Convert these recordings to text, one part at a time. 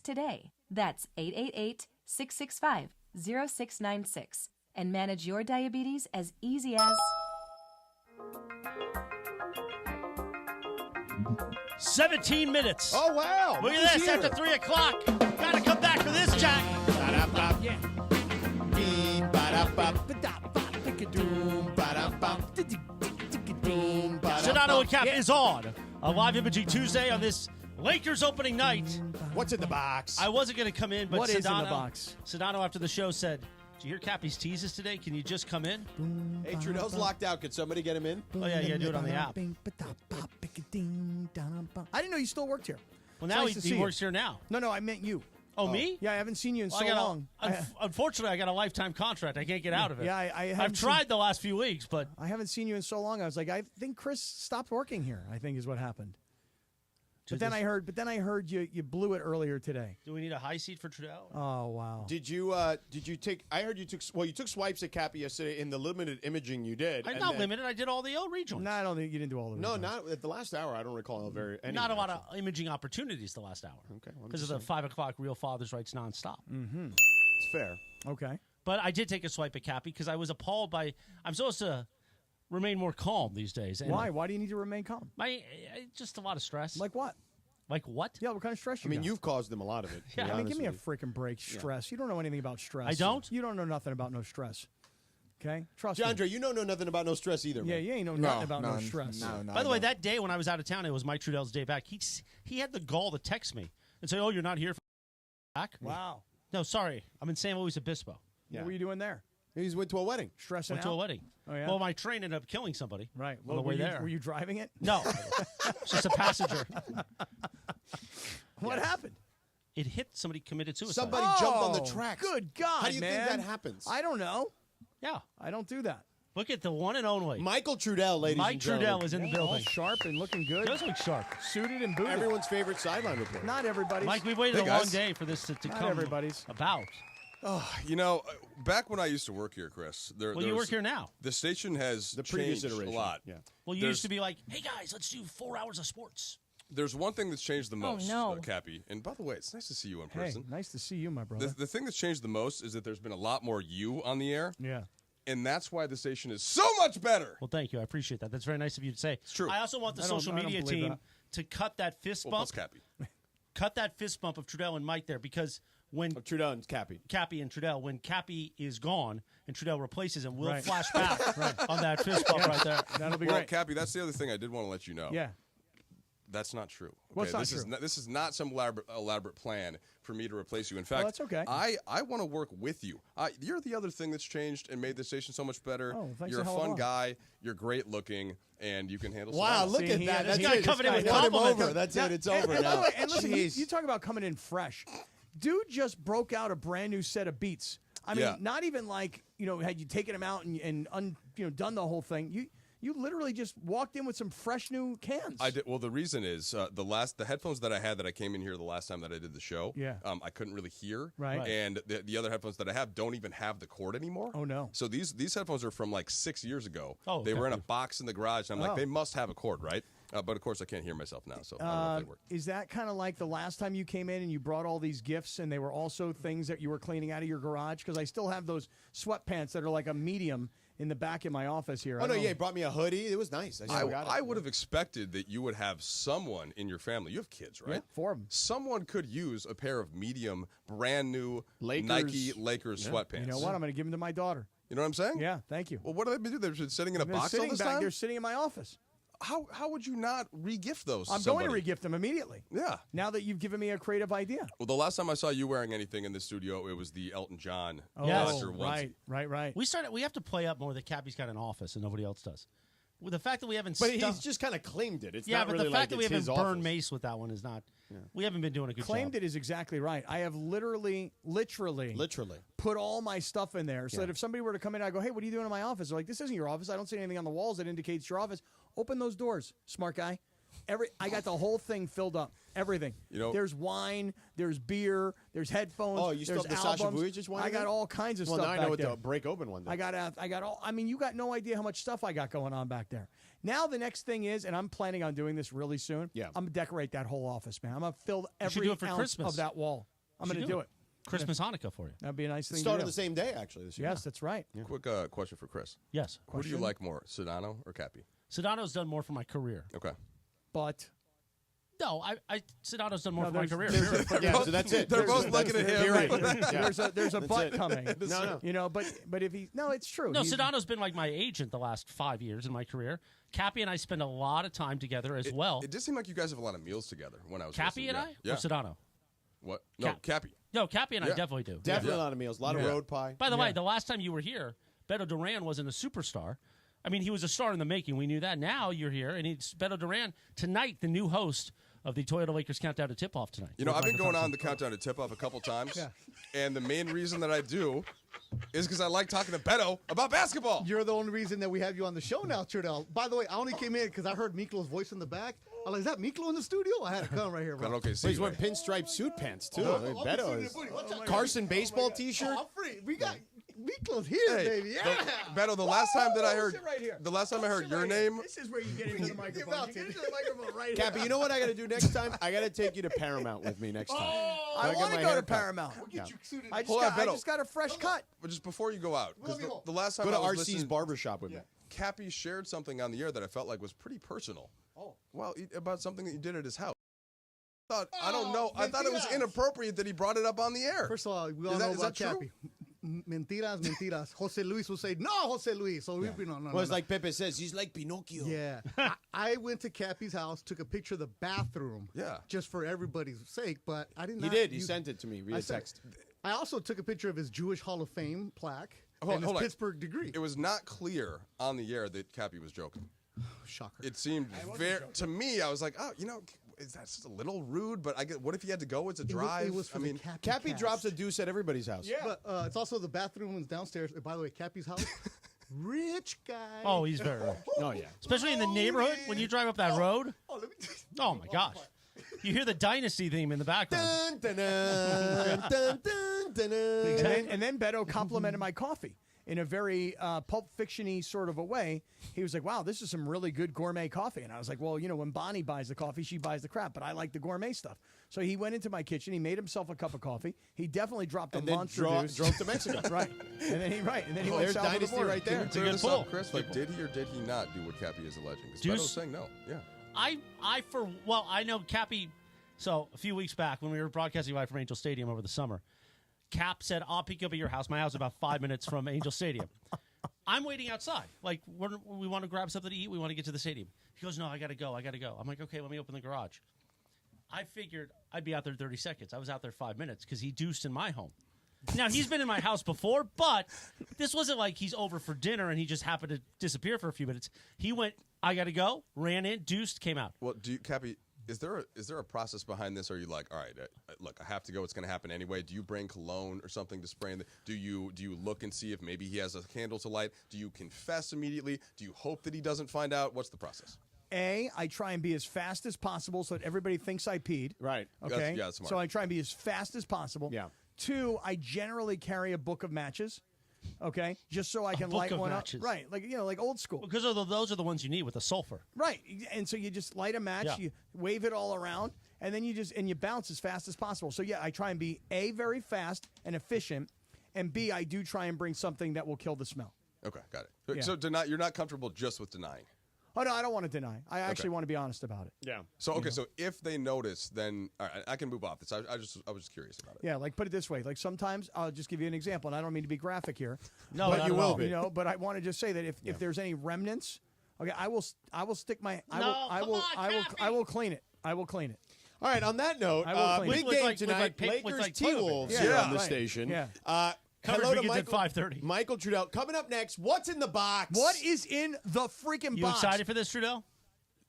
today. That's 888-665-0696. And manage your diabetes as easy as... 17 minutes. Oh, wow. Look at this, after 3 o'clock. Gotta come back for this, Jack. Yeah. Sedano Kap is on a live imaging Tuesday on this Lakers opening night. What's in the box? I wasn't going to come in, but What Sedano, is in the box? Sedano after the show said, "Did you hear Cappy's teases today? Can you just come in?" Hey, Trudell's locked out. Could somebody get him in? Oh, yeah, you got to do it on the app. I didn't know you still worked here. Well, It's now nice to see he you. works here now. No, I meant you. Oh, me? Yeah, I haven't seen you in Well, so long. Unfortunately, I got a lifetime contract. I can't get out of it. Yeah, I I've haven't tried the last few weeks, but I haven't seen you in so long. I was like, I think Chris stopped working here. I think is what happened. But then I heard you blew it earlier today. Do we need a high seat for Trudell? Oh wow! Did you take? I heard you took swipes at Cappy yesterday in the limited imaging you did. I'm not limited. I did all the regionals. No, I don't think you didn't do all of it. No, not at the last hour. I don't recall Not a lot of imaging opportunities the last hour. Okay, well, because of the 5 o'clock Real Fathers Rights nonstop. Mm-hmm. It's fair. Okay. But I did take a swipe at Cappy because I was appalled by. I'm supposed to remain more calm these days. And Why? Why do you need to remain calm? Just a lot of stress. Like what? Like what? Yeah, what kind of stress I mean, got? you've caused them a lot of it. Yeah, I mean, give me a freaking break. Stress. You don't know anything about stress. I don't? You don't know nothing about no stress. Okay? Trust me. Andre, you know nothing about no stress either, Yeah, man. you ain't know nothing about no stress. No, By the way, that day when I was out of town, it was Mike Trudell's day back. He had the gall to text me and say, "Oh, you're not here for back." Wow. No, sorry, I'm in San Luis Obispo. Yeah. What were you doing there? He went to a wedding. Stressing Went out? to a wedding. Oh, yeah? Well, my train ended up killing somebody. Right. On the way there. Were you driving it? No, just a passenger. What happened? It hit somebody committed suicide. Somebody jumped on the tracks. Good God, How do you man. think that happens? I don't know. Yeah. I don't do that. Look at the one and only. Michael Trudell, ladies Mike and gentlemen. Trudell is in the All building. sharp and looking good. Does look sharp. Suited and booted. Everyone's favorite sideline reporter. Not everybody's. Mike, we've waited Hey, a long guys. day for this to Not come everybody's. about. Oh, back when I used to work here, Chris. Well, you work here now. The station has The previous changed iteration. a lot. Yeah. Well, you There's- used to be like, "Hey guys, let's do 4 hours of sports." There's one thing that's changed the most, no. Cappy. And by the way, it's nice to see you in Hey, person. nice to see you, my brother. The thing that's changed the most is that there's been a lot more you on the air, yeah. and that's why the station is so much better. Well, thank you. I appreciate that. That's very nice of you to say. It's true. I also want the I don't- social I don't media believe team that. to cut that fist Well, bump. plus Cappy. Cut that fist bump of Trudell and Mike there because when Trudell and Cappy. Cappy and Trudell, when Cappy is gone and Trudell replaces him, we'll Right. flash back on that fist bump right there. That'll be Well, great. Cappy, that's the other thing I did want to let you know. Yeah. That's not true. Okay? What's not this true? This is not some elaborate plan for me to replace you. In fact, that's okay. I want to work with you. You're the other thing that's changed and made the station so much better. Oh, thanks You're a a hell of a fun lot. guy. You're great looking, and you can handle. Wow, Sedano. look See, at he that. had- That's he got it. covered it with Won him compliments. over. That's it. It's over and, now. by the way, and listen, Jeez. you talk about coming in fresh. Dude just broke out a brand new set of beats. I mean, Yeah. not even like, had you taken him out and done the whole thing. You literally just walked in with some fresh new cans. I did. Well, the reason is the headphones that I had that I came in here the last time that I did the show. Yeah. I couldn't really hear. Right. And the other headphones that I have don't even have the cord anymore. Oh, no. So these headphones are from like 6 years ago. Oh, They were in a okay. box in the garage, and I'm Oh. like, they must have a cord, right? But of course, I can't hear myself now, so I don't know if they work. Is that kind of like the last time you came in and you brought all these gifts and they were also things that you were cleaning out of your garage? Because I still have those sweatpants that are like a medium in the back of my office here. Oh, no, yeah, he brought me a hoodie. It was nice. I still got it. I would have expected that you would have someone in your family. You have kids, right? Yeah, 4 of them. Someone could use a pair of medium, brand new Lakers. Nike Lakers sweatpants. You know what? I'm going to give them to my daughter. You know what I'm saying? Yeah, thank you. Well, what have they been doing? They've been sitting in a They're box all sitting this back time? there, sitting in my office. How would you not re-gift those to I'm somebody? going to regift them immediately. Yeah. Now that you've given me a creative idea. Well, the last time I saw you wearing anything in the studio, it was the Elton John Yes. Dodger onesie. Right. We have to play up more that Cappy's got an office and nobody else does. With the fact that we haven't But stuff- he's just kind of claimed it. It's yeah, not but really the like fact that we it's haven't his burned office. Mace with that one is not. We haven't been doing a good Claimed job. it is exactly right. I have literally put all my stuff in there so that if somebody were to come in, I go, hey, what are you doing in my office? They're like, this isn't your office. I don't see anything on the walls that indicates your office. Open those doors, smart guy. I got the whole thing filled up. Everything. There's wine, there's beer, there's headphones. Oh, you still there's have the Sasha albums. Vujicic wine I in got there? all kinds of Well, stuff now I back know what there. the break open one. I got all. I mean, you got no idea how much stuff I got going on back there. Now the next thing is, and I'm planning on doing this really soon. Yeah. I'm gonna decorate that whole office, man. I'm gonna fill should every do it for ounce Christmas. of that wall. I'm going to do it. Christmas, Hanukkah for you. That'd be a nice thing. Started to do. the same day, actually. This year. Yes, that's right. Yeah. Quick question for Chris. Yes. Who do you like more, Sedano or Cappy? Sedano's done more for my career. Okay. But No, Sedano's done more for my career. Yeah, so that's it. They're both looking at him. Period. There's a but coming. No. You know, but if he it's true. No, Sedano's been like my agent the last 5 years in my career. Cappy and I spend a lot of time together as well. It did seem like you guys have a lot of meals together when I was Cappy listening. and I? Yeah. Or Sedano? What? No, Cappy. No, Cappy and I Yeah. definitely do. Definitely a lot of meals. A lot of road pie. By the way, the last time you were here, Beto Duran wasn't a superstar. I mean, he was a star in the making. We knew that. Now you're here, and it's Beto Duran tonight, the new host of the Toyota Lakers Countdown to Tip-Off tonight. You know, I've been going on the Countdown to Tip-Off a couple times, and the main reason that I do is because I like talking to Beto about basketball. You're the only reason that we have you on the show now, Trudell. By the way, I only came in because I heard Miklo's voice in the back. I was like, is that Miklo in the studio? I had to come right here, bro. Okay, He's wearing pinstripe suit pants, too. I mean, Beto is. Watch Carson baseball T-shirt. I'm free. We got Miklo's here, Hey, baby. Yeah. Beto, the last time that I heard, sit right here. the last time I heard your name, This is where you get into the microphone. about You get to. into the microphone right Cappy, here. you know what I got to do next time? I got to take you to Paramount with me next time. I get want to my go hair to cut. Paramount. Get you suited. I Hold on, I Beto. just got a fresh cut. but just before you go out, because Let me go. the last time Go to I was RC's listening, barbershop with me. Cappy shared something on the air that I felt like was pretty personal. Oh. Well, about something that you did at his house. I don't know. I thought it was mentiras. inappropriate that he brought it up on the air. First of all, we all Is know that about true? Cappy. Mentiras. Jose Luis will say, no, Jose Luis. So we'd be, no. Well, it's like Pepe says, he's like Pinocchio. Yeah. I went to Cappy's house, took a picture of the bathroom. Yeah. Just for everybody's sake, but I didn't. He did. He sent it to me via text. I also took a picture of his Jewish Hall of Fame plaque Hold and his on. Pittsburgh degree. It was not clear on the air that Cappy was joking. Shocker. It seemed very to me. I was like, oh, you know, is that just a little rude? But I get. What if he had to go? It's a drive. It was for I mean, the Cappy Cappy cast. drops a deuce at everybody's house. But it's also the bathroom is downstairs. By the way, Cappy's house, rich guy. Oh, he's very rich. Oh, yeah. Especially in the neighborhood when you drive up that road. Oh, let me. Oh, my gosh. You hear the Dynasty theme in the background. Dun, dun, dun, dun, dun, dun. And then Beto complimented my coffee in a very Pulp Fiction-y sort of a way. He was like, wow, this is some really good gourmet coffee. And I was like, well, you know, when Bonnie buys the coffee, she buys the crap, but I like the gourmet stuff. So he went into my kitchen. He made himself a cup of coffee. He definitely dropped a And then monster deuce. drove to Mexico. Right. And then he went There's south of the Dynasty border. right there. Can you clear good this pull. up, Chris? Like, did he or did he not do what Cappy is alleging? Because Deuce- Beto's saying no. Yeah. I know Cappy. So a few weeks back when we were broadcasting live from Angel Stadium over the summer, Cap said, I'll pick you up at your house. My house is about 5 minutes from Angel Stadium. I'm waiting outside. Like, we want to grab something to eat. We want to get to the stadium. He goes, no, I got to go. I'm like, okay, let me open the garage. I figured I'd be out there 30 seconds. I was out there 5 minutes because he deuced in my home. Now, he's been in my house before, but this wasn't like he's over for dinner and he just happened to disappear for a few minutes. He went, I got to go, ran in, deuced, came out. Well, Cappy, is there a process behind this? Or are you like, all right, look, I have to go. It's going to happen anyway. Do you bring cologne or something to spray in? Do you look and see if maybe he has a candle to light? Do you confess immediately? Do you hope that he doesn't find out? What's the process? I try and be as fast as possible so that everybody thinks I peed. Right. Okay. That's smart. So I try and be as fast as possible. Yeah. 2, I generally carry a book of matches. Okay, just so I can book light of one matches. up. Right, like like old school. Because those are the ones you need with the sulfur. Right, and so you just light a match, Yeah. you wave it all around, and then you bounce as fast as possible. So yeah, I try and be A, very fast and efficient, and B, I do try and bring something that will kill the smell. Okay, got it. Yeah. So you're not comfortable just with denying. Oh no, I don't want to deny. I actually want to be honest about it. Yeah. So so if they notice, then all right, I can move off this. I was just curious about it. Yeah, like put it this way. Like sometimes I'll just give you an example, and I don't mean to be graphic here. No, But not you at will all. be. But I want to just say that if there's any remnants, okay, I will stick my I will clean it. I will clean it. All right, on that note, I will clean big it. With game like tonight. toilet Lakers paper. T-Wolves Yeah, here yeah, on the right. station. Yeah. Coverage Hello to begins at Michael, 5:30. Michael Trudell. Coming up next, what's in the box? What is in the freaking You box? excited for this, Trudell?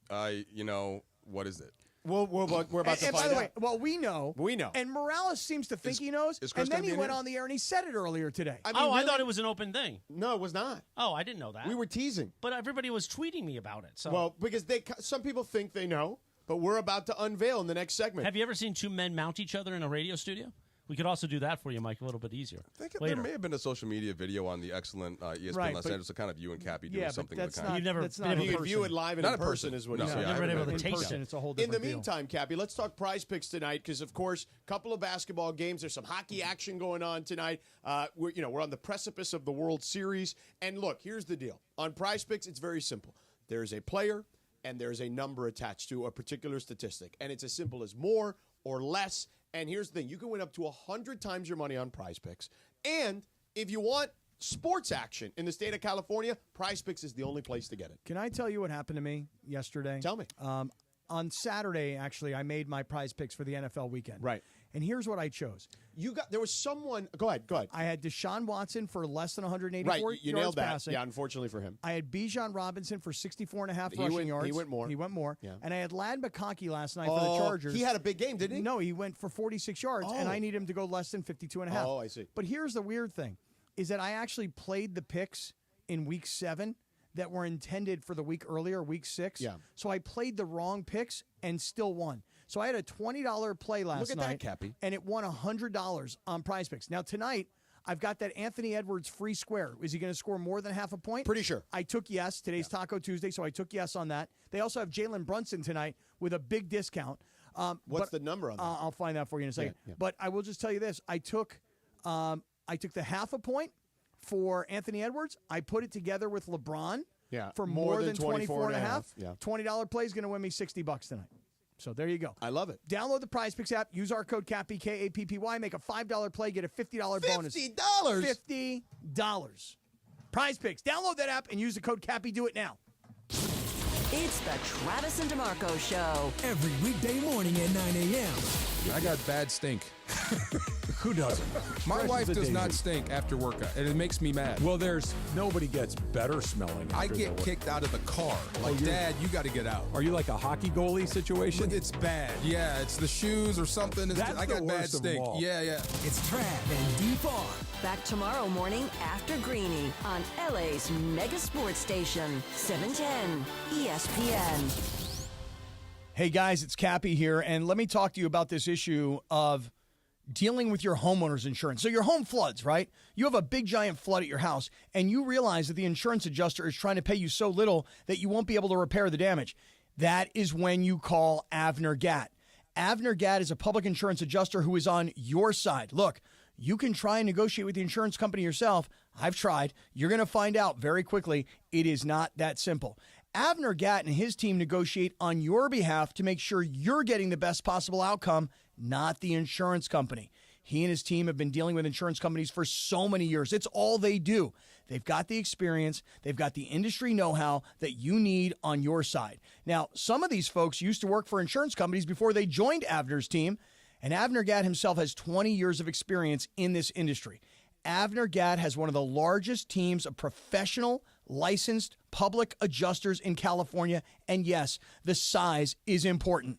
What is it? We're about to And find by the out. way, well, we know. We know. And Morales seems to think he knows. is Chris And then gonna he be in went here? on the air and he said it earlier today. I I really- thought it was an open thing. No, it was not. Oh, I didn't know that. We were teasing. But everybody was tweeting me about it. So Well, because some people think they know, but we're about to unveil in the next segment. have you ever seen two men mount each other in a radio studio? We could also do that for you, Mike, a little bit easier. I think later. there may have been a social media video on the excellent ESPN Right, Los but- Angeles, kind of you and Cappy doing Yeah, something but of the that's kind. not. You've never that's been not able in to You person. view it live and Not in in person person. is what No, he's yeah, saying. I never been haven't able to In taste person, it. it's a whole In different the deal. meantime, Cappy, let's talk Prize Picks tonight because, of course, a couple of basketball games. There's some hockey action going on tonight. We're on the precipice of the World Series. And look, here's the deal. On Prize Picks, it's very simple. There's a player and there's a number attached to a particular statistic. And it's as simple as more or less. And here's the thing. You can win up to 100 times your money on Prize Picks. And if you want sports action in the state of California, Prize Picks is the only place to get it. Can I tell you what happened to me yesterday? Tell me. On Saturday, actually, I made my Prize Picks for the NFL weekend. Right. And here's what I chose. There was someone. Go ahead. I had Deshaun Watson for less than 184 Right, yards you nailed that. passing. Yeah, unfortunately for him. I had Bijan Robinson for 64 and a half He rushing went- yards. he went more. He went more. Yeah. And I had Lad McConkey last night for the Chargers. He had a big game, didn't he? No, he went for 46 yards, and Oh. I need him to go less than 52 and a half. Oh, I see. But here's the weird thing, is that I actually played the picks in week 7 that were intended for the week earlier, week 6. Yeah. So I played the wrong picks and still won. So I had a $20 play last Look at that, night, Cappy. and it won $100 on Prize Picks. Now tonight, I've got that Anthony Edwards free square. Is he going to score more than half a point? Pretty sure. I took yes. Today's Taco Tuesday, so I took yes on that. They also have Jalen Brunson tonight with a big discount. What's the number on that? I'll find that for you in a second. Yeah. But I will just tell you this: I took the half a point for Anthony Edwards. I put it together with LeBron Yeah, for more more than than 24 and a half. Yeah. $20 play is going to win me $60 tonight. So there you go. I love it. Download the Prize Picks app. Use our code CAPPY, K-A-P-P-Y. Make a $5 play. Get a $50 bonus. $50? $50. Prize Picks. Download that app and use the code CAPPY. Do it now. It's the Travis and DeMarco Show. Every weekday morning at 9 a.m. I got bad stink. Who doesn't? My Fresh wife as a does not daisy. stink after workout, and it makes me mad. Well, nobody gets better smelling. I after get their work. kicked out of the car. Like, you're- Dad, you got to get out. Are you like a hockey goalie situation? It's bad. Yeah, it's the shoes or something. That's I got the bad worst of stink. all. Yeah. It's Trav and D-Farm. Back tomorrow morning after Greeny on LA's mega sports station, 710 ESPN. Hey guys, it's Cappy here, and let me talk to you about this issue of dealing with your homeowner's insurance. So your home floods, right? You have a big giant flood at your house, and you realize that the insurance adjuster is trying to pay you so little that you won't be able to repair the damage. That is when you call Avner Gatt. Avner Gatt is a public insurance adjuster who is on your side. Look, you can try and negotiate with the insurance company yourself. I've tried. You're going to find out very quickly it is not that simple. Avner Gatt and his team negotiate on your behalf to make sure you're getting the best possible outcome, not the insurance company. He and his team have been dealing with insurance companies for so many years. It's all they do. They've got the experience. They've got the industry know-how that you need on your side. Now, some of these folks used to work for insurance companies before they joined Avner's team, and Avner Gatt himself has 20 years of experience in this industry. Avner Gatt has one of the largest teams of professional, licensed public adjusters in California, and yes, the size is important.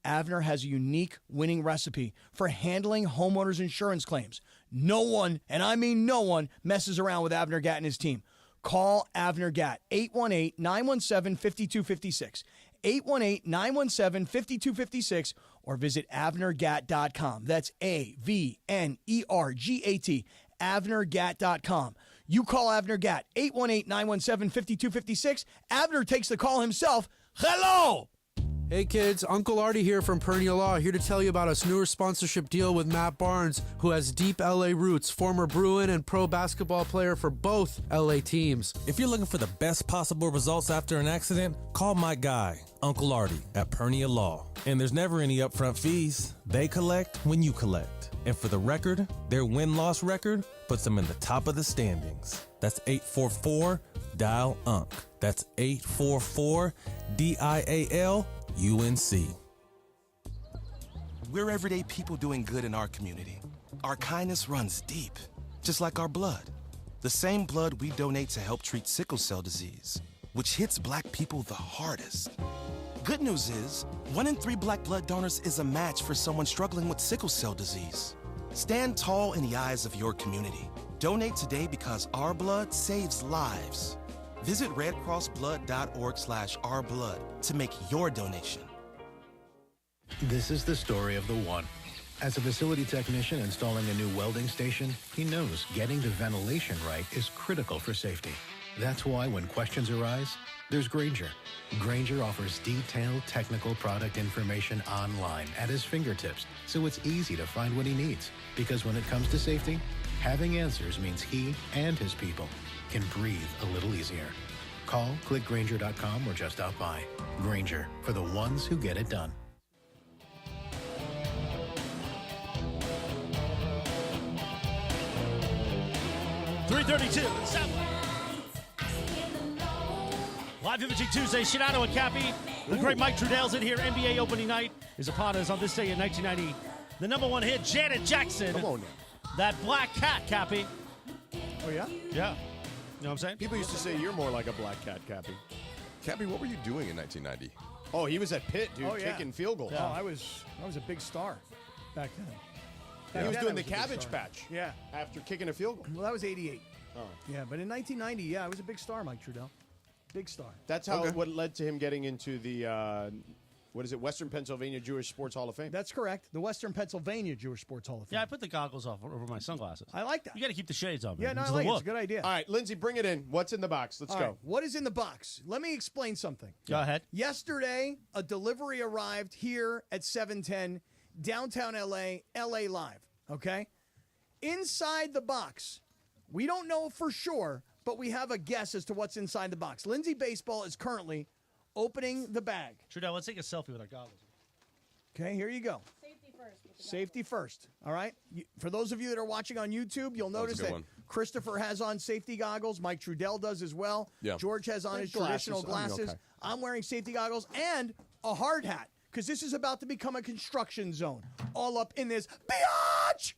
Avner has a unique winning recipe for handling homeowners' insurance claims. No one, and I mean no one, messes around with Avner Gatt and his team. Call Avner Gatt, 818-917-5256, 818-917-5256, or visit AvnerGatt.com. That's AVNERGAT, AvnerGatt.com. You call Avner Gatt, 818-917-5256. Avner takes the call himself. Hello! Hey kids, Uncle Artie here from Perennial Law, here to tell you about a newer sponsorship deal with Matt Barnes, who has deep LA roots, former Bruin and pro basketball player for both LA teams. If you're looking for the best possible results after an accident, call my guy, Uncle Artie, at Perennial Law. And there's never any upfront fees. They collect when you collect. And for the record, their win-loss record puts them in the top of the standings. That's 844-DIAL-UNC. That's 844-DIAL-UNC. We're everyday people doing good in our community. Our kindness runs deep, just like our blood. The same blood we donate to help treat sickle cell disease, which hits Black people the hardest. Good news is, 1 in 3 Black blood donors is a match for someone struggling with sickle cell disease. Stand tall in the eyes of your community. Donate today because our blood saves lives. Visit redcrossblood.org/ourblood to make your donation. This is the story of the one. As a facility technician installing a new welding station, he knows getting the ventilation right is critical for safety. That's why when questions arise, there's Grainger. Grainger offers detailed technical product information online at his fingertips, so it's easy to find what he needs. Because when it comes to safety, having answers means he and his people can breathe a little easier. Call, click Grainger.com, or just stop by. Grainger, for the ones who get it done. .332. Live Imaging Tuesday, Sedano and Cappy. The great Mike Trudell's in here. NBA opening night is upon us on this day in 1990. The number one hit, Janet Jackson. Come on now. That black cat, Cappy. Oh, yeah? Yeah. You know what I'm saying? People used to say you're more like a black cat, Cappy. Cappy, what were you doing in 1990? Oh, he was at Pitt, dude, Oh, yeah. kicking field goals. Oh, I was a big star back then. He was Back doing then, the I was a big cabbage star. patch. Yeah. After kicking a field goal. Well, that was 88. Oh. Yeah, but in 1990, yeah, I was a big star, Mike Trudell. Big star. That's how what led to him getting into the Western Pennsylvania Jewish Sports Hall of Fame. That's correct. The Western Pennsylvania Jewish Sports Hall of Fame. Yeah, I put the goggles off over my sunglasses. I like that. You got to keep the shades on. Man. Yeah, no, I It's the like it. It's look. a good idea. All right, Lindsay, bring it in. What's in the box? Let's All go. right, what is in the box? Let me explain something. Go ahead. Yesterday, a delivery arrived here at 710, downtown LA, LA Live, okay? Inside the box, we don't know for sure, but we have a guess as to what's inside the box. Lindsay Baseball is currently opening the bag. Trudell, let's take a selfie with our goggles. Okay, here you go. Safety first, all right? For those of you that are watching on YouTube, you'll notice good that one. Christopher has on safety goggles. Mike Trudell does as well. Yeah. George has on his Glasses. traditional I mean, glasses. okay. I'm wearing safety goggles and a hard hat because this is about to become a construction zone. All up in this biatch.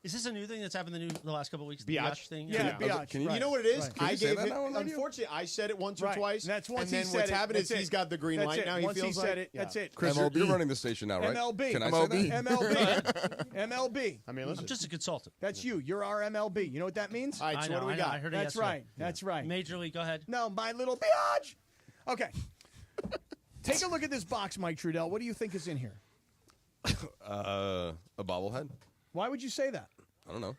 Is this a new thing that's happened the last couple of weeks? Biatch. The biatch thing? Yeah, biatch. Can you- right. You know what it is? Right. Can I you say gave that it. now on radio? Unfortunately, I said it once or Right. twice. And that's once and he then said what's it. happened is That's he's it. got the green That's light it. now. He Once feels he like said it, that's it. Chris, you're running the station now, right? MLB. Can I MLB. say that? MLB. MLB. I mean, I'm listen. just a consultant. That's you. You're our MLB. You know what that means? All right, I so know, what do we I know. got? I heard it That's yesterday. right. That's right. Major League, go ahead. No, my little biatch. Okay. Take a look at this box, Mike Trudell. What do you think is in here? A bobblehead? Why would you say that? I don't know.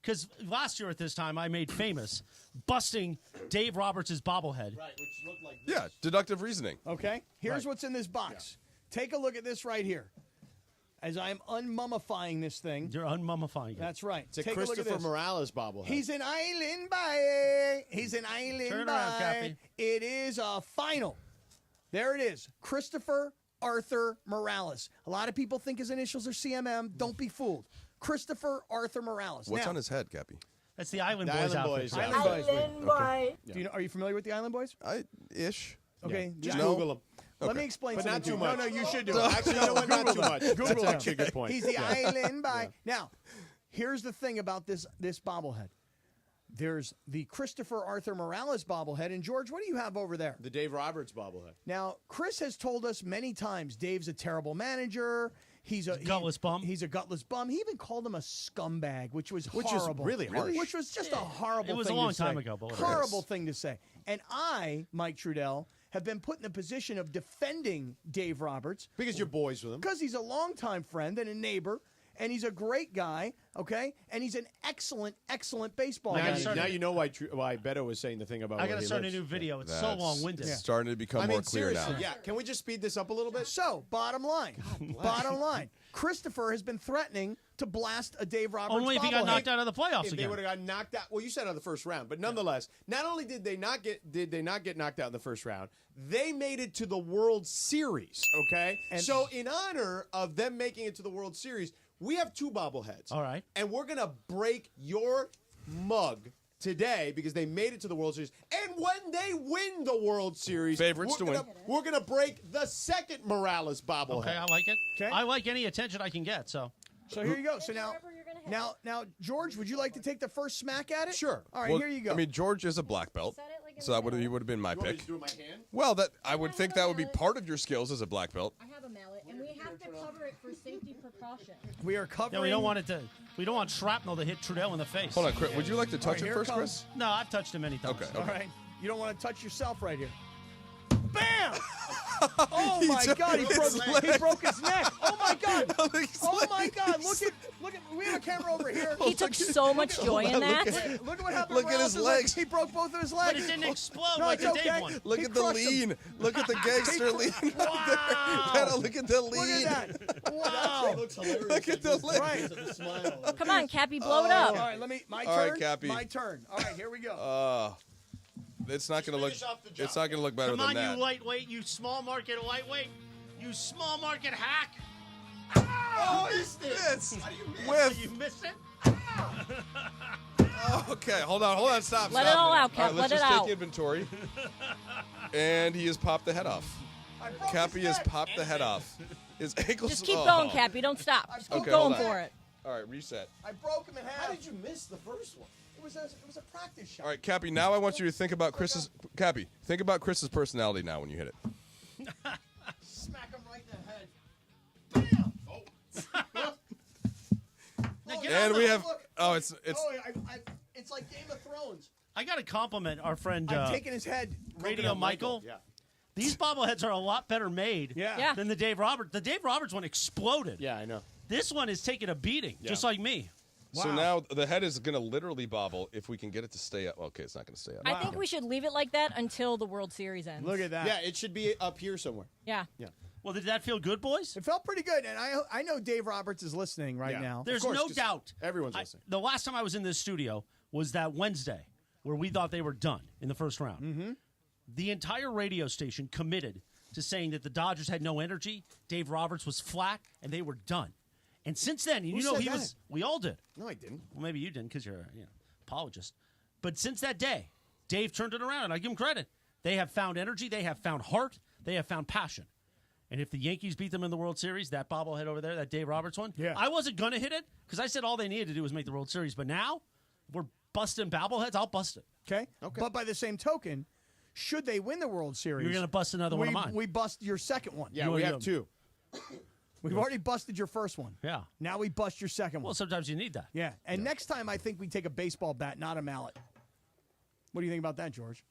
Because last year at this time, I made famous busting Dave Roberts' bobblehead. Right, which looked like Yeah, deductive reasoning. Okay. Here's Right. what's in this box. Take a look at this right here. As I'm unmummifying this thing. You're unmummifying it. That's right. It's a Take a look at Christopher this. Morales bobblehead. He's an island boy. He's an island Turn boy. around, Cappy. It is a final. There it is. Christopher Arthur Morales. A lot of people think his initials are CMM. Don't be fooled. Christopher Arthur Morales. What's now, on his head, Cappy? That's the Island The Boys Island outfit. Boys, Trudell. yeah. Island Boys. Okay. Do you know, are you familiar with the Island Boys? Ish. Okay. Just No. Google him. Let me explain But something not to too you. much. No, you should do it. Actually, you know what? Not too much. Google That's him. actually a good point. He's the island boy. Now, here's the thing about this bobblehead. There's the Christopher Arthur Morales bobblehead. And, George, what do you have over there? The Dave Roberts bobblehead. Now, Chris has told us many times Dave's a terrible manager. He's a gutless bum. He's a gutless bum. He even called him a scumbag, which was Which is horrible. really harsh. Which was just a horrible It was thing a long to say. time ago, but whatever. Horrible thing to say. And I, Mike Trudell, have been put in a position of defending Dave Roberts. Because you're boys with him. Because he's a longtime friend and a neighbor, and he's a great guy, okay? And he's an excellent, excellent baseball Now, manager. Now you know why Beto was saying the thing about I where got to he start lives. a new video. It's so That's- long-winded. It's starting to become I more mean, clear seriously, now. yeah. Can we just speed this up a little bit? So, bottom line. Bottom line. Christopher has been threatening to blast a Dave Roberts Only if he got bobblehead. knocked out of the playoffs If they again. would have got knocked out, well, you said on the first round, but nonetheless, not only did they not get knocked out in the first round, they made it to the World Series. Okay, And- so in honor of them making it to the World Series, we have two bobbleheads. All right. and we're gonna break your mug today because they made it to the World Series. And when they win the World Series, Favorites to win. we're gonna break the second Morales bobblehead. Okay, I like it. Okay. I like any attention I can get, so. So here you go. So now, George, would you like to take the first smack at it? Sure. All right, Well, here you go. I mean, George is a black belt, so that he would have been my You want me pick. to do it with my hand? Well, that I would think that would be part of your skills as a black belt. I have a mallet, and we have to cover it for safety precaution. we are covering. Yeah, we don't want it to. We don't want shrapnel to hit Trudell in the face. Hold on, Chris. Would you like to touch All right, it here first, comes- Chris? No, I've touched him many times. Okay. All right. You don't want to touch yourself right here. Bam! Oh my God! He broke his neck. Oh my God! Oh my God! Look at! We have a camera over here. He took so much joy in that. Look at what happened. Look at his legs. He broke both of his legs. But it didn't explode No, like it's the Dave okay. one. Look at the lean. Look at the gangster lean. Wow. Look at the lean. Look at that. Wow. Looks hilarious. Look at the lean. Right. The smile. Come on, Cappy, blow it up. All right, my turn. All right, Cappy. My turn. All right, here we go. It's not going to look. finish off the job. It's not going to look better Come than on, that. you lightweight, you small market lightweight, you small market hack. Oh, he missed. Whiff. You missed it. Okay, hold on, stop. Let stop. it all out, All right, Cap, let's let it just out. take inventory. And he has popped the head off. Cappy has popped the head off. His ankles. Just keep going, Cappy. Don't stop. Just keep Okay, going hold on. for it. All right, reset. I broke him in half. How did you miss the first one? It was a practice shot. All right, Cappy. Now I want you to think about Chris's. Cappy, think about Chris's personality now when you hit it. Smack him right in the head. Bam! Now get And on we the- have. Oh, it's. It's like Game of Thrones. I got to compliment our friend I've taken his head. Radio Michael. Yeah. These bobbleheads are a lot better made Yeah. than the Dave Roberts. The Dave Roberts one exploded. Yeah, I know. This one is taking a beating, just like me. So now the head is going to literally bobble if we can get it to stay up. Okay, it's not going to stay up. I think we should leave it like that until the World Series ends. Look at that. Yeah, it should be up here somewhere. Yeah. Yeah. Well, did that feel good, boys? It felt pretty good, and I know Dave Roberts is listening right now. There's course, no 'cause doubt. everyone's listening. The last time I was in this studio was that Wednesday where we thought they were done in the first round. Mm-hmm. The entire radio station committed to saying that the Dodgers had no energy, Dave Roberts was flat, and they were done. And since then, Who said he that? was. We all did. No, I didn't. Well, maybe you didn't because you're an apologist. But since that day, Dave turned it around, and I give him credit. They have found energy. They have found heart. They have found passion. And if the Yankees beat them in the World Series, that bobblehead over there, that Dave Roberts one, I wasn't going to hit it because I said all they needed to do was make the World Series. But now we're busting bobbleheads. I'll bust it. Okay. But by the same token, should they win the World Series, You're going to bust another one of mine. We bust your second one. Yeah, we have two. We've already busted your first one. Yeah. Now we bust your second one. Well, sometimes you need that. Yeah. And next time, I think we take a baseball bat, not a mallet. What do you think about that, George?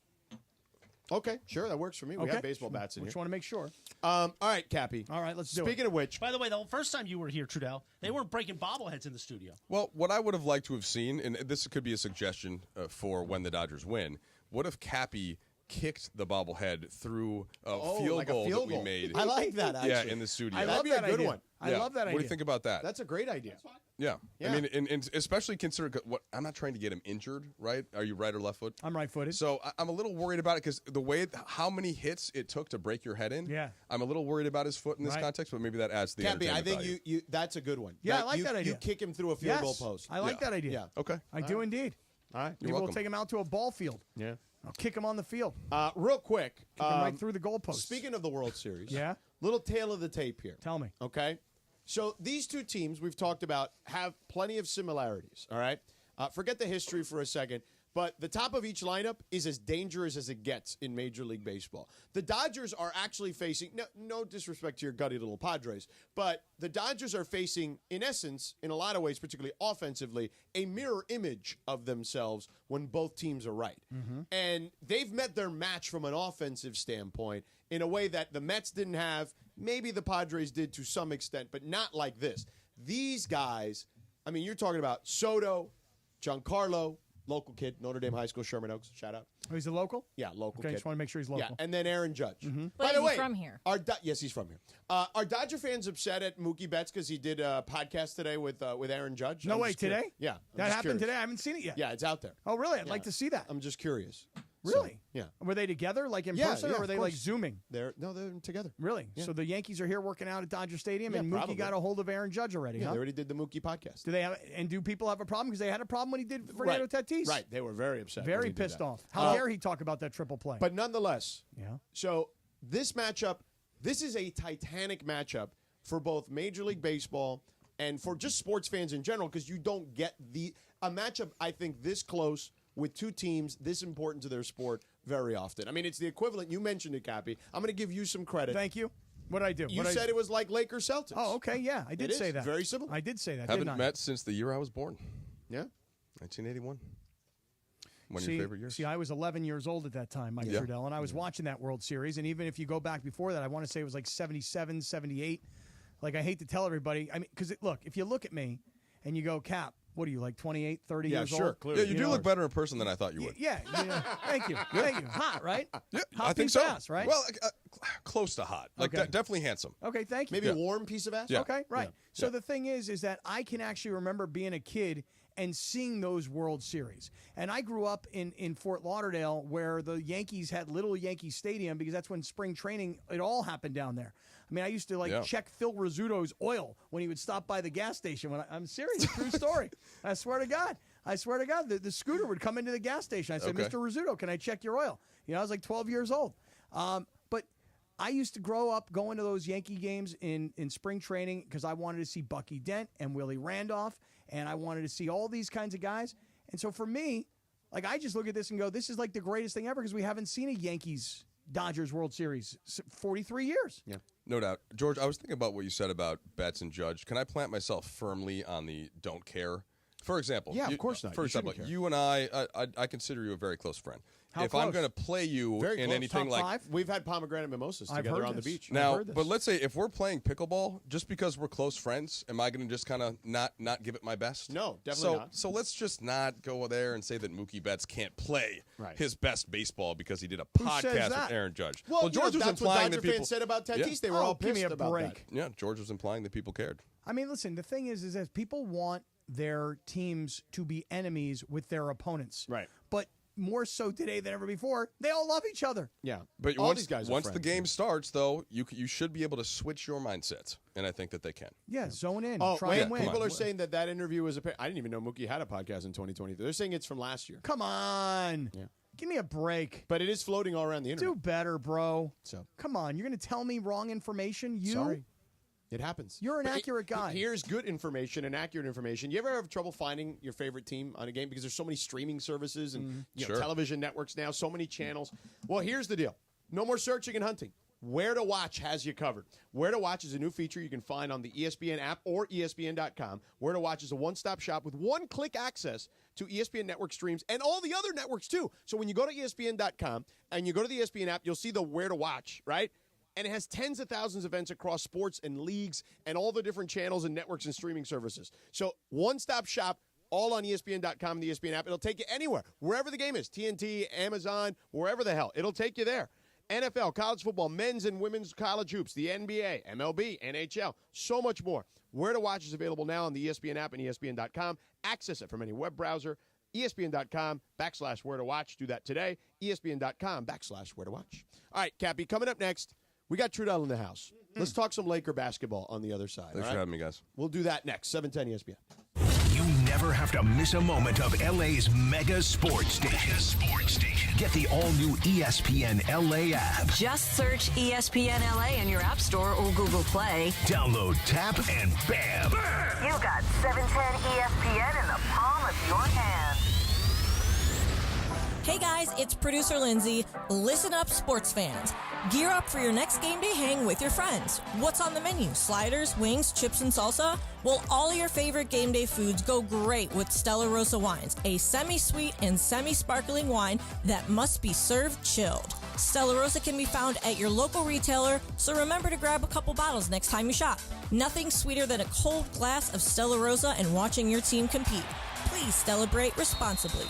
Okay, sure, that works for me. We have baseball bats in We just here. want to make sure. All right, Cappy. All right, let's do it. Speaking of which, By the way, the first time you were here, Trudell, they weren't breaking bobbleheads in the studio. Well, what I would have liked to have seen, and this could be a suggestion for when the Dodgers win, what if Cappy kicked the bobblehead through a field like a goal field that goal. we made? I like that, Yeah, actually. in the studio. I love That'd be a that good idea. one. I Yeah. love that idea. What do you think about that? that's a great idea. Yeah. Yeah. I mean, and especially consider what I'm not trying to get him injured, right? Are you right or left foot? I'm right-footed. So I'm a little worried about it because the way how many hits it took to break your head in. Yeah. I'm a little worried about his foot in this Right. context, but maybe that adds to the Cappy, I entertainment think value. you that's a good one. Yeah, I like that idea. You kick him through a field goal post. I like that idea. Yeah. Okay. I do indeed. All right. Maybe we'll take him out to a ball field. Yeah. I'll kick him on the field. Real quick. Kick him right through the goalpost. Speaking of the World Series. Yeah? Little tail of the tape here. Tell me. Okay. So these two teams we've talked about have plenty of similarities. All right. Forget the history for a second. But the top of each lineup is as dangerous as it gets in Major League Baseball. The Dodgers are actually facing, no disrespect to your gutty little Padres, but the Dodgers are facing, in essence, in a lot of ways, particularly offensively, a mirror image of themselves when both teams are right. And they've met their match from an offensive standpoint in a way that the Mets didn't have, maybe the Padres did to some extent, but not like this. These guys, I mean, you're talking about Soto, Giancarlo, local kid, Notre Dame High School, Sherman Oaks. Shout out. Oh, he's a local? Yeah, local Okay, kid. just want to make sure he's local. Yeah, and then Aaron Judge. But By is the he way, from here? yes, he's from here. Are Dodger fans upset at Mookie Betts because he did a podcast today with Aaron Judge? No I'm way, just curious. today? Yeah. I'm That just happened curious. today? I haven't seen it yet. Yeah, it's out there. Oh, really? I'd like to see that. I'm just curious. Really? So, yeah. Were they together, like in Yeah, person, yeah, or were of they like course. Zooming? They're together. Really? Yeah. So the Yankees are here working out at Dodger Stadium, Yeah, and Mookie probably. got a hold of Aaron Judge already, Yeah, huh? they already did the Mookie podcast. Do they have? And do people have a problem because they had a problem when he did Fernando Tatis? Right. They were very upset. when Very he did pissed that. off. How dare he talk about that triple play? But nonetheless, yeah. So this matchup, this is a titanic matchup for both Major League Baseball and for just sports fans in general, because you don't get a matchup, I think, this close with two teams this important to their sport very often. I mean, it's the equivalent. You mentioned it, Cappy. I'm going to give you some credit. Thank you. What did I do? You said it was like Lakers Celtics. Oh, okay. Yeah, I did It say is. that. Very similar. I did say that. Haven't didn't I? met since the year I was born, Yeah. 1981. One of your favorite years? See, I was 11 years old at that time, Mike Trudell, and I was watching that World Series. And even if you go back before that, I want to say it was like 77, 78. Like, I hate to tell everybody. I mean, because, look, if you look at me and you go, Cap, what are you, like 28, 30 years old? Yeah, sure, clearly. Yeah, you do look better in person than I thought you would. Yeah, thank you. Thank you. Hot, right? Yeah, hot I think piece so. of ass, right? Well, close to hot. Like, Okay. definitely handsome. Okay, thank you. Maybe a warm piece of ass? Yeah. Okay, right. Yeah. So the thing is that I can actually remember being a kid and seeing those World Series. And I grew up in Fort Lauderdale where the Yankees had Little Yankee Stadium because that's when spring training, it all happened down there. I mean, I used to check Phil Rizzuto's oil when he would stop by the gas station. I'm serious, true story. I swear to God. The scooter would come into the gas station. I said, Mr. Rizzuto, can I check your oil? I was like 12 years old. But I used to grow up going to those Yankee games in spring training because I wanted to see Bucky Dent and Willie Randolph, and I wanted to see all these kinds of guys. And so for me, like, I just look at this and go, this is like the greatest thing ever because we haven't seen a Yankees-Dodgers World Series 43 years. Yeah. No doubt. George, I was thinking about what you said about Betts and Judge. Can I plant myself firmly on the don't care? For example. Yeah, of course not. For You example, shouldn't care. you and I consider you a very close friend. How if close? I'm going to play you Very in close. anything Top like five? We've had pomegranate mimosas I've together heard on the this. beach. now, heard this. but let's say if we're playing pickleball, just because we're close friends, am I going to just kind of not give it my best? No, definitely not. So let's just not go there and say that Mookie Betts can't play Right. his best baseball because he did a Who says podcast that? with Aaron Judge. Well, George was that's what implying Dodger that people fans said about Tatis. Yeah. They were all give me pissed a about break. that. Yeah, George was implying that people cared. I mean, listen, the thing is that people want their teams to be enemies with their opponents. Right. But more so today than ever before, they all love each other. Yeah. But all once, these guys are once the friends. game starts, though, you should be able to switch your mindset, and I think that they can. Yeah, zone in. Oh, try wait, and win. people are saying that interview was I didn't even know Mookie had a podcast in 2023. They're saying it's from last year. Come on. Yeah. Give me a break. But it is floating all around the internet. Do better, bro. So Come on. You're going to tell me wrong information? You? Sorry. It happens. You're an But accurate guy. Here's good information and accurate information. You ever have trouble finding your favorite team on a game because there's so many streaming services and Sure. television networks now, so many channels? Well, here's the deal. No more searching and hunting. Where to Watch has you covered. Where to Watch is a new feature you can find on the ESPN app or ESPN.com. Where to Watch is a one-stop shop with one-click access to ESPN network streams and all the other networks too. So when you go to ESPN.com and you go to the ESPN app, you'll see the Where to Watch, right? And it has tens of thousands of events across sports and leagues and all the different channels and networks and streaming services. So one-stop shop, all on ESPN.com and the ESPN app. It'll take you anywhere, wherever the game is, TNT, Amazon, wherever the hell. It'll take you there. NFL, college football, men's and women's college hoops, the NBA, MLB, NHL, so much more. Where to Watch is available now on the ESPN app and ESPN.com. Access it from any web browser. ESPN.com/Where to Watch. Do that today. ESPN.com/Where to Watch. All right, Cappy, coming up next, we got Trudell in the house. Let's talk some Laker basketball on the other side. Thanks for having me, guys. We'll do that next. 710 ESPN. You never have to miss a moment of LA's mega sports station. Get the all-new ESPN LA app. Just search ESPN LA in your App Store or Google Play. Download, tap, and bam! You got 710 ESPN in the palm of your hand. Hey guys, it's producer Lindsay. Listen up, sports fans. Gear up for your next game day hang with your friends. What's on the menu? Sliders, wings, chips, and salsa? Well, all your favorite game day foods go great with Stella Rosa wines, a semi-sweet and semi-sparkling wine that must be served chilled. Stella Rosa can be found at your local retailer, so remember to grab a couple bottles next time you shop. Nothing sweeter than a cold glass of Stella Rosa and watching your team compete. Please celebrate responsibly.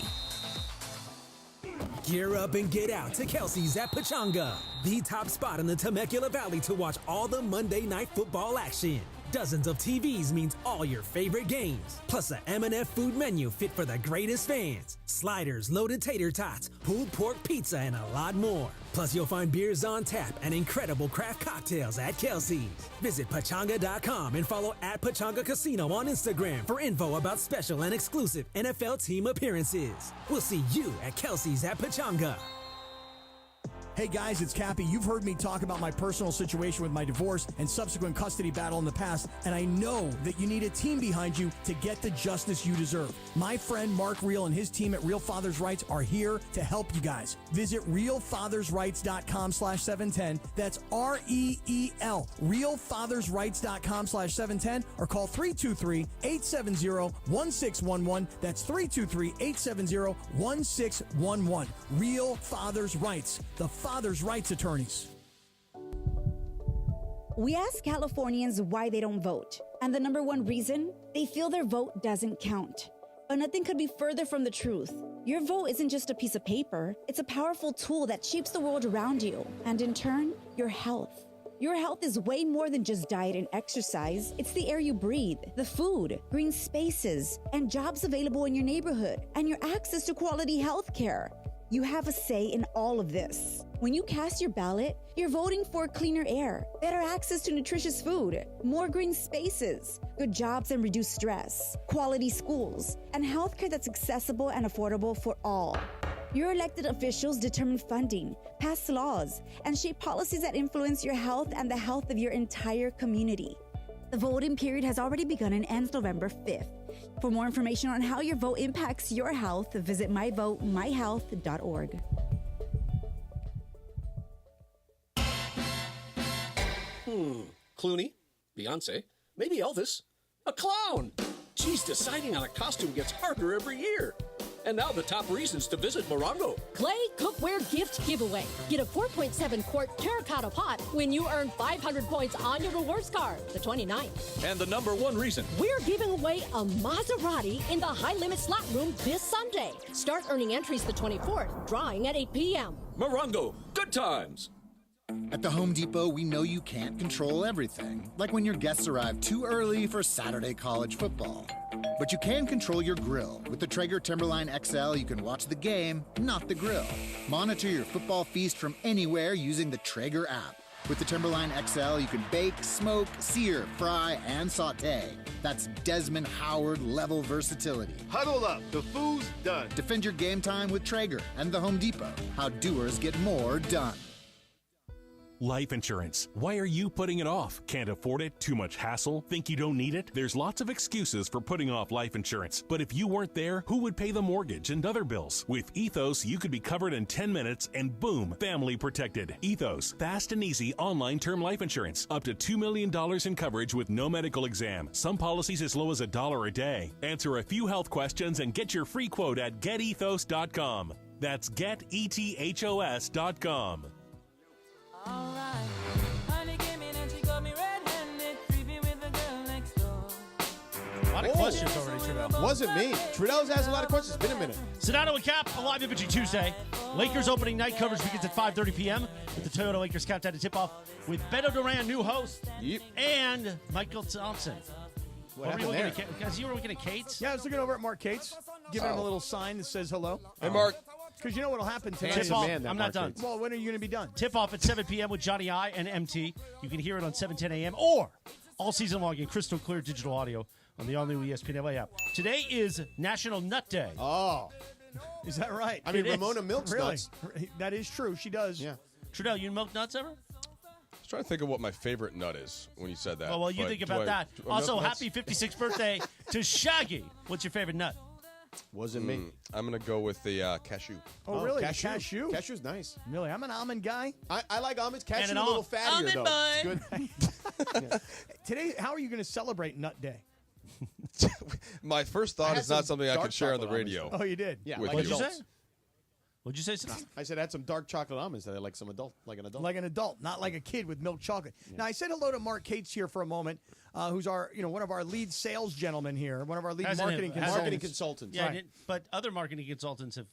Gear up and get out to Kelsey's at Pachanga, the top spot in the Temecula Valley to watch all the Monday Night Football action. Dozens of TVs means all your favorite games, plus a M&F food menu fit for the greatest fans. Sliders, loaded tater tots, pulled pork pizza, and a lot more. Plus, you'll find beers on tap and incredible craft cocktails at Kelsey's. Visit Pachanga.com and follow at Pachanga Casino on Instagram for info about special and exclusive NFL team appearances. We'll see you at Kelsey's at Pachanga. Hey guys, it's Cappy. You've heard me talk about my personal situation with my divorce and subsequent custody battle in the past, and I know that you need a team behind you to get the justice you deserve. My friend Mark Reel and his team at Real Fathers Rights are here to help you guys. Visit realfathersrights.com/710. That's REEL. realfathersrights.com/710 or call 323-870-1611. That's 323-870-1611. Real Fathers Rights. The Father's Rights Attorneys. We ask Californians why they don't vote, and the number one reason, they feel their vote doesn't count. But nothing could be further from the truth. Your vote isn't just a piece of paper, it's a powerful tool that shapes the world around you, and in turn, your health. Your health is way more than just diet and exercise. It's the air you breathe, the food, green spaces, and jobs available in your neighborhood, and your access to quality health care. You have a say in all of this. When you cast your ballot, you're voting for cleaner air, better access to nutritious food, more green spaces, good jobs and reduced stress, quality schools, and healthcare that's accessible and affordable for all. Your elected officials determine funding, pass laws, and shape policies that influence your health and the health of your entire community. The voting period has already begun and ends November 5th. For more information on how your vote impacts your health, visit myvotemyhealth.org. Clooney, Beyonce, maybe Elvis, a clown. Geez, deciding on a costume gets harder every year. And now the top reasons to visit Morongo. Clay Cookware Gift Giveaway. Get a 4.7 quart terracotta pot when you earn 500 points on your rewards card, the 29th. And the number one reason. We're giving away a Maserati in the High Limit Slot Room this Sunday. Start earning entries the 24th, drawing at 8 p.m. Morongo, good times. At the Home Depot, we know you can't control everything, like when your guests arrive too early for Saturday college football. But you can control your grill. With the Traeger Timberline XL, you can watch the game, not the grill. Monitor your football feast from anywhere using the Traeger app. With the Timberline XL, you can bake, smoke, sear, fry, and saute. That's Desmond Howard level versatility. Huddle up, the food's done. Defend your game time with Traeger and the Home Depot. How doers get more done. Life insurance. Why are you putting it off? Can't afford it? Too much hassle? Think you don't need it? There's lots of excuses for putting off life insurance. But if you weren't there, who would pay the mortgage and other bills? With Ethos, you could be covered in 10 minutes and boom, family protected. Ethos, fast and easy online term life insurance. Up to $2 million in coverage with no medical exam. Some policies as low as $1 a day. Answer a few health questions and get your free quote at getethos.com. That's getethos.com. A lot of questions already, Trudell. Wasn't me. Trudell's asked a lot of questions. It's been a minute. Sedano Kap, a live imaging Tuesday. Lakers opening night coverage begins at 5:30 p.m. with the Toyota Lakers countdown to tip-off with Beto Duran, new host, and Michael Thompson. What happened there? Because you were looking at Kate's? Yeah, I was looking over at Mark Cates, giving him a little sign that says hello. Hey, Mark. Because you know what will happen tonight? Tip-off. I'm not done. Well, when are you going to be done? Tip-off at 7 p.m. with Johnny I and MT. You can hear it on 7:10 a.m. or all season long in crystal clear digital audio on the all-new ESPN LA app. Today is National Nut Day. Oh. Is that right? I mean, Ramona milks nuts. That is true. She does. Yeah. Trudell, you milk nuts ever? I was trying to think of what my favorite nut is when you said that. Oh, well, you but think about that. do I Also, milk nuts? happy 56th birthday to Shaggy. What's your favorite nut? Wasn't me. I'm going to go with the cashew. Oh, really? Cashew. Cashew's nice. Really? I'm an almond guy. I like almonds. Cashew an a little fattier, almond though. bun. It's good. Today, how are you going to celebrate Nut Day? My first thought had is not some something I dark could share on the chocolate almonds, radio. though. Oh, you did? Yeah, With like What'd you adults. say? What'd you say, Sedano? I said I had some dark chocolate almonds that I like some adult, like an adult. Like an adult, not like a kid with milk chocolate. Now, I said hello to Mark Cates here for a moment, who's our, one of our lead sales gentlemen here, one of our lead marketing consultants. Yeah, Right. but other marketing consultants have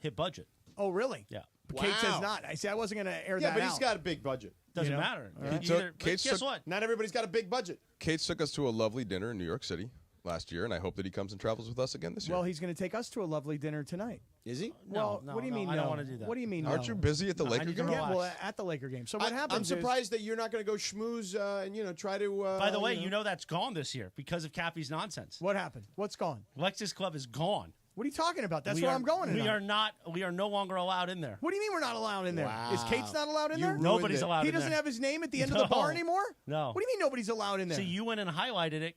hit budget. Oh, really? Yeah. But Cates has not. I wasn't going to air Yeah, that but out. he's got a big budget. Doesn't matter. Right. But Kate's guess took- what? Not everybody's got a big budget. Kate's took us to a lovely dinner in New York City last year, and I hope that he comes and travels with us again this year. Well, he's going to take us to a lovely dinner tonight. Is he? Well, No, what do you mean I no? don't want to do that. What do you mean Aren't no? you busy at the No, I Laker need to game? Yeah, well, relax. at the Laker game. So what happens I'm is- surprised that you're not going to go schmooze and try to. By the way, you know that's gone this year because of Cappy's nonsense. What happened? What's gone? Lexus Club is gone. What are you talking about? That's We where are- I'm going We tonight. are not. We are no longer allowed in there. What do you mean we're not allowed in there? Wow. Is Kate's not allowed in there? Nobody's allowed He in doesn't there. have his name at the end of the bar No. anymore? No. What do you mean nobody's allowed in there? See, you went and highlighted it.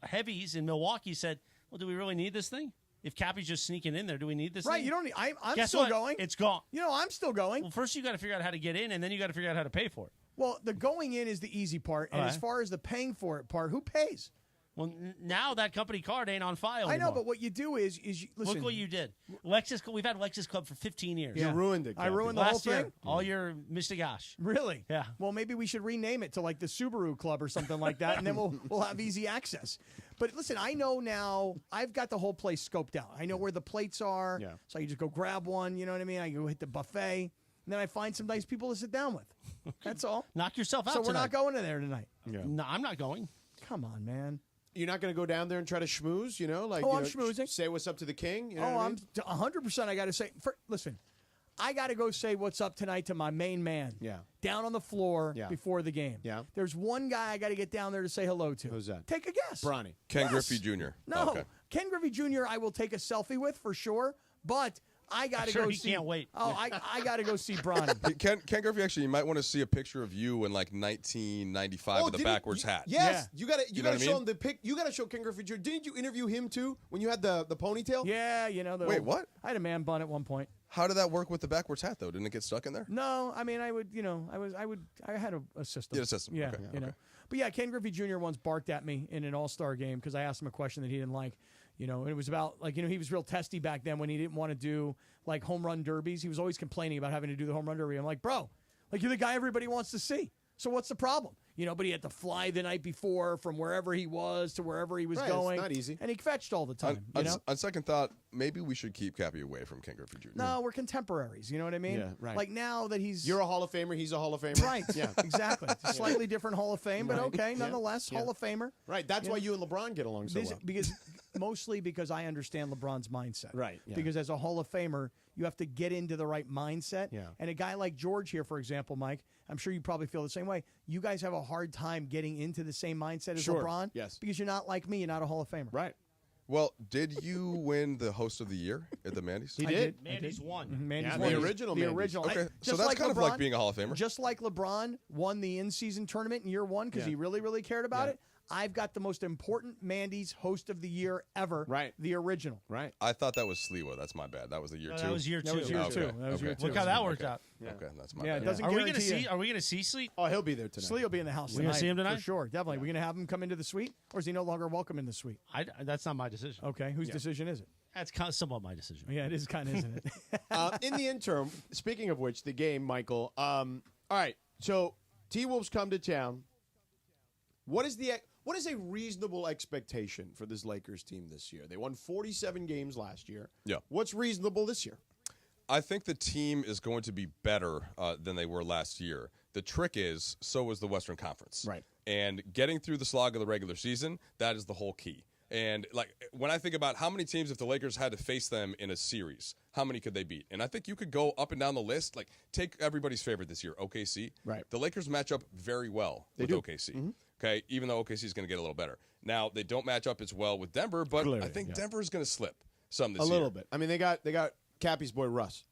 Heavies in Milwaukee said, "Well, do we really need this thing? If Cappy's just sneaking in there, do we need this Right, thing?" you don't need, I'm Guess still what? going. It's gone. You know, I'm still going. Well, first you got to figure out how to get in, and then you got to figure out how to pay for it. Well, the going in is the easy part, and All as right. far as the paying for it part, who pays? Well, now that company card ain't on file I know, anymore. but what you do is you, listen. Look what you did. Lexus. We've had Lexus Club for 15 years. Yeah. You ruined it. I Cappy. ruined the whole Last year, thing. all your Mr. Gosh. Really? Yeah. Well, maybe we should rename it to like the Subaru Club or something like that, and then we'll have easy access. But listen, I know now. I've got the whole place scoped out. I know where the plates are. Yeah. So I can just go grab one. You know what I mean? I go hit the buffet, and then I find some nice people to sit down with. That's all. Knock yourself out So we're tonight. not going in there tonight. No, I'm not going. Come on, man. You're not going to go down there and try to schmooze, like Oh, you I'm know, schmoozing. Say what's up to the king. You know Oh, what I I'm mean? 100%. I got to say, listen, I got to go say what's up tonight to my main man. Yeah. Down on the floor Yeah. before the game. Yeah. There's one guy I got to get down there to say hello to. Who's that? Take a guess. Bronny. Ken Yes. Griffey Jr. No, Okay. Ken Griffey Jr. I will take a selfie with for sure, but I got to Sure, go he see. can't wait. Oh, I got to go see Bronny. Ken Griffey, actually, you might want to see a picture of you in like 1995 with a did he- backwards hat. Yes, you got to know what I show mean? him the pic. You got to show Ken Griffey Jr. Didn't you interview him too when you had the ponytail? Yeah, you know. Wait, what? I had a man bun at one point. How did that work with the backwards hat, though? Didn't it get stuck in there? No, I mean, I would, I had a system. You had a system, Yeah, okay, you know. okay. But yeah, Ken Griffey Jr. once barked at me in an All-Star game because I asked him a question that he didn't like. And it was about, he was real testy back then when he didn't want to do, home run derbies. He was always complaining about having to do the home run derby. I'm like, bro, you're the guy everybody wants to see. So what's the problem? But he had to fly the night before from wherever he was to wherever he was Right, going. it's not easy. And he fetched all the time, On second thought, maybe we should keep Cappy away from Ken Griffey Jr. No, we're contemporaries. You know what I mean? Yeah, right. Like now that he's... You're a Hall of Famer. He's a Hall of Famer. Right. Yeah. Exactly. It's a slightly different Hall of Fame, but Right. okay, Yeah. nonetheless, Yeah. Hall of Famer. Right. That's why you and LeBron get along so well. Mostly because I understand LeBron's mindset. Right, yeah. Because as a Hall of Famer, you have to get into the right mindset. Yeah. And a guy like George here, for example, Mike, I'm sure you probably feel the same way. You guys have a hard time getting into the same mindset as Sure. LeBron. Yes. Because you're not like me. You're not a Hall of Famer. Right. Well, did you win the host of the year at the Mandy's? I did. Mandy's won. Mandy's Yeah, won. the original The Mandy's. original. Okay, so just that's like kind of LeBron- like being a Hall of Famer. Just like LeBron won the in-season tournament in year one because Yeah. he really, really cared about Yeah. it. I've got the most important Mandy's host of the year ever. Right. The original. Right. I thought that was Sliwa. That's my bad. That was the year No, two. that was year That was two. year Okay, two. That was year okay. two. Look how that worked out. Okay, that's my Yeah, bad. it doesn't Are we gonna guarantee see? you. Are we gonna see Sleep? Oh, he'll be there tonight. Slee will be in the house We tonight. gonna see him tonight? For sure, definitely. We're going to have him come into the suite, or is he no longer welcome in the suite? That's not my decision. Okay, whose decision is it? That's somewhat my decision. Yeah, it is kind of, isn't it? In the interim, speaking of which, the game, Michael. All right, so T-Wolves come to town. What is a reasonable expectation for this Lakers team this year? They won 47 games last year. Yeah. What's reasonable this year? I think the team is going to be better than they were last year. The trick is, so was the Western Conference. Right. And getting through the slog of the regular season, that is the whole key. And when I think about how many teams, if the Lakers had to face them in a series, how many could they beat? And I think you could go up and down the list. Take everybody's favorite this year, OKC. Right. The Lakers match up very well with do. OKC. Okay, even though OKC is going to get a little better. Now they don't match up as well with Denver, but Clearly, I think yeah. Denver is going to slip some this A year. little bit. I mean, they got Cappy's boy Russ.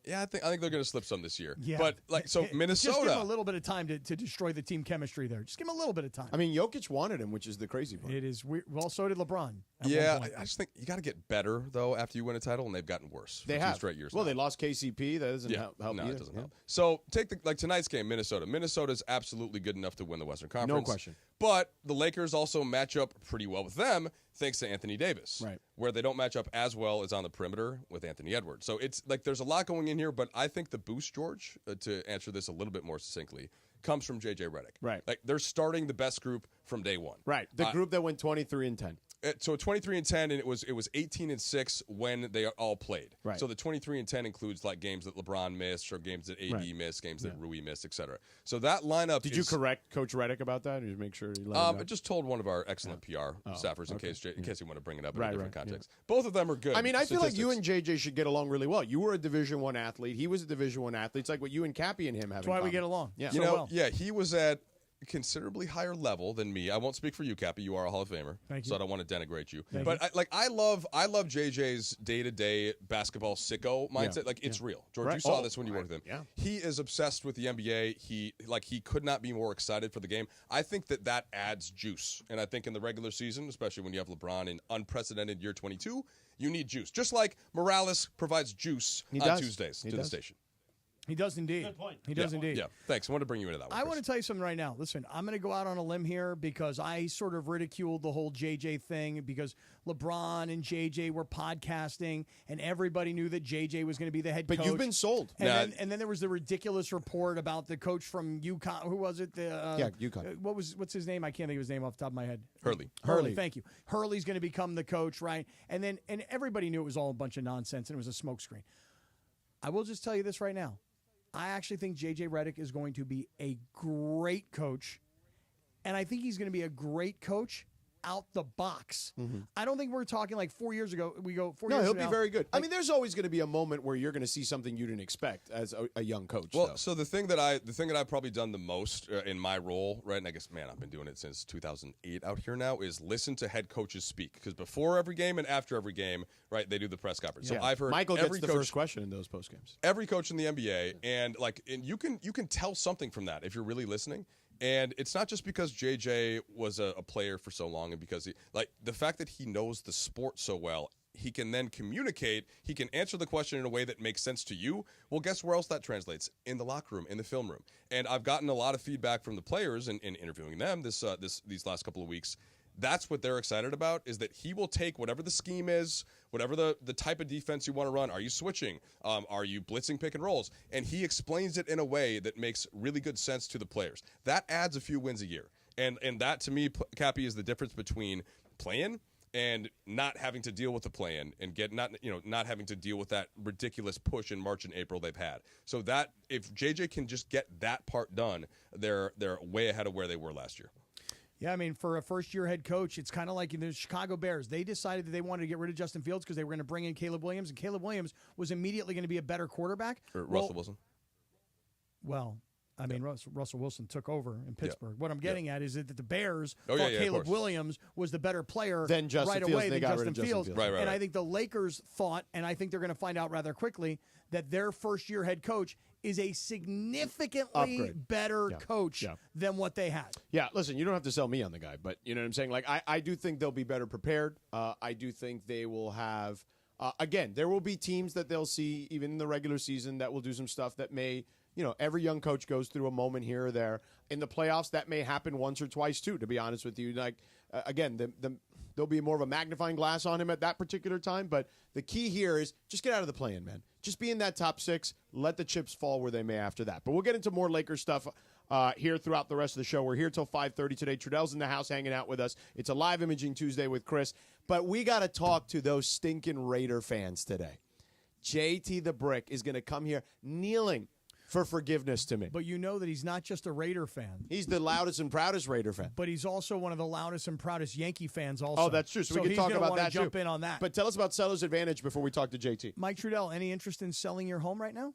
Yeah, I think they're going to slip some this year. Yeah. But so Minnesota. Just give him a little bit of time to destroy the team chemistry there. Just give him a little bit of time. I mean, Jokic wanted him, which is the crazy part. It is weird. Well, so did LeBron. at Yeah, one point. I just think you got to get better though after you win a title, and they've gotten worse. They for have 2 straight years. Well, now. they lost KCP. That doesn't help no, either. it doesn't Yeah. help. So take tonight's game, Minnesota. Minnesota's absolutely good enough to win the Western Conference. question. But the Lakers also match up pretty well with them, thanks to Anthony Davis. Right. Where they don't match up as well as on the perimeter with Anthony Edwards. So it's there's a lot going in here, but I think the boost, George, to answer this a little bit more succinctly, comes from JJ Redick. Right. They're starting the best group from day one. Right. The group that went 23-10. So 23-10, and it was 18-6 when they all played. Right. So the 23-10 includes games that LeBron missed, or games that AD Right. missed, games that Rui missed, etc. So that lineup. Did you correct Coach Redick about that, or just make sure you let him know? I just told one of our excellent PR staffers in okay. case you want to bring it up in Right, a different right, context. Both of them are good. I mean, I feel like you statistics. and JJ should get along really well. You were a Division I athlete. He was a Division I athlete. It's like what you and Cappy and him have. That's why we get along. Yeah. So well. He was at considerably higher level than me. I won't speak for you, Cappy. You are a Hall of Famer, Thank you. so I don't want to denigrate you. Thank but you. I love JJ's day-to-day basketball sicko mindset. Like it's real. George, you saw this when you worked with him. Yeah. He is obsessed with the NBA. He could not be more excited for the game. I think that adds juice, and I think in the regular season, especially when you have LeBron in unprecedented year 22, you need juice. Just like Morales provides juice on Tuesdays to the station. He does indeed. Good point. He does indeed. Yeah, thanks. I wanted to bring you into that one. I want to tell you something right now. Listen, I'm going to go out on a limb here because I sort of ridiculed the whole JJ thing because LeBron and JJ were podcasting and everybody knew that JJ was going to be the head coach. But you've been sold. And then there was the ridiculous report about the coach from UConn. Who was it? UConn. What's his name? I can't think of his name off the top of my head. Hurley. Thank you. Hurley's going to become the coach, right? And everybody knew it was all a bunch of nonsense and it was a smokescreen. I will just tell you this right now. I actually think J.J. Redick is going to be a great coach, and I think he's going to be a great coach out the box. Mm-hmm. I don't think we're talking like 4 years ago. We go 4 No, years he'll from be now. very good. I mean, there's always going to be a moment where you're going to see something you didn't expect as a young coach. Well, though. so the thing that I've probably done the most in my role, right? And I guess, man, I've been doing it since 2008 out here now. Is listen to head coaches speak because before every game and after every game, right? They do the press conference. Yeah. So I've heard Michael every gets the coach, first question in those post games. every coach in the NBA, and you can tell something from that if you're really listening. And it's not just because JJ was a player for so long and because the fact that he knows the sport so well, he can then communicate, he can answer the question in a way that makes sense to you. Well, guess where else that translates? In the locker room, in the film room. And I've gotten a lot of feedback from the players in interviewing them these last couple of weeks. That's what they're excited about, is that he will take whatever the scheme is, whatever the type of defense you want to run. Are you switching? Are you blitzing pick and rolls? And he explains it in a way that makes really good sense to the players. That adds a few wins a year. And that, to me, Cappy, is the difference between playing and not having to deal with the play-in and not having to deal with that ridiculous push in March and April they've had. So that if JJ can just get that part done, they're way ahead of where they were last year. Yeah, I mean, for a first-year head coach, it's kind of like the Chicago Bears. They decided that they wanted to get rid of Justin Fields because they were going to bring in Caleb Williams, and Caleb Williams was immediately going to be a better quarterback. Russell Wilson. Well, I mean, Russell Wilson took over in Pittsburgh. What I'm getting at is that the Bears Oh, thought yeah, Caleb Williams was the better player Then Justin right Fields. away They than got rid Justin of Justin Fields. Fields. Right. And I think the Lakers thought, and I think they're going to find out rather quickly, that their first-year head coach is a significantly Upgrade. better coach than what they had. Yeah, listen, you don't have to sell me on the guy, but you know what I'm saying? Like, I do think they'll be better prepared. I do think they will have, again, there will be teams that they'll see even in the regular season that will do some stuff that may, every young coach goes through a moment here or there. In the playoffs, that may happen once or twice too, to be honest with you. Like, again, there'll be more of a magnifying glass on him at that particular time, but the key here is just get out of the play-in, man. Just be in that top six. Let the chips fall where they may after that. But we'll get into more Lakers stuff here throughout the rest of the show. We're here till 5:30 today. Trudell's in the house hanging out with us. It's a live Imaging Tuesday with Chris. But we got to talk to those stinking Raider fans today. JT the Brick is going to come here kneeling for forgiveness to me. But you know that he's not just a Raider fan. He's the loudest and proudest Raider fan. But he's also one of the loudest and proudest Yankee fans also. Oh, that's true. So we can talk about that, jump in on that. But tell us about Seller's Advantage before we talk to JT. Mike Trudell, any interest in selling your home right now?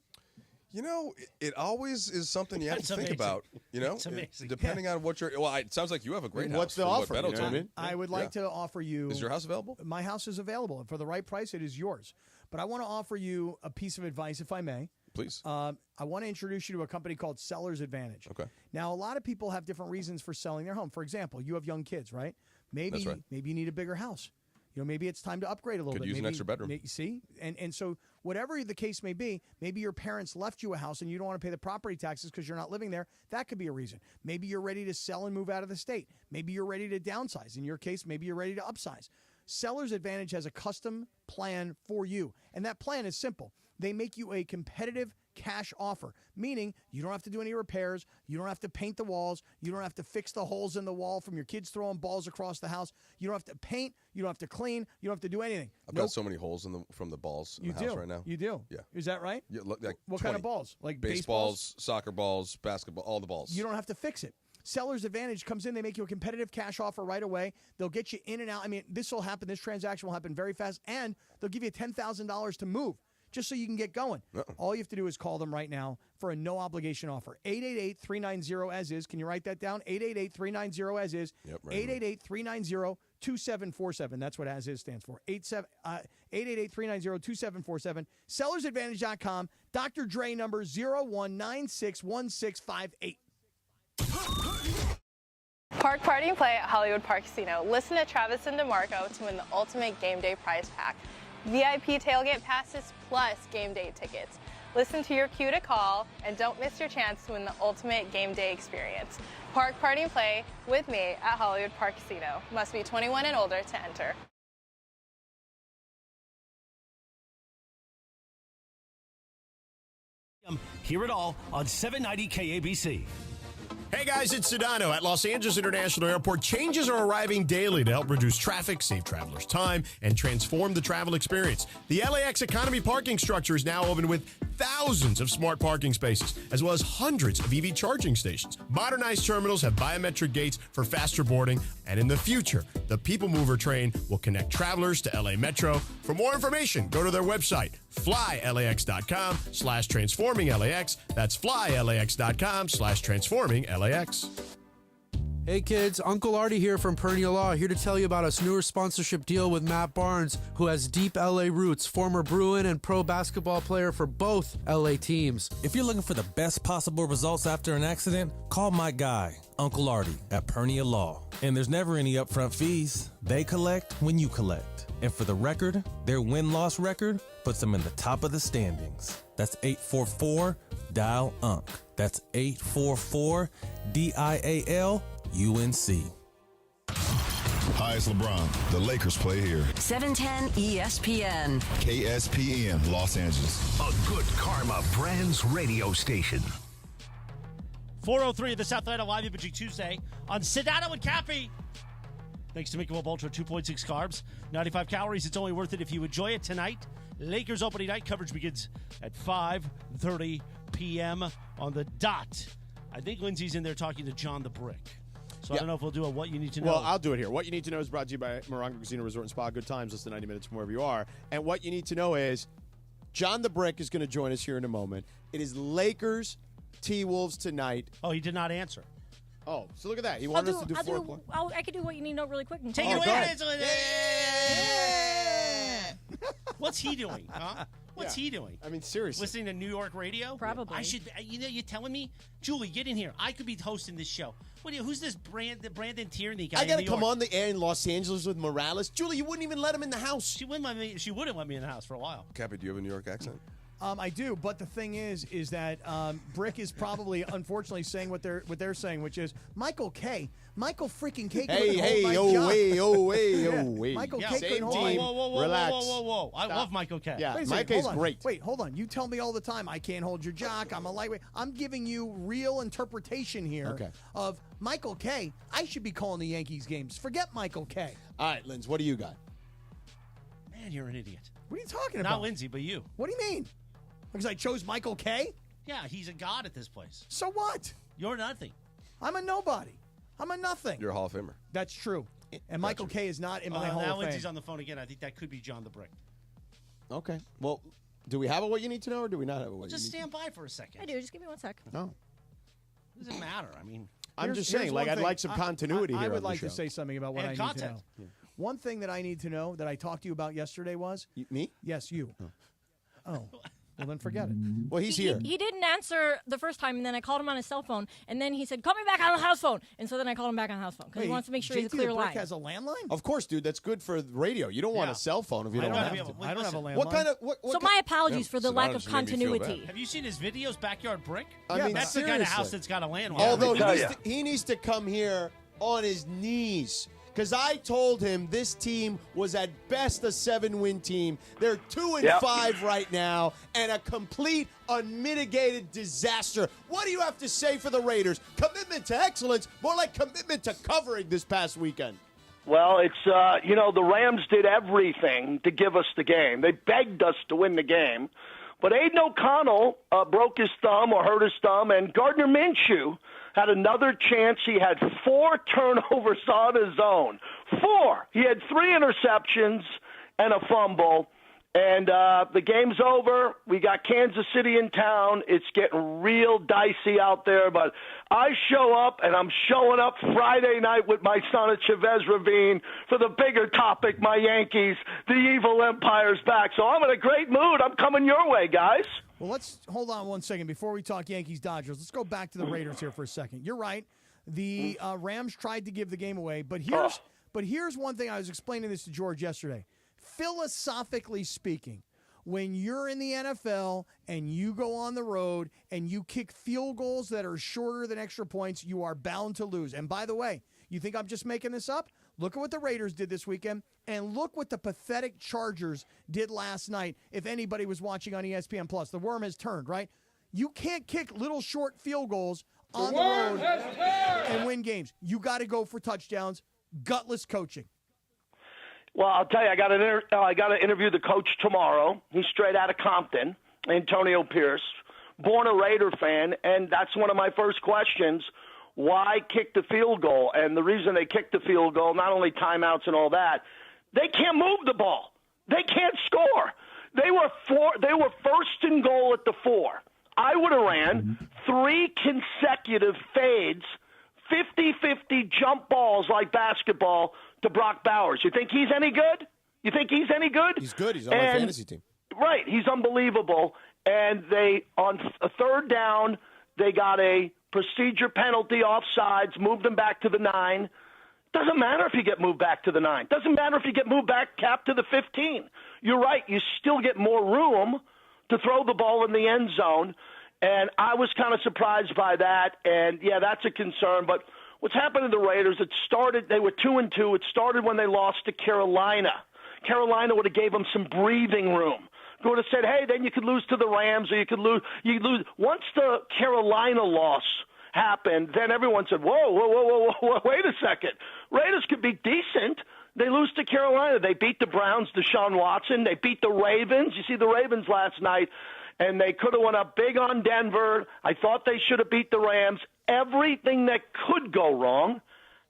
It always is something you have to think amazing. about. It's amazing. Depending on what you're. Well, it sounds like you have a great house. What's the from what offer? Beto You know told what I me. mean? I would like to offer you. Is your house available? My house is available. For the right price, it is yours. But I want to offer you a piece of advice, if I may. Please. I want to introduce you to a company called Seller's Advantage. Okay. Now, a lot of people have different reasons for selling their home. For example, you have young kids, right? That's right. Maybe you need a bigger house. Maybe it's time to upgrade a little Could bit. use an extra bedroom. See? And so whatever the case may be, maybe your parents left you a house and you don't want to pay the property taxes because you're not living there. That could be a reason. Maybe you're ready to sell and move out of the state. Maybe you're ready to downsize. In your case, maybe you're ready to upsize. Seller's Advantage has a custom plan for you. And that plan is simple. They make you a competitive cash offer, meaning you don't have to do any repairs, you don't have to paint the walls, you don't have to fix the holes in the wall from your kids throwing balls across the house, you don't have to paint, you don't have to clean, you don't have to do anything. I've got so many holes from the balls in the house right now. You do? Yeah. Is that right? Yeah, look, like What 20. kind of balls? Like baseballs, soccer balls, basketball, all the balls. You don't have to fix it. Seller's Advantage comes in. They make you a competitive cash offer right away. They'll get you in and out. I mean, this will happen. This transaction will happen very fast, and they'll give you $10,000 to move. just so you can get going. All you have to do is call them right now for a no-obligation offer. 888-390-AS-IS. Can you write that down? 888-390-AS-IS. Yep, right. 888-390-2747. That's what AS-IS stands for. 888-390-2747. SellersAdvantage.com. Dr. Dre number 01961658. Park Party and Play at Hollywood Park Casino. Listen to Travis and DeMarco to win the ultimate game day prize pack. VIP tailgate passes plus game day tickets. Listen to your cue to call and don't miss your chance to win the ultimate game day experience. Park Party and Play with me at Hollywood Park Casino. Must be 21 and older to enter. Hear it all on 790 KABC. Hey guys, it's Sedano at Los Angeles International Airport. Changes are arriving daily to help reduce traffic, save travelers time, and transform the travel experience. The LAX economy parking structure is now open with thousands of smart parking spaces, as well as hundreds of EV charging stations. Modernized terminals have biometric gates for faster boarding, and in the future, the People Mover train will connect travelers to LA Metro. For more information, go to their website, flylax.com/transforming-LAX. That's flylax.com/transforming-LAX. Hey kids, Uncle Artie here from Pernia Law, here to tell you about a newer sponsorship deal with Matt Barnes, who has deep LA roots, former Bruin and pro basketball player for both LA teams. If you're looking for the best possible results after an accident, call my guy, Uncle Artie, at Pernia Law. And there's never any upfront fees. They collect when you collect. And for the record, their win-loss record puts them in the top of the standings. That's 844-DIAL-UNC. That's 844-DIAL-UNC. Hi, it's LeBron. The Lakers play here. 710 ESPN. KSPN, Los Angeles. A Good Karma Brands radio station. 4:03 of the South Atlanta Live Imaging Tuesday on Sedano and Cappy. Thanks to Michelob Ultra, 2.6 carbs, 95 calories. It's only worth it if you enjoy it tonight. Lakers opening night coverage begins at 5:30 p.m. on the dot. I think Lindsay's in there talking to John the Brick. So I don't know if we'll do a What You Need to Know. Well, I'll do it here. What You Need to Know is brought to you by Morongo Casino Resort and Spa. Good times, less than 90 minutes from wherever you are. And what you need to know is John the Brick is going to join us here in a moment. It is Lakers T-Wolves tonight. Oh, he did not answer. Oh, so look at that. He wanted us to do 4 o'clock. I could do What You Need to Know really quick. And Take it away. What's he doing? Huh? What's he doing? I mean, seriously. Listening to New York radio? Probably. I should. You're telling me, Julie, get in here. I could be hosting this show. Who's this Brandon Tierney guy? I got to come on the air in Los Angeles with Morales. Julie, you wouldn't even let him in the house. She wouldn't let me in the house for a while. Cappy, do you have a New York accent? I do, but the thing is that Brick is probably, unfortunately, saying what they're saying, which is Michael freaking K. Michael K. couldn't hold my Whoa, Relax. Whoa. I love Michael K. Yeah, Mike is great. Wait, hold on. You tell me all the time I can't hold your jock. I'm a lightweight. I'm giving you real interpretation here of Michael K. I should be calling the Yankees games. Forget Michael K. All right, Linz, what do you got? Man, you're an idiot. What are you talking about? Not Lindsay, but you. What do you mean? Because I chose Michael K? Yeah, he's a god at this place. So what? You're nothing. I'm a nobody. I'm a nothing. You're a Hall of Famer. That's true. And Michael K is not in my Hall now of Lindsay's Fame. on the phone again. I think that could be John the Brick. Okay. Well, do we have a What You Need to Know, or do we not have a What You Just Need stand by for a second. I do. Just give me 1 sec. No. Doesn't matter. I mean, I'm just saying, like, I'd like some continuity here I would on the like show. to say something about what And I need content. to know. One thing that I need to know that I talked to you about yesterday was... Me? Yes, you. Oh. Well, then forget it. Well, he's here. He didn't answer the first time, and then I called him on his cell phone, and then he said, call me back on the house phone. And so then I called him back on the house phone because he wants to make sure he's a JT clear the Brick line. has a landline? Of course, dude. That's good for radio. You don't want a cell phone if you don't have to. I don't have a landline. What kind of... So my apologies for the lack of continuity. Have you seen his videos, Backyard Brick? I mean, that's the kind of house that's got a landline. Although he needs to come here on his knees. Because I told him this team was at best a 7-win team. They're 2-5 right now, and a complete unmitigated disaster. What do you have to say for the Raiders? Commitment to excellence, more like commitment to covering this past weekend. Well, it's, the Rams did everything to give us the game. They begged us to win the game. But Aiden O'Connell broke his thumb or hurt his thumb, and Gardner Minshew had another chance. He had 4 turnovers on his own. 4. He had 3 interceptions and a fumble. And the game's over. We got Kansas City in town. It's getting real dicey out there. But I show up, and I'm showing up Friday night with my son at Chavez Ravine for the bigger topic, my Yankees. The evil empire's back. So I'm in a great mood. I'm coming your way, guys. Well, let's hold on one second before we talk Yankees-Dodgers. Let's go back to the Raiders here for a second. You're right. The Rams tried to give the game away. But here's one thing. I was explaining this to George yesterday. Philosophically speaking, when you're in the NFL and you go on the road and you kick field goals that are shorter than extra points, you are bound to lose. And by the way, you think I'm just making this up? Look at what the Raiders did this weekend, and look what the pathetic Chargers did last night if anybody was watching on ESPN+. The worm has turned, right? You can't kick little short field goals on the road and win games. You got to go for touchdowns. Gutless coaching. Well, I'll tell you, I got to interview the coach tomorrow. He's straight out of Compton, Antonio Pierce, born a Raider fan, and that's one of my first questions. Why kick the field goal? And the reason they kicked the field goal, not only timeouts and all that, they can't move the ball. They can't score. They were first and goal at the 4. I would have ran 3 consecutive fades, 50-50 jump balls like basketball to Brock Bowers. You think he's any good? You think he's any good? He's good. He's on my fantasy team. Right. He's unbelievable. And they, on a third down, they got a procedure penalty, offsides, moved them back to the 9. Doesn't matter if you get moved back to the 9. Doesn't matter if you get moved back, Cap, to the 15. You're right. You still get more room to throw the ball in the end zone. And I was kind of surprised by that. And, yeah, that's a concern. But what's happened to the Raiders, they were 2-2. It started when they lost to Carolina. Carolina would have gave them some breathing room. They would have said, hey, then you could lose to the Rams or you could lose. Once the Carolina loss happened, then everyone said, whoa, wait a second. Raiders could be decent. They lose to Carolina. They beat the Browns, Deshaun Watson. They beat the Ravens. You see the Ravens last night, and they could have went up big on Denver. I thought they should have beat the Rams. Everything that could go wrong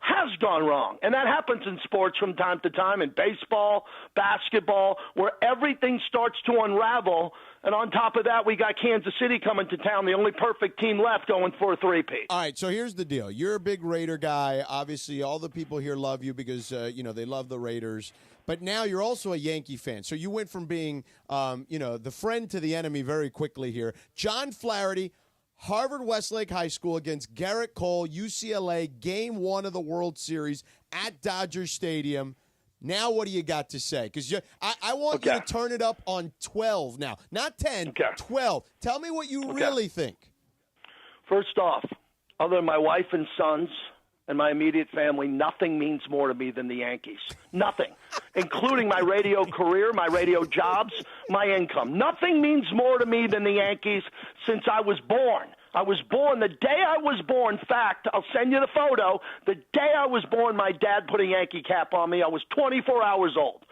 has gone wrong. And that happens in sports from time to time, in baseball, basketball, where everything starts to unravel. And on top of that, we got Kansas City coming to town, the only perfect team left, going for a three-peat. All right, so here's the deal. You're a big Raider guy. Obviously, all the people here love you because, they love the Raiders. But now you're also a Yankee fan. So you went from being, the friend to the enemy very quickly here. John Flaherty, Harvard Westlake High School against Garrett Cole, UCLA, Game 1 of the World Series at Dodger Stadium. Now what do you got to say? Because I want you to turn it up on 12 now. Not 10, 12. Tell me what you really think. First off, other than my wife and sons and my immediate family, nothing means more to me than the Yankees. Nothing. Including my radio career, my radio jobs, my income. Nothing means more to me than the Yankees since I was born. I was born the day I was born. In fact, I'll send you the photo. The day I was born, my dad put a Yankee cap on me. I was 24 hours old.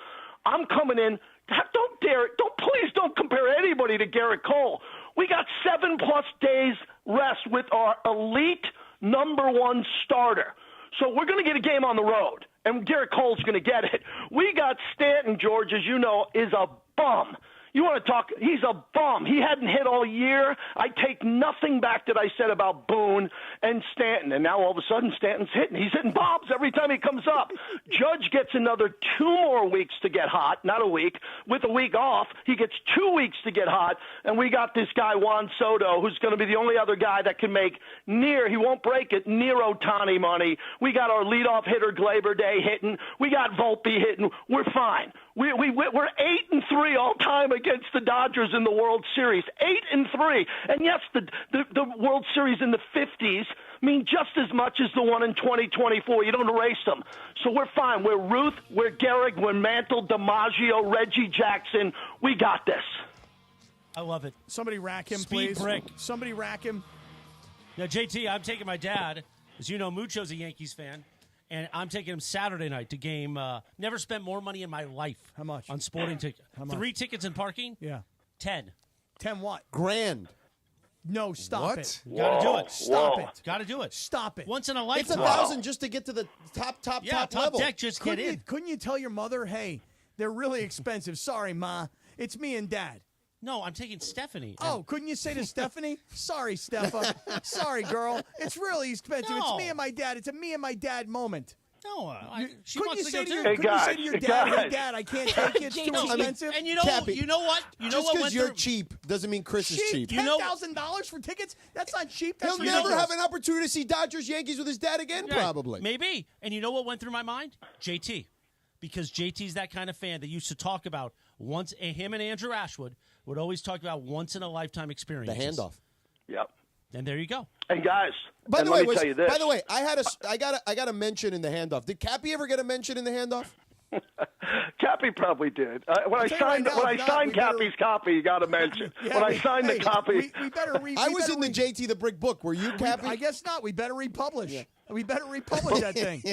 I'm coming in. Please don't compare anybody to Garrett Cole. We got 7+ days rest with our elite number 1 starter. So we're going to get a game on the road, and Garrett Cole's going to get it. We got Stanton, George, as you know, is a bum. You want to talk? He's a bum. He hadn't hit all year. I take nothing back that I said about Boone and Stanton. And now all of a sudden Stanton's hitting. He's hitting bombs every time he comes up. Judge gets another 2 more weeks to get hot, not a week. With a week off, he gets 2 weeks to get hot. And we got this guy, Juan Soto, who's going to be the only other guy that can make he won't break it, near Ohtani money. We got our leadoff hitter, Glaber Day, hitting. We got Volpe hitting. We're fine. We're 8-3 all time against the Dodgers in the World Series. 8-3. And yes, the World Series in the 50s mean just as much as the one in 2024. You don't erase them. So we're fine. We're Ruth, we're Gehrig, we're Mantle, DiMaggio, Reggie Jackson. We got this. I love it. Somebody rack him, Speed please. brick. Somebody rack him. Now, JT, I'm taking my dad. As you know, Mucho's a Yankees fan. And I'm taking him Saturday night to game. Never spent more money in my life. How much? On sporting tickets. How much? 3 tickets and parking? Yeah. 10. 10 what? Grand. No, stop it. Got to do it. Stop it. Got to do it. Stop it. Once in a It's lifetime. $1,000 just to get to the top top level. deck. Just get in. Couldn't you tell your mother, hey, they're really expensive. Sorry, Ma. It's me and Dad. No, I'm taking Stephanie. Oh, couldn't you say to Stephanie? Sorry, Steffa. Sorry, girl. It's really expensive. No. It's me and my dad. It's a me and my dad moment. No, she couldn't wants you to say go to your, too. couldn't you say to your dad, hey, Dad, I can't take it. It's too expensive? And you know, Cappy, you know what? You know Just what because went you're through? cheap doesn't mean Chris is cheap. $10,000 for tickets? That's not cheap. That's He'll never ridiculous. have an opportunity to see Dodgers-Yankees with his dad again, Right. probably. Maybe. And you know what went through my mind? JT. Because JT's that kind of fan that used to talk about once, him and Andrew Ashwood would always talk about once-in-a-lifetime experiences. The handoff. Yep. And there you go. And guys, By the let way, me tell you this. by the way, I got a mention in the handoff. Did Cappy ever get a mention in the handoff? Cappy probably did. When I tell you right signed now, when I if not, signed we better- Cappy's copy, you got to mention. When I signed the copy, I was in the JT the Brick book. Were you, Cappy? I guess not. We better republish. We better republish that thing.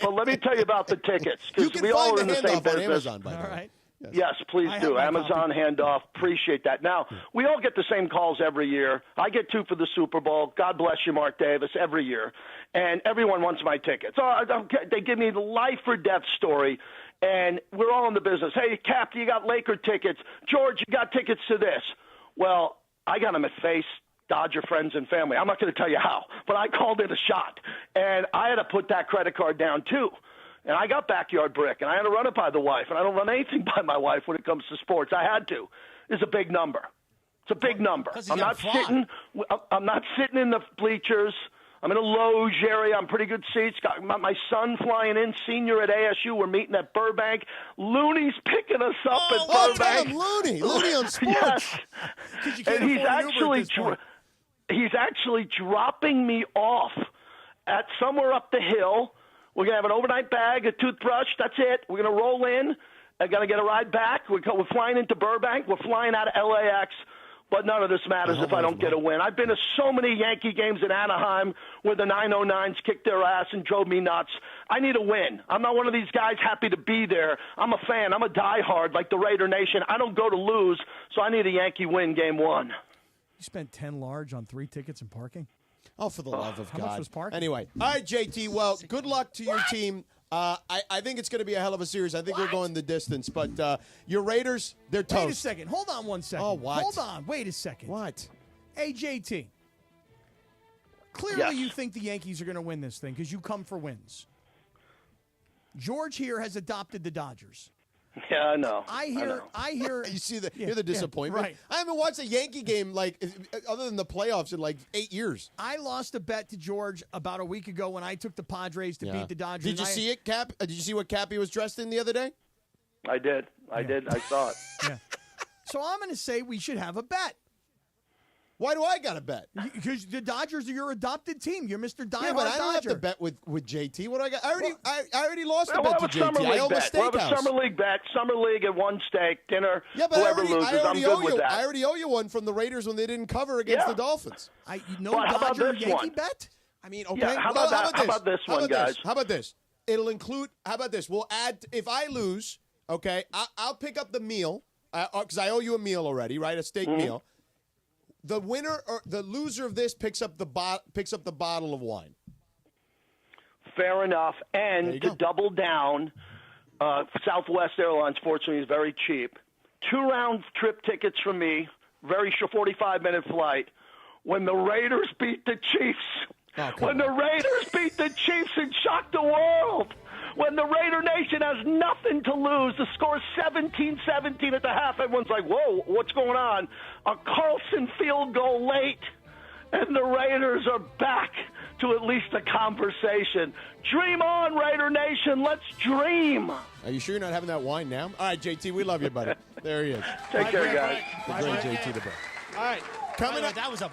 but let me tell you about the tickets You because can we all find are in the the same handoff on business. Amazon, by the way. All right. Yes, please I do. have my Amazon handoff. Appreciate that. Now, we all get the same calls every year. I get 2 for the Super Bowl. God bless you, Mark Davis, every year. And everyone wants my tickets. They give me the life or death story, and we're all in the business. Hey, Cap, you got Laker tickets. George, you got tickets to this. Well, I got them at face. Dodger friends and family. I'm not going to tell you how, but I called it a shot. And I had to put that credit card down, too. And I got backyard brick, and I had to run it by the wife, and I don't run anything by my wife when it comes to sports. I had to. It's a big number. It's a big number. I'm not sitting in the bleachers. I'm in a loge area. I'm pretty good seats. Got my son flying in, senior at ASU. We're meeting at Burbank. Looney's picking us up at Burbank. Damn, Looney on sports. Yes. And he's actually dropping me off at somewhere up the hill. We're going to have an overnight bag, a toothbrush. That's it. We're going to roll in. I'm going to get a ride back. We're flying into Burbank. We're flying out of LAX. But none of this matters if I don't get a win. I've been to so many Yankee games in Anaheim where the 909s kicked their ass and drove me nuts. I need a win. I'm not one of these guys happy to be there. I'm a fan. I'm a diehard like the Raider Nation. I don't go to lose, so I need a Yankee win game 1. You spent 10 large on 3 tickets and parking? Oh, for the love of How God. much was parking? Anyway, all right, JT. Well, good luck to your team. I think it's going to be a hell of a series. I think we're going the distance. But your Raiders, they're toast. Wait a second. Hold on one second. Oh, what? Hold on. Wait a second. What? Hey, JT. Clearly Yes. you think the Yankees are going to win this thing because you come for wins. George here has adopted the Dodgers. Yeah, I know. I hear. You see the Yeah, hear the disappointment. right. I haven't watched a Yankee game other than the playoffs in like 8 years. I lost a bet to George about a week ago when I took the Padres to beat the Dodgers. Did you see it, Cap? Did you see what Cappy was dressed in the other day? I did. I saw it. Yeah. So I'm going to say we should have a bet. Why do I got to bet? Because the Dodgers are your adopted team. You're Mr. Diehard Yeah, but I don't Dodger. have to bet with JT. What do I got? I already lost a We'll bet have to a summer JT. I league owe him a bet. We'll have a steakhouse. summer league bet. Summer league at 1 steak, dinner. Yeah, but whoever loses, I already I'm owe good with you. that. I already owe you one from the Raiders when they didn't cover against the Dolphins. No Well, how about Dodger this Yankee one? bet? I mean, okay. Yeah, how about that? How about this one, guys? How about this? It'll include. How about this? We'll add. If I lose, okay, I'll pick up the meal because I owe you a meal already, right? A steak meal. The winner or the loser of this picks up the bottle of wine. Fair enough. And to double down, Southwest Airlines, fortunately, is very cheap. 2 round trip tickets from me, very short 45-minute flight. When the Raiders beat the Chiefs, when the Raiders beat the Chiefs and shocked the world, when the Raider Nation has nothing to lose, the score is 17-17 at the half. Everyone's like, whoa, what's going on? A Carlson field goal late, and the Raiders are back to at least a conversation. Dream on, Raider Nation. Let's dream. Are you sure you're not having that wine now? All right, JT, we love you, buddy. There he is. Take care, guys. The great JT the Brick. All right, coming up. That was a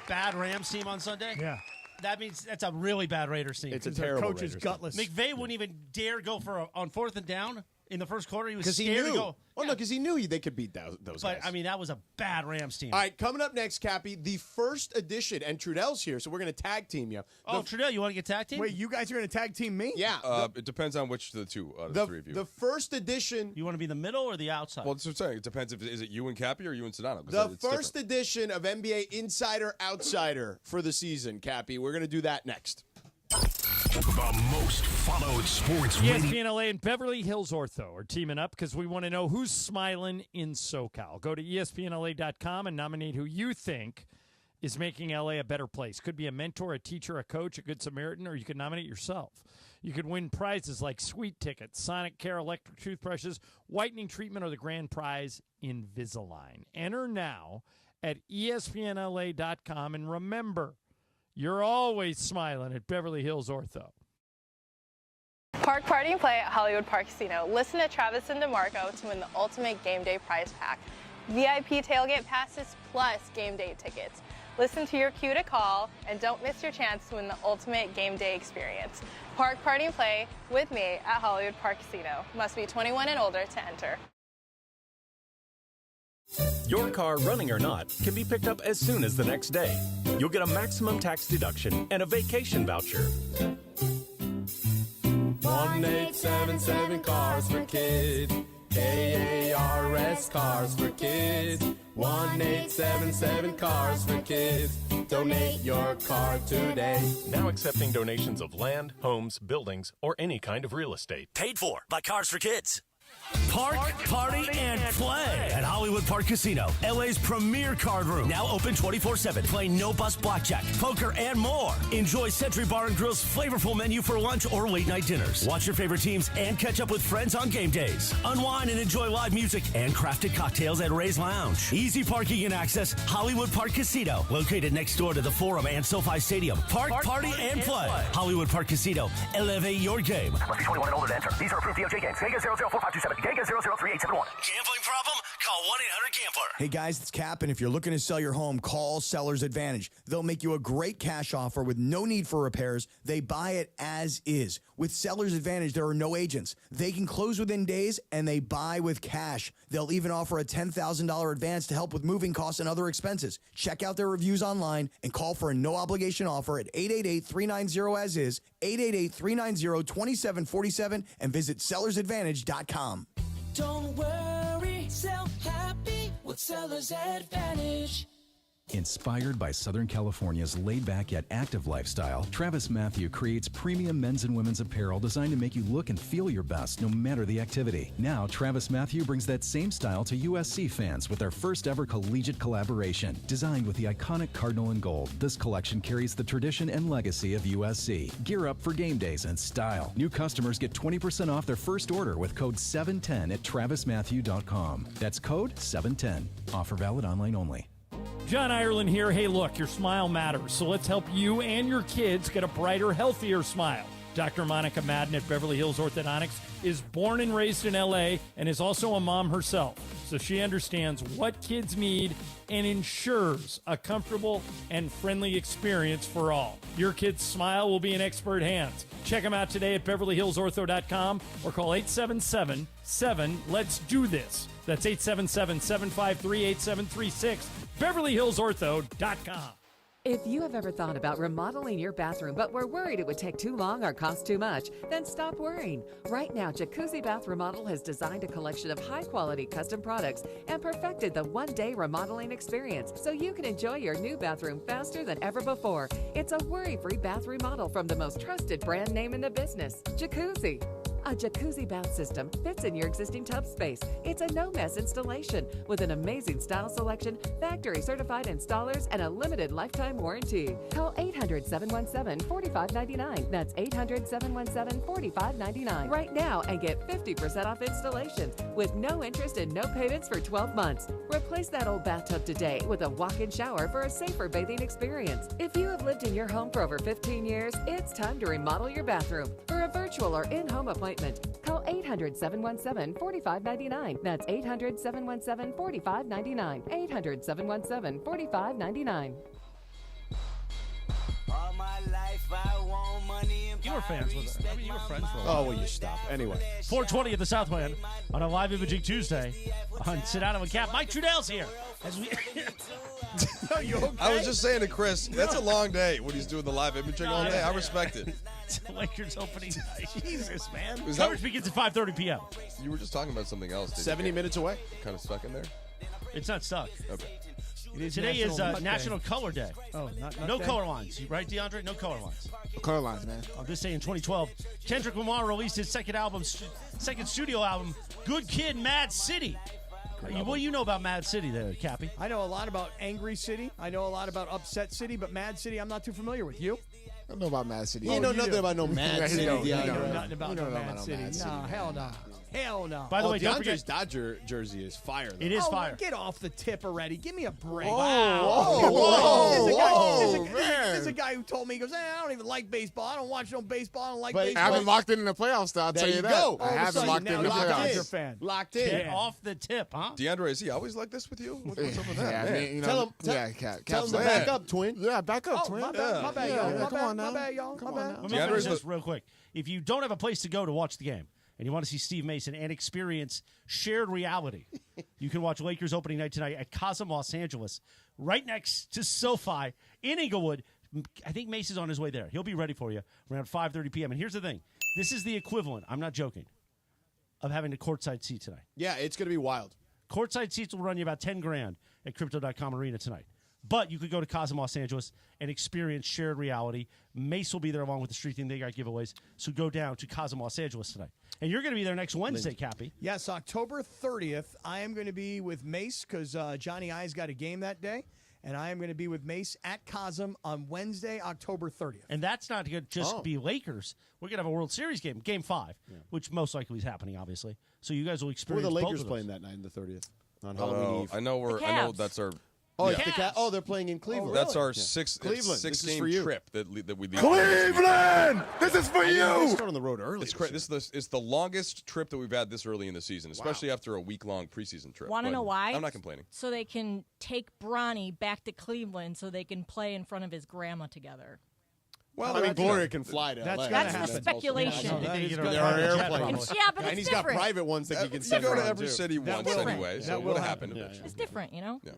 bad Rams team on Sunday. Yeah. That means that's a really bad Raiders team. It's a terrible coach is Raiders gutless. McVay wouldn't even dare go for on 4th and down in the first quarter. He was Because scared he knew. to go. Well, no, because he knew they could beat those But, guys. I mean, that was a bad Rams team. All right, coming up next, Cappy, the first edition, and Trudell's here, so we're going to tag team you. Trudell, you want to get tag team? Wait, you guys are going to tag team me? Yeah. It depends on which of the two the three of you. The first edition. You want to be the middle or the outside? Well, that's what I'm saying. It depends if is it you and Cappy or you and Sedano. The first edition of NBA Insider Outsider for the season, Cappy. We're going to do that next. The most followed sports radio. ESPN LA and Beverly Hills Ortho are teaming up because we want to know who's smiling in SoCal. Go to ESPNLA.com and nominate who you think is making LA a better place. Could be a mentor, a teacher, a coach, a good Samaritan, or you could nominate yourself. You could win prizes like sweet tickets, Sonic Care electric toothbrushes, whitening treatment, or the grand prize, Invisalign. Enter now at ESPNLA.com, and remember, you're always smiling at Beverly Hills Ortho. Park, party, and play at Hollywood Park Casino. Listen to Travis and DeMarco to win the ultimate game day prize pack. VIP tailgate passes plus game day tickets. Listen to your cue to call, and don't miss your chance to win the ultimate game day experience. Park, party, and play with me at Hollywood Park Casino. Must be 21 and older to enter. Your car, running or not, can be picked up as soon as the next day. You'll get a maximum tax deduction and a vacation voucher. 1877 Cars for Kids. KARS Cars for Kids. 1877 Cars for Kids. Donate your car today. Now accepting donations of land, homes, buildings, or any kind of real estate. Paid for by Cars for Kids. Park, party, and play at Hollywood Park Casino, LA's premier card room. Now open 24/7. Play no-bust blackjack, poker, and more. Enjoy Century Bar and Grill's flavorful menu for lunch or late-night dinners. Watch your favorite teams and catch up with friends on game days. Unwind and enjoy live music and crafted cocktails at Ray's Lounge. Easy parking and access, Hollywood Park Casino, located next door to the Forum and SoFi Stadium. Park, party, and play. Hollywood Park Casino. Elevate your game. Must be 21 and older to enter. These are approved DOJ games. Geico 004527. Geico 003871. Gambling problem? Call 1-800-GAMBLER. Hey guys, it's Cap, and if you're looking to sell your home, call Seller's Advantage. They'll make you a great cash offer with no need for repairs. They buy it as is. With Seller's Advantage, there are no agents. They can close within days, and they buy with cash. They'll even offer a $10,000 advance to help with moving costs and other expenses. Check out their reviews online and call for a no-obligation offer at 888-390-AS-IS, 888-390-2747, and visit sellersadvantage.com. Don't worry, sell happy with Seller's Advantage. Inspired by Southern California's laid-back yet active lifestyle, Travis Matthew creates premium men's and women's apparel designed to make you look and feel your best no matter the activity. Now, Travis Matthew brings that same style to USC fans with their first ever collegiate collaboration. Designed with the iconic Cardinal and Gold, this collection carries the tradition and legacy of USC. Gear up for game days and style. New customers get 20% off their first order with code 710 at travismatthew.com. That's code 710. Offer valid online only. John Ireland here. Hey, look, your smile matters, so let's help you and your kids get a brighter, healthier smile. Dr. Monica Madden at Beverly Hills Orthodontics is born and raised in LA and is also a mom herself, so she understands what kids need and ensures a comfortable and friendly experience for all. Your kid's smile will be in expert hands. Check them out today at BeverlyHillsOrtho.com or call 877-7-LET'S-DO-THIS. That's 877-753-8736. BeverlyHillsOrtho.com. If you have ever thought about remodeling your bathroom but were worried it would take too long or cost too much, then stop worrying. Right now, Jacuzzi Bath Remodel has designed a collection of high-quality custom products and perfected the one-day remodeling experience so you can enjoy your new bathroom faster than ever before. It's a worry-free bath remodel from the most trusted brand name in the business, Jacuzzi. A jacuzzi bath system fits in your existing tub space. It's a no-mess installation with an amazing style selection, factory-certified installers, and a limited lifetime warranty. Call 800-717-4599. That's 800-717-4599 right now and get 50% off installations with no interest and no payments for 12 months. Replace that old bathtub today with a walk-in shower for a safer bathing experience. If you have lived in your home for over 15 years, it's time to remodel your bathroom. For a virtual or in-home appointment, call 800-717-4599. That's 800-717-4599. 800-717-4599. All my life I want money and You were fans with her. I mean, you were friends for a while. Oh, will you stop? Anyway. 420 at the Southland on a live imaging Tuesday on Sedano Kap. Mike Trudell's here. As we Are you okay? I was just saying to Chris, that's a long day when he's doing the live imaging all day. I respect it. Lakers opening night. Jesus, man. Was Coverage that- begins at 5:30 p.m. You were just talking about something else. 70 minutes away. Kind of stuck in there? It's not stuck. Okay. Today is National Color Day. Oh, not no day? color lines, right, DeAndre? No color lines. Color lines, man. On this day in 2012, Kendrick Lamar released his second studio album, Good Kid, Mad City. What do you know about Mad City there, Cappy? I know a lot about Angry City. I know a lot about Upset City, but Mad City I'm not too familiar with. You? I don't know about Mad City. You know nothing about no Mad City. You DeAndre. know nothing about no Mad City. Mad City. No, hell no. Hell no. By the way, don't DeAndre's forget, Dodger jersey is fire. Though. it is fire. Get off the tip already. Give me a break. This is a guy who told me, he goes, I don't even like baseball. I don't watch no baseball. I don't like baseball. I haven't locked in the playoffs, though. I'll tell you that. Go. I haven't locked in the playoffs. Fan. Locked in. Get off the tip, huh? DeAndre, is he always like this with you? What's up with that? Yeah, I man? mean, you know, Tell him. Tell him to back up, twin. Yeah, back up, twin. My bad, y'all. Come on now. My bad, y'all. Come My on bad. now. Let me finish this real quick. If you don't have a place to go to watch the game and you want to see Steve Mason and experience shared reality, you can watch Lakers opening night tonight at Cosm, Los Angeles, right next to SoFi in Inglewood. I think Mason's on his way there. He'll be ready for you around 5:30 p.m. And here's the thing. This is the equivalent, I'm not joking, of having a courtside seat tonight. Yeah, it's going to be wild. Courtside seats will run you about $10,000 at Crypto.com Arena tonight. But you could go to Cosm, Los Angeles and experience shared reality. Mace will be there along with the street team. They got giveaways. So go down to Cosm, Los Angeles tonight. And you're going to be there next Wednesday, Cappy. Yes, October 30th. I am going to be with Mace because Johnny I's got a game that day. And I am going to be with Mace at Cosm on Wednesday, October 30th. And that's not going to just be Lakers. We're going to have a World Series game, Game 5, which most likely is happening, obviously. So you guys will Who are experience the both Lakers of those. know that night on the 30th? On Halloween Eve. I know that's our. Oh, yeah. it's they're playing in Cleveland. That's our Yeah. six Cleveland. This is for game you. trip that we leave. Cleveland! This is for They you! start on the road early. It's the longest trip that we've had this early in the season, especially after a week-long preseason trip. Want to But know why? I'm not complaining. So they can take Bronny back to Cleveland so they can play in front of his grandma together. Well, I mean, Gloria can fly to LA. That's the speculation. There are airplanes. Yeah, but and it's he's different. got private ones that he can You send go to around, every too. city once anyway, so it would happen eventually. It's different, you know? Yeah.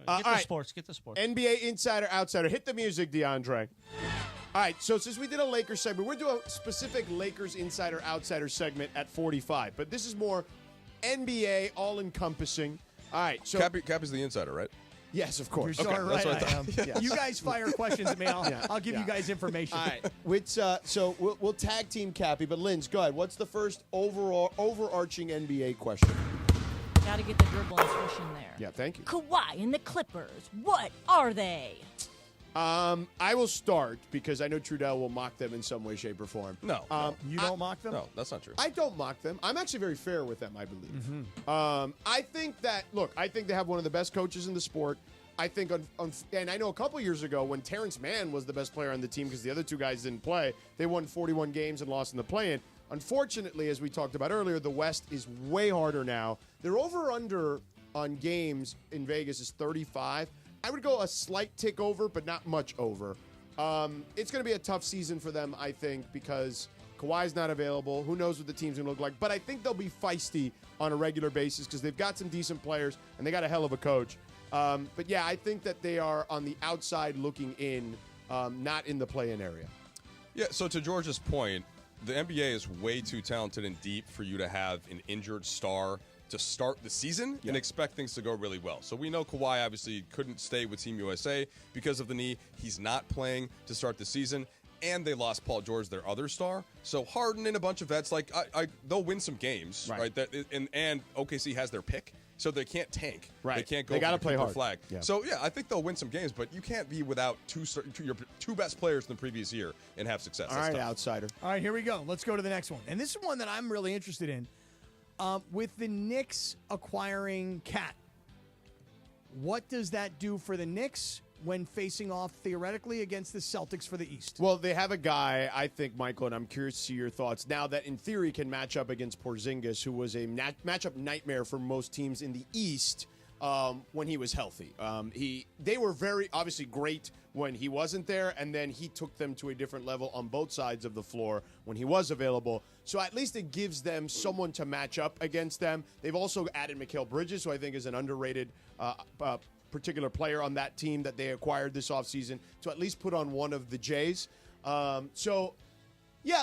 Get the sports. Get the sports. NBA Insider Outsider. Hit the music, DeAndre. All right, so since we did a Lakers segment, we're doing a specific Lakers Insider Outsider segment at 45. But this is more NBA, all-encompassing. All right, so Cap is the insider, right? Yes, of course. You're darn right that's what I I am. thought. Yes. You guys fire questions at me. I'll give you guys information. All right, so we'll tag team Cappy, but Linz, go ahead. What's the first overarching NBA question? Got to get the dribble and swish in there. Yeah, thank you. Kawhi and the Clippers, what are they? I will start because I know Trudell will mock them in some way, shape, or form. No, You don't mock them? no, that's not true. I don't mock them. I'm actually very fair with them, I believe. I think that, I think they have one of the best coaches in the sport. I think, and I know a couple years ago when Terrence Mann was the best player on the team because the other two guys didn't play, they won 41 games and lost in the play-in. Unfortunately, as we talked about earlier, the West is way harder now. Their over-under on games in Vegas is 35. I would go a slight tick over, but not much over. It's going to be a tough season for them, I think, because Kawhi's not available. Who knows what the team's going to look like. But I think they'll be feisty on a regular basis because they've got some decent players and they got a hell of a coach. But, yeah, I think that they are on the outside looking in, not in the play-in area. Yeah, so to George's point, the NBA is way too talented and deep for you to have an injured star to start the season and expect things to go really well. So we know Kawhi obviously couldn't stay with Team USA because of the knee. He's not playing to start the season. And they lost Paul George, their other star. So Harden and a bunch of vets, they'll win some games, right? And OKC has their pick, so they can't tank. Right. They can't go. They got gotta play hard. Flag. Yeah. So yeah, I think they'll win some games, but you can't be without your two best players in the previous year and have success. All That's right, tough. outsider. All right, here we go. Let's go to the next one. And this is one that I'm really interested in. With the Knicks acquiring Cat, what does that do for the Knicks when facing off theoretically against the Celtics for the East? Well, they have a guy, I think, Michael, and I'm curious to see your thoughts now that in theory can match up against Porzingis, who was a matchup nightmare for most teams in the East when he was healthy. They were very obviously great when he wasn't there, and then he took them to a different level on both sides of the floor when he was available. So at least it gives them someone to match up against them. They've also added Mikal Bridges, who I think is an underrated particular player on that team that they acquired this offseason, to at least put on one of the Jays. Yeah,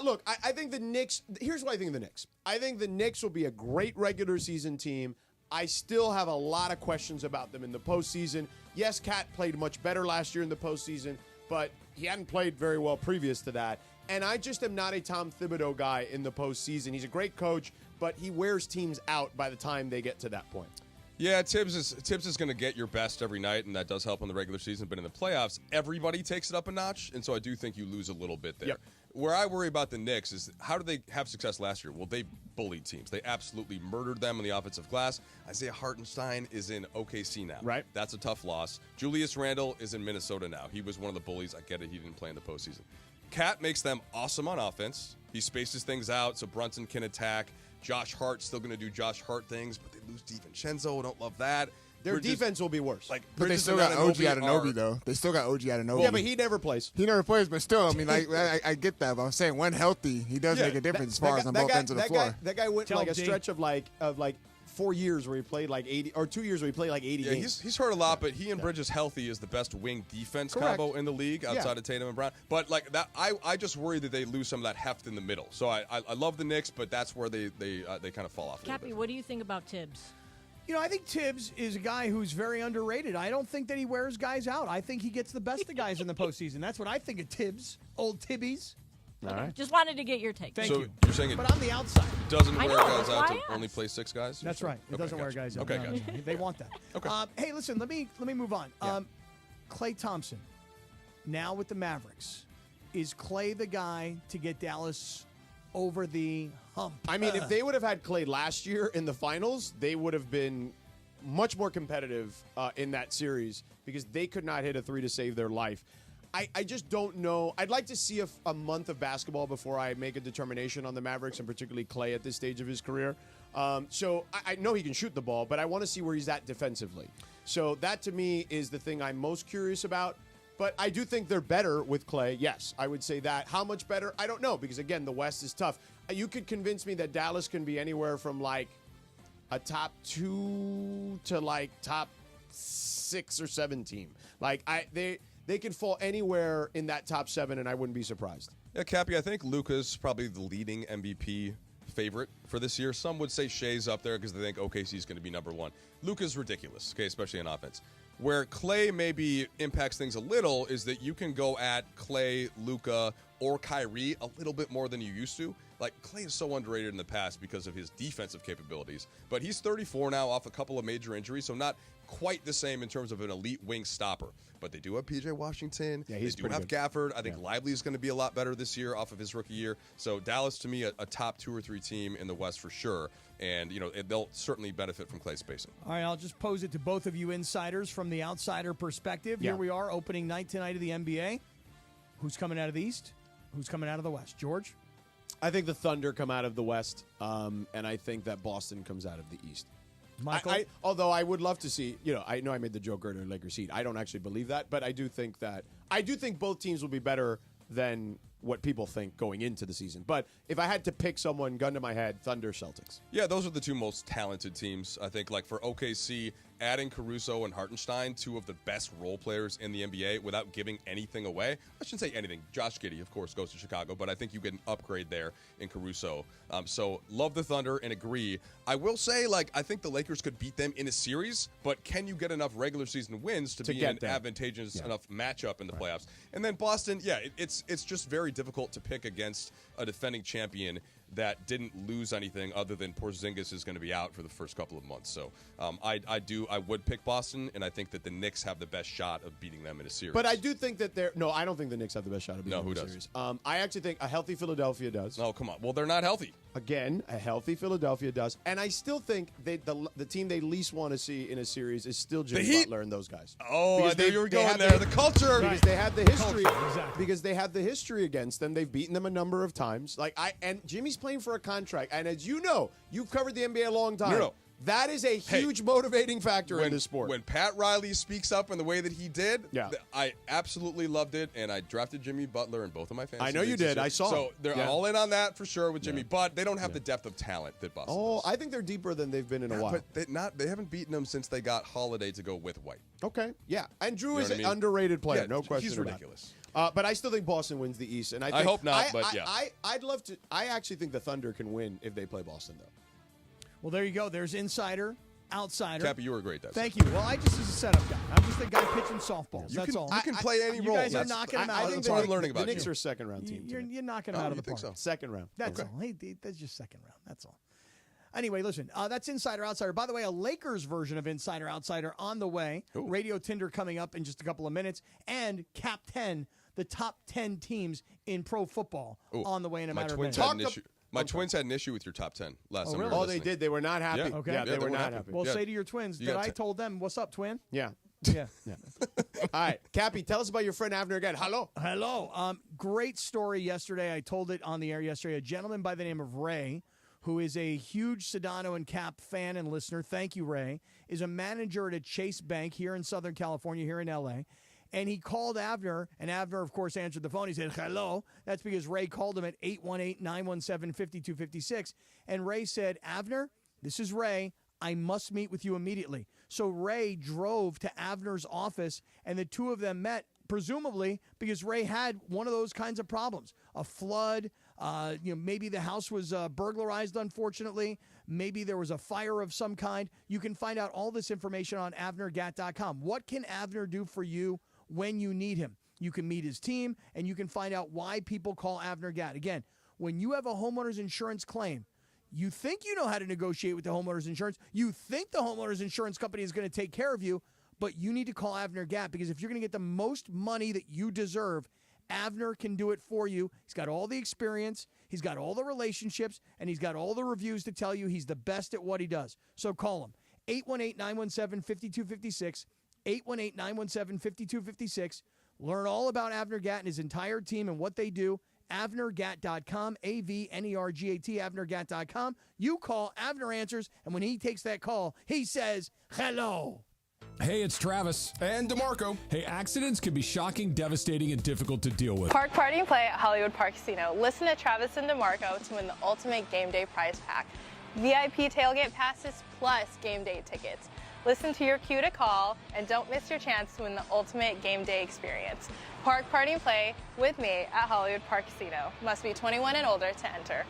look, I think the Knicks, here's what I think of the Knicks. I think the Knicks will be a great regular season team. I still have a lot of questions about them in the postseason. Yes, Cat played much better last year in the postseason, but he hadn't played very well previous to that. And I just am not a Tom Thibodeau guy in the postseason. He's a great coach, but he wears teams out by the time they get to that point. Yeah, Tibbs is going to get your best every night, and that does help in the regular season. But in the playoffs, everybody takes it up a notch, and so I do think you lose a little bit there. Yep. Where I worry about the Knicks is how did they have success last year? Well, they bullied teams. They absolutely murdered them on the offensive glass. Isaiah Hartenstein is in OKC now. Right. That's a tough loss. Julius Randle is in Minnesota now. He was one of the bullies. I get it. He didn't play in the postseason. Cat makes them awesome on offense. He spaces things out so Brunson can attack. Josh Hart's still going to do Josh Hart things, but they lose DiVincenzo. Don't love that. Their defense will be worse. Like, But they still got OG Anunoby, though. They still got OG Anunoby. Yeah, but he never plays. He never plays, but still, I mean, like, I get that. But I'm saying when healthy, he does make a difference as far as on both ends of the floor. That guy went like a stretch of like 4 years where he played like 80, or 2 years where he played like 80 games. He's hurt a lot, but he and Bridges healthy is the best wing defense combo in the league outside of Tatum and Brown. But like that, I just worry that they lose some of that heft in the middle. So I love the Knicks, but that's where they kind of fall off. Cappy, what do you think about Tibbs? You know, I think Tibbs is a guy who's very underrated. I don't think that he wears guys out. I think he gets the best of guys in the postseason. That's what I think of Tibbs, old Tibbies. All right. Just wanted to get your take. Thank so you. You're saying But on the outside. doesn't I wear know, guys that's out why to I only asked. play 6 guys? That's right. It doesn't wear guys out. Okay, No, gotcha. no, they want that. Okay. Hey, listen, let me move on. Klay Thompson, now with the Mavericks. Is Klay the guy to get Dallas over the hump? I mean, if they would have had Klay last year in the finals, they would have been much more competitive in that series because they could not hit a 3 to save their life. I just don't know. I'd like to see a month of basketball before I make a determination on the Mavericks, and particularly Klay at this stage of his career. So I know he can shoot the ball, but I want to see where he's at defensively. So that, to me, is the thing I'm most curious about. But I do think they're better with Klay. Yes, I would say that. How much better? I don't know, because, again, the West is tough. You could convince me that Dallas can be anywhere from, like, a top 2 to, like, top 6 or 7 team. Like, they could fall anywhere in that top 7, and I wouldn't be surprised. Yeah, Cappy, I think Luka's probably the leading MVP favorite for this year. Some would say Shea's up there because they think OKC's going to be number 1. Luka's ridiculous, okay, especially on offense. Where Klay maybe impacts things a little is that you can go at Klay, Luka, or Kyrie a little bit more than you used to. Like, Klay is so underrated in the past because of his defensive capabilities. But he's 34 now off a couple of major injuries, so not quite the same in terms of an elite wing stopper. But they do have P.J. Washington. Yeah, he's they do have pretty good. Gafford. I think Lively is going to be a lot better this year off of his rookie year. So Dallas, to me, a top 2 or 3 team in the West for sure. And, you know, they'll certainly benefit from Klay spacing. All right, I'll just pose it to both of you insiders from the outsider perspective. Yeah. Here we are, opening night tonight of the NBA. Who's coming out of the East? Who's coming out of the West? George? I think the Thunder come out of the West, and I think that Boston comes out of the East. Michael? Although I would love to see, I know I made the joke earlier, Lakers Heat. I don't actually believe that, but I do think both teams will be better than what people think going into the season. But if I had to pick someone, gun to my head, Thunder, Celtics. Yeah, those are the 2 most talented teams. I think, like, for OKC, adding Caruso and Hartenstein, 2 of the best role players in the NBA without giving anything away. I shouldn't say anything. Josh Giddey, of course, goes to Chicago, but I think you get an upgrade there in Caruso. So love the Thunder and agree. I will say, like, I think the Lakers could beat them in a series, but can you get enough regular season wins to be in an advantageous enough matchup in the playoffs? And then Boston, it's just very difficult to pick against a defending champion that didn't lose anything other than Porzingis is going to be out for the first couple of months. So I would pick Boston, and I think that the Knicks have the best shot of beating them in a series. But I do think that I don't think the Knicks have the best shot of beating them who in a does? series. I actually think a healthy Philadelphia does. Oh, come on. Well, they're not healthy. Again, a healthy Philadelphia does. And I still think the team they least want to see in a series is still Jimmy Butler and those guys. Oh, I knew you were going there. The culture. Because they have the history. Exactly. Because they have the history against them. They've beaten them a number of times. And Jimmy's playing for a contract. And as you know, you've covered the NBA a long time. No. That is a huge motivating factor in this sport. When Pat Riley speaks up in the way that he did, I absolutely loved it, and I drafted Jimmy Butler in both of my fantasy I know you leagues did. this year. I saw. So they're all in on that for sure with Jimmy, but they don't have the depth of talent that Boston does. I think they're deeper than they've been in a while. But they haven't beaten them since they got Holiday to go with White. Okay, yeah. And Drew You know is what I an mean? underrated player, Yeah, no question he's about ridiculous. it. But I still think Boston wins the East, and I hope not, but yeah. I'd love to. I actually think the Thunder can win if they play Boston, though. Well, there you go. There's insider outsider. Cappy, you were great. Thank you. Well, I just was a setup guy. I'm just the guy pitching softballs. That's all. You can play any role. You guys are knocking them out. I think I'm learning about the Knicks you. are a second-round team. You're knocking them out of the park. So? Second round. That's all. Hey, that's just second round. That's all. Anyway, listen, that's Insider Outsider. By the way, a Lakers version of Insider Outsider on the way. Ooh. Radio Tinder coming up in just a couple of minutes. And Cap 10, the top 10 teams in pro football on the way in a matter of minutes. My twins had an issue with your top 10 last time. Oh, they did. They were not happy. Yeah. Okay. Yeah, they were not happy. Well, say to your twins that I told them, what's up, twin? Yeah. Yeah. All right. Cappy, tell us about your friend Avner again. Hello. Hello. Great story yesterday. I told it on the air yesterday. A gentleman by the name of Ray, who is a huge Sedano and Kap fan and listener, thank you, Ray, is a manager at a Chase Bank here in Southern California, here in L.A., and he called Avner, and Avner, of course, answered the phone. He said, hello. That's because Ray called him at 818-917-5256, and Ray said, Avner, this is Ray. I must meet with you immediately. So Ray drove to Avner's office, and the two of them met, presumably because Ray had one of those kinds of problems, a flood. Maybe the house was burglarized, unfortunately. Maybe there was a fire of some kind. You can find out all this information on AvnerGat.com. What can Avner do for you when you need him? You can meet his team, and you can find out why people call Avner Gat. Again, when you have a homeowner's insurance claim, you think you know how to negotiate with the homeowner's insurance. You think the homeowner's insurance company is going to take care of you, but you need to call Avner Gat, because if you're going to get the most money that you deserve, Avner can do it for you. He's got all the experience, he's got all the relationships, and he's got all the reviews to tell you he's the best at what he does. So call him. 818-917-5256, 818-917-5256. Learn all about Avner Gat and his entire team and what they do. AvnerGat.com, AVNERGAT, AvnerGat.com. You call, Avner answers, and when he takes that call, he says, hello. Hey, it's Travis. And DeMarco. Hey, accidents can be shocking, devastating, and difficult to deal with. Park, party, and play at Hollywood Park Casino. Listen to Travis and DeMarco to win the ultimate game day prize pack. VIP tailgate passes plus game day tickets. Listen to your cue to call, and don't miss your chance to win the ultimate game day experience. Park, party, and play with me at Hollywood Park Casino. Must be 21 and older to enter.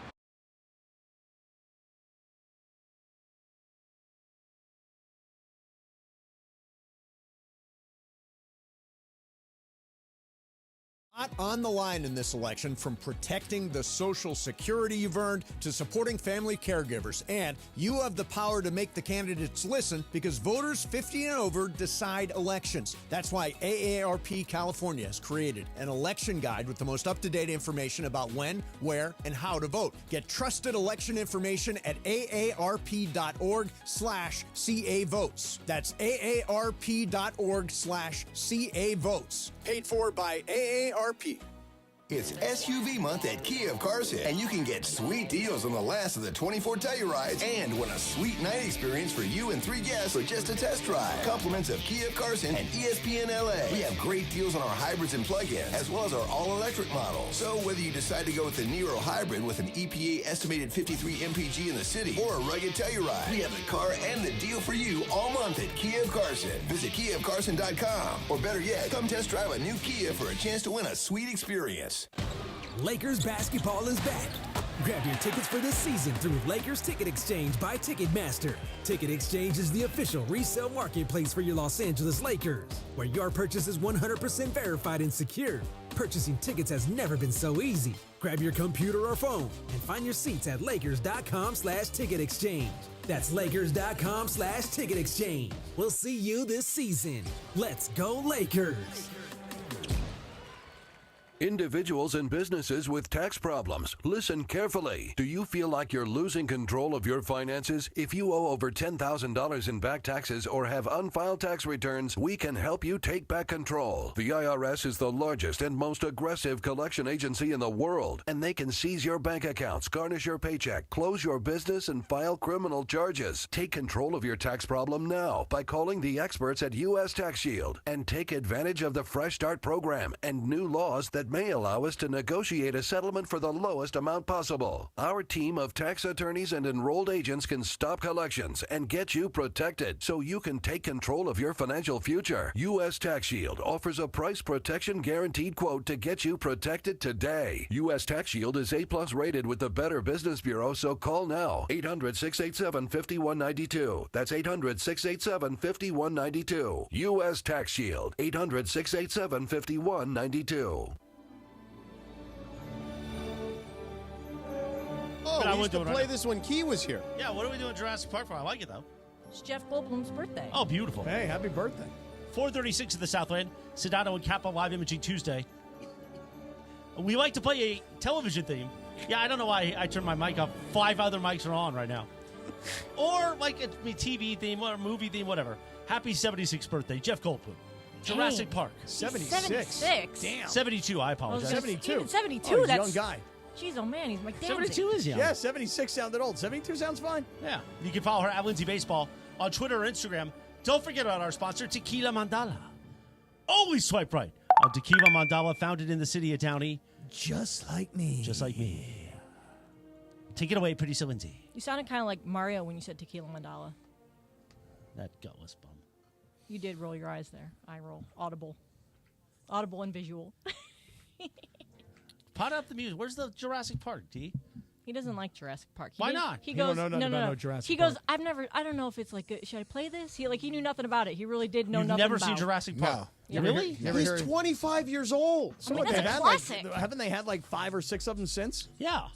On the line in this election, from protecting the Social Security you've earned to supporting family caregivers. And you have the power to make the candidates listen, because voters 50 and over decide elections. That's why AARP California has created an election guide with the most up-to-date information about when, where, and how to vote. Get trusted election information at aarp.org/CA votes. That's aarp.org/CA votes. Paid for by AARP. It's SUV month at Kia of Carson, and you can get sweet deals on the last of the 24 Tellurides and win a sweet night experience for you and 3 guests for just a test drive. Compliments of Kia of Carson and ESPN LA. We have great deals on our hybrids and plug-ins, as well as our all-electric models. So whether you decide to go with the Nero hybrid with an EPA estimated 53 mpg in the city, or a rugged Telluride, we have the car and the deal for you all month at Kia of Carson. Visit KiaofCarson.com, or better yet, come test drive a new Kia for a chance to win a sweet experience. Lakers basketball is back. Grab your tickets for this season through Lakers Ticket Exchange by Ticketmaster. Ticket Exchange is the official resale marketplace for your Los Angeles Lakers, where your purchase is 100% verified and secure. Purchasing tickets has never been so easy. Grab your computer or phone and find your seats at Lakers.com/ticket exchange. That's Lakers.com/ticket exchange. We'll see you this season. Let's go Lakers. Individuals and businesses with tax problems, listen carefully. Do you feel like you're losing control of your finances? If you owe over $10,000 in back taxes or have unfiled tax returns, we can help you take back control. The IRS is the largest and most aggressive collection agency in the world, and they can seize your bank accounts, garnish your paycheck, close your business, and file criminal charges. Take control of your tax problem now by calling the experts at U.S. Tax Shield, and take advantage of the Fresh Start program and new laws that it may allow us to negotiate a settlement for the lowest amount possible. Our team of tax attorneys and enrolled agents can stop collections and get you protected so you can take control of your financial future. U.S. Tax Shield offers a price protection guaranteed quote to get you protected today. U.S. Tax Shield is A+ rated with the Better Business Bureau, so call now. 800-687-5192. That's 800-687-5192. U.S. Tax Shield. 800-687-5192. Oh, I we used would do to it right play now. this when Key was here. Yeah, what are we doing Jurassic Park for? I like it, though. It's Jeff Goldblum's birthday. Oh, beautiful. Hey, happy birthday. 436 of the Southland. Sedano and Kap on Live Imaging Tuesday. We like to play a television theme. Yeah, I don't know why I turned my mic off. 5 other mics are on right now. Or like a TV theme or a movie theme, whatever. Happy 76th birthday, Jeff Goldblum. Jurassic Park. 76. Damn. 72, I apologize. 72. Even 72, Oh, he's a that's young guy. Jeez, oh man, he's my dad. 72 is young. Yeah, 76 sounded old. 72 sounds fine. Yeah. You can follow her at Lindsay Baseball on Twitter or Instagram. Don't forget about our sponsor, Tequila Mandala. Always swipe right on Tequila Mandala, founded in the city of Downey. Just like me. Just like me. Take it away, pretty so Lindsay. You sounded kind of like Mario when you said Tequila Mandala. That gutless bum. You did roll your eyes there. Eye roll. Audible and visual. Pot up the music. Where's the Jurassic Park, D? He doesn't like Jurassic Park. Why not? He He don't goes, know nothing no. about no Jurassic He Park. goes, I don't know if it's like, should I play this? He knew nothing about it. He really did know You've nothing never about seen it. Jurassic Park? Yeah. Really? He's 25 years old. I mean, What, that's they've a had, classic. haven't they had like 5 or 6 of them since? Yeah.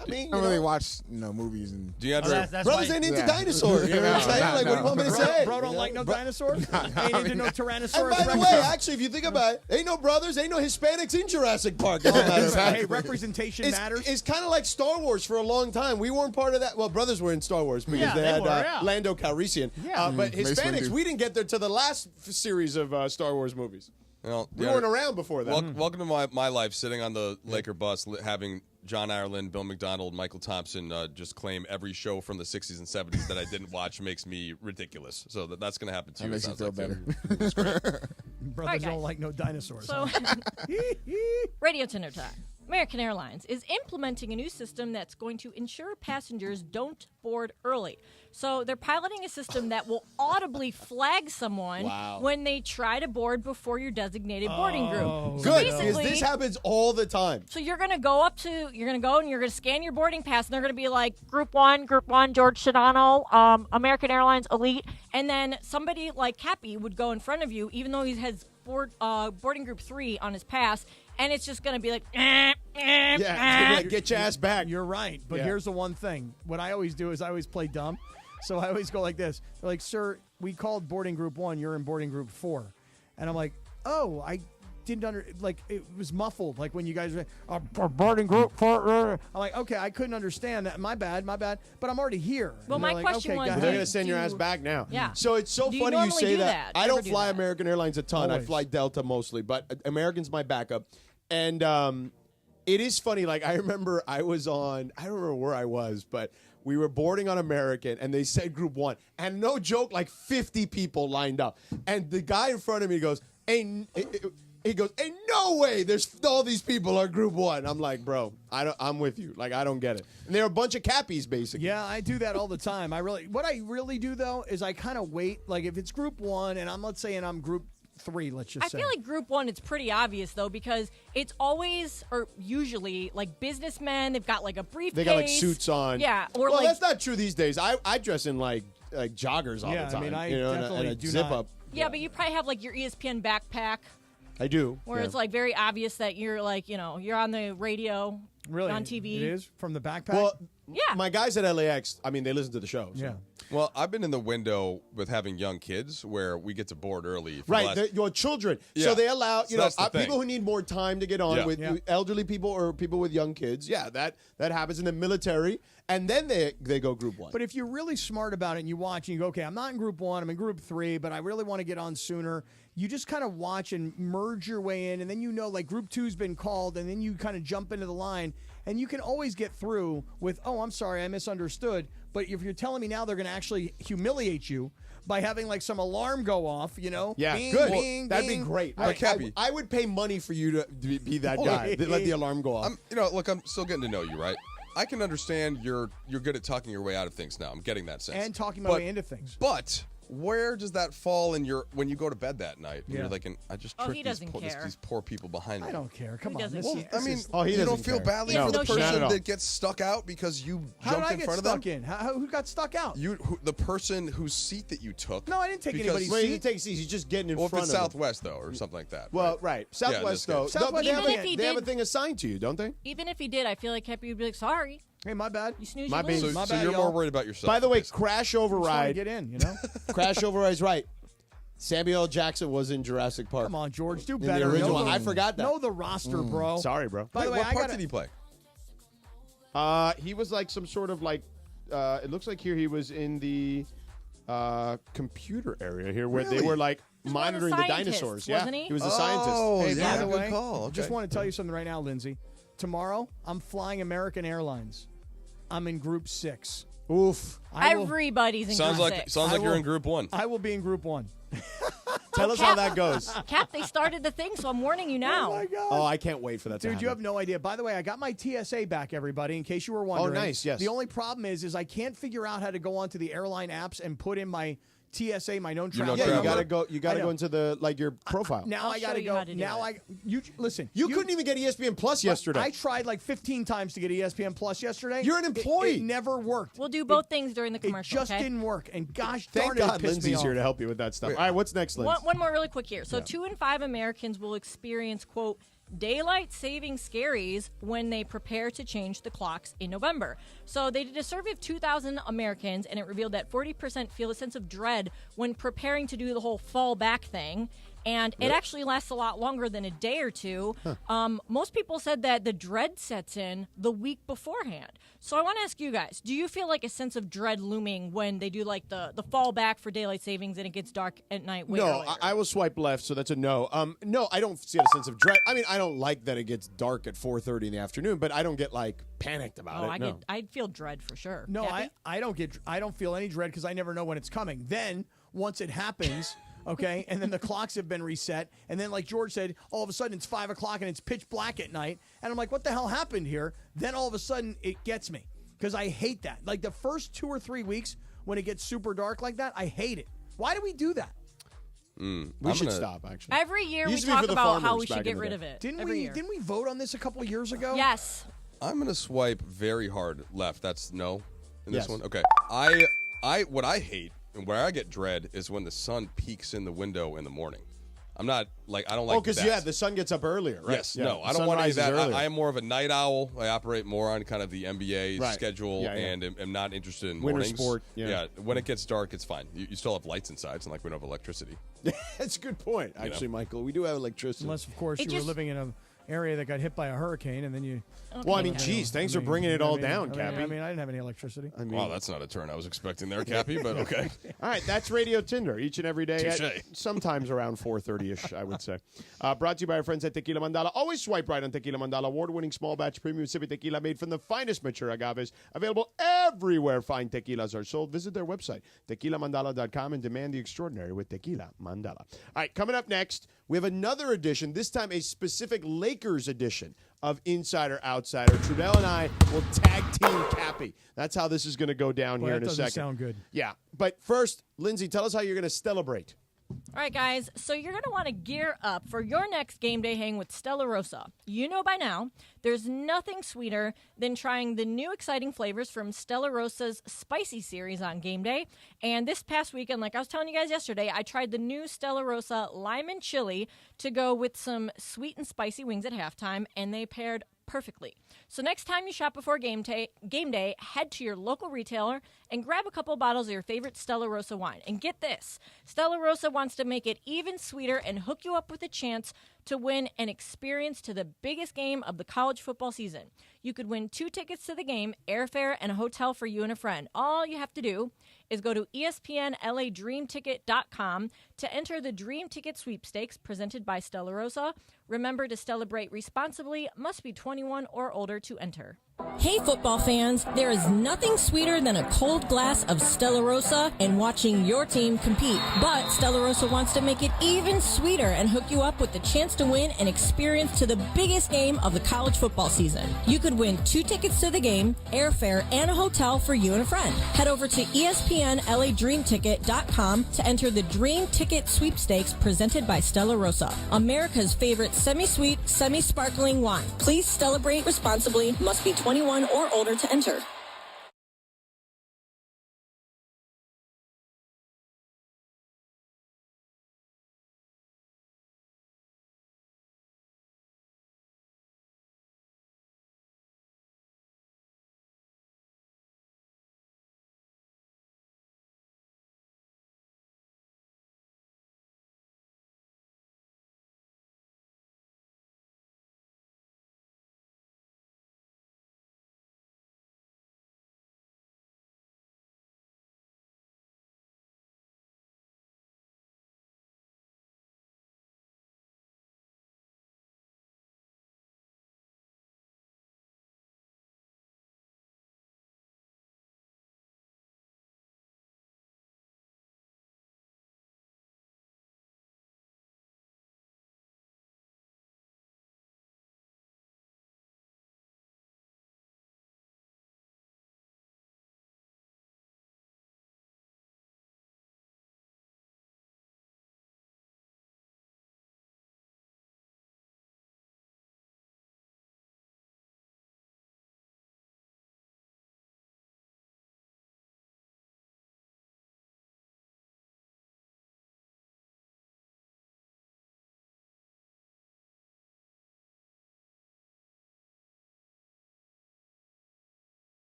I mean, I don't really watch movies and DeAndre, brothers ain't into dinosaurs. You know what I'm saying? Like, what do you want me to say? Bro don't like no dinosaurs? Ain't into no Tyrannosaurus And by the Rex? way, actually, if you think about it, ain't no brothers, ain't no Hispanics in Jurassic Park. As a matter of fact. Hey, representation matters. It's kind of like Star Wars for a long time. We weren't part of that. Well, brothers were in Star Wars because Yeah, they they had were, yeah. Lando Calrissian. Yeah. But Mace Hispanics, Windu. we didn't get there to the last series of Star Wars movies. well, We DeAndre, weren't around before that. Welcome to my life, sitting on the Laker bus, having John Ireland, Bill McDonald, Michael Thompson just claim every show from the 60s and 70s that I didn't watch makes me ridiculous. So that's going to happen to that you. makes you it sounds feel like, better. Brothers All right, don't guys. like no dinosaurs. So, huh? Radio Tinder time. American Airlines is implementing a new system that's going to ensure passengers don't board early. So they're piloting a system that will audibly flag someone when they try to board before your designated boarding group. So Good, because basically, this happens all the time. so you're going to go and you're going to scan your boarding pass, and they're going to be like, Group 1, George Sedano, American Airlines Elite, and then somebody like Cappy would go in front of you, even though he has boarding group 3 on his pass, and it's just going to be like, Yeah, it's gonna be like, get your ass back. You're right. But Yeah. here's the one thing. What I always do is I always play dumb. So I always go like this. They're like, sir, we called boarding group 1. You're in boarding group 4. And I'm like, oh, I didn't it was muffled. Like when you guys were boarding group 4. I'm like, okay, I couldn't understand that. My bad. But I'm already here. Well, And my they're like, question okay, was, go They're ahead. going to send your ass back now. Yeah. So it's so Do you funny you normally say do that. that? Do I you don't ever do fly that? American Airlines a ton. I Always. fly Delta mostly, but American's my backup. And it is funny. Like, I remember I don't remember where I was, but we were boarding on American, and they said Group 1. And no joke, like 50 people lined up. And the guy in front of me goes, ain't no way there's all these people are Group 1. I'm like, bro, I'm with you. Like, I don't get it. And they're a bunch of cappies, basically. Yeah, I do that all the time. What I really do, though, is I kind of wait. Like, if it's Group 1, and let's say I'm Group 3, let's just say. I feel like Group 1, it's pretty obvious, though, because it's always, or usually, like businessmen. They've got like a briefcase. They got like suits on. Yeah. Or well, like, that's not true these days. I dress in like joggers all Yeah, the time. I mean, I and definitely a do zip not- up. yeah, but you probably have like your ESPN backpack I do. where yeah. it's like very obvious that you're like, you're on the radio, Really? on TV. It is? From the backpack? Well, Yeah. my guys at LAX, I mean, they listen to the show. So. yeah. Well, I've been in the window with having young kids where we get to board early. For Right, the last- your children. Yeah. So they allow, So that's the thing. people who need more time to get on Yeah. with Yeah. elderly people or people with young kids. Yeah, that happens in the military. And then they go Group 1. But if you're really smart about it and you watch and you go, okay, I'm not in Group 1, I'm in Group 3, but I really want to get on sooner, you just kind of watch and merge your way in, and then like Group 2's been called, and then you kind of jump into the line, and you can always get through with, oh, I'm sorry, I misunderstood. But if you're telling me now they're going to actually humiliate you by having like some alarm go off, you know? Yeah, Bing, good. bing, That'd be bing. great. Right. Cappy. I would pay money for you to be that guy. That let the alarm go off. Look, I'm still getting to know you, right? I can understand you're good at talking your way out of things now. I'm getting that sense. And talking my way into things. But where does that fall in when you go to bed that night? And Yeah. you're thinking, I just Oh, tricked he doesn't care. these poor people behind me. I don't care. Come Who on. doesn't This care? is- I mean, he you doesn't don't feel care. badly No, for the no shame. person Not at that gets stuck out because you How did jumped I in get front stuck of them? in? Who got stuck out? The person whose seat that you took. No, I didn't take because- anybody's Well, seat. he takes these. He's just getting in Well, if front it's of him. Southwest though, or something like that. Well, right. Yeah, in Southwest this though. case. No, but they, Even have, if he they have a did- thing assigned to you, don't they? Even if he did, I feel like Happy would be like, sorry. Hey, my bad. You snooze, My you bad. lose. So, My so bad, you're y'all. more worried about yourself. By the way, basically. crash Just trying to override. get in, you know? Crash override's right. Samuel L. Jackson was in Jurassic Park. Come on, George. Do the better. original. Know the- I forgot that. Know the roster, bro. Sorry, bro. By the way, what I part gotta- did he play? He was like some sort of like. It looks like here he was in the computer area here, where they Really? were like He's one of the monitoring the scientists, dinosaurs. wasn't Yeah, he? he was a scientist. Oh, Hey, yeah, by the good way, call. Okay. just want to tell you something right now, Lindsay. Tomorrow, I'm flying American Airlines. I'm in Group 6. Oof. Everybody's in sounds Group like 6. sounds like you're in Group 1. I will be in Group 1. Tell us how that goes. Cap, they started the thing, so I'm warning you now. Oh, my God. Oh, I can't wait for that to Dude, happen. you have no idea. By the way, I got my TSA back, everybody, in case you were wondering. nice, yes. The only problem is I can't figure out how to go onto the airline apps and put in my TSA, my known travel. Yeah, you number. gotta go. You gotta I go know. into the your profile. Now I'll I show gotta you go. how to do Now it. you listen. You couldn't even get ESPN Plus yesterday. I tried like 15 times to get ESPN Plus yesterday. You're an employee. It never worked. We'll do both things during the It commercial, just okay? didn't work. And gosh Thank darn it, God it pissed me Lindsay's off. here to help you with that stuff. All right, what's next, Lindsay? One more really quick here. So 2 in 5 Americans will experience, quote, daylight saving scaries when they prepare to change the clocks in November. So they did a survey of 2,000 Americans, and it revealed that 40% feel a sense of dread when preparing to do the whole fall back thing. And it actually lasts a lot longer than a day or two. Most people said that the dread sets in the week beforehand. So I want to ask you guys, do you feel like a sense of dread looming when they do like the fall back for daylight savings and it gets dark at night way No, earlier? I will swipe left, so that's a no. No, I don't see a sense of dread. I mean, I don't like that it gets dark at 4:30 in the afternoon, but I don't get like panicked about it. No. I'd feel dread for sure. No, Cappy? I don't feel any dread because I never know when it's coming. Then once it happens, okay, and then the clocks have been reset, and then like George said, all of a sudden it's 5 o'clock and it's pitch black at night, and I'm like, what the hell happened here? Then all of a sudden it gets me because I hate that. Like the first 2 or 3 weeks when it gets super dark like that, I hate it. Why do we do that? We should stop. Actually, Every year we Used to be for talk the about how farmers we back should in get the rid day. of it. Didn't every we? year. Didn't we vote on this a couple of years ago? Yes. I'm gonna swipe very hard left. That's no in Yes. this one. Okay. I what I hate and where I get dread is when the sun peeks in the window in the morning. I'm not like I don't like. oh, because that. the sun gets up earlier, right? Yes, Yeah, no, the I don't sun want any of rises that. earlier. I am more of a night owl. I operate more on kind of the NBA Right. schedule, Yeah, yeah. and am not interested in Winter mornings. sport, yeah. when it gets dark, it's fine. You still have lights inside. It's not like we don't have electricity. That's a good point, actually, Michael. We do have electricity. Unless, of course, It you were just- living in an area that got hit by a hurricane, and then you. well, I mean, geez, thanks for bringing it all down, Cappy. I mean, I didn't have any electricity. I mean, Wow, that's not a turn I was expecting there, Cappy. But okay. all right, that's Radio Tinder each and every day, Touche. sometimes around 4:30ish, I would say. Brought to you by our friends at Tequila Mandala. Always swipe right on Tequila Mandala, award-winning small batch premium sippy tequila made from the finest mature agaves, available everywhere fine tequilas are sold. Visit their website, tequilamandala.com, and demand the extraordinary with Tequila Mandala. All right, coming up next, we have another edition, this time a specific Lakers edition of Insider Outsider. Trudell and I will tag team Cappy. That's how this is going to go down Well, here that in a doesn't second. sound good. Yeah, but first, Lindsay, tell us how you're going to celebrate. All right, guys. So you're going to want to gear up for your next game day hang with Stella Rosa. You know by now, there's nothing sweeter than trying the new exciting flavors from Stella Rosa's Spicy series on game day. And this past weekend, like I was telling you guys yesterday, I tried the new Stella Rosa Lime and Chili to go with some sweet and spicy wings at halftime, and they paired perfectly. So next time you shop before game day, head to your local retailer and grab a couple bottles of your favorite Stella Rosa wine. And get this, Stella Rosa wants to make it even sweeter and hook you up with a chance to win an experience to the biggest game of the college football season. You could win 2 tickets to the game, airfare, and a hotel for you and a friend. All you have to do is go to ESPNLADreamTicket.com to enter the Dream Ticket Sweepstakes presented by Stella Rosa. Remember to celebrate responsibly, must be 21 or older to enter. Hey football fans, there is nothing sweeter than a cold glass of Stella Rosa and watching your team compete. But Stella Rosa wants to make it even sweeter and hook you up with the chance to win an experience to the biggest game of the college football season. You could win 2 tickets to the game, airfare, and a hotel for you and a friend. Head over to ESPNLADreamTicket.com to enter the Dream Ticket Sweepstakes presented by Stella Rosa, America's favorite semi-sweet, semi-sparkling wine. Please celebrate responsibly. Must be 21 or older to enter.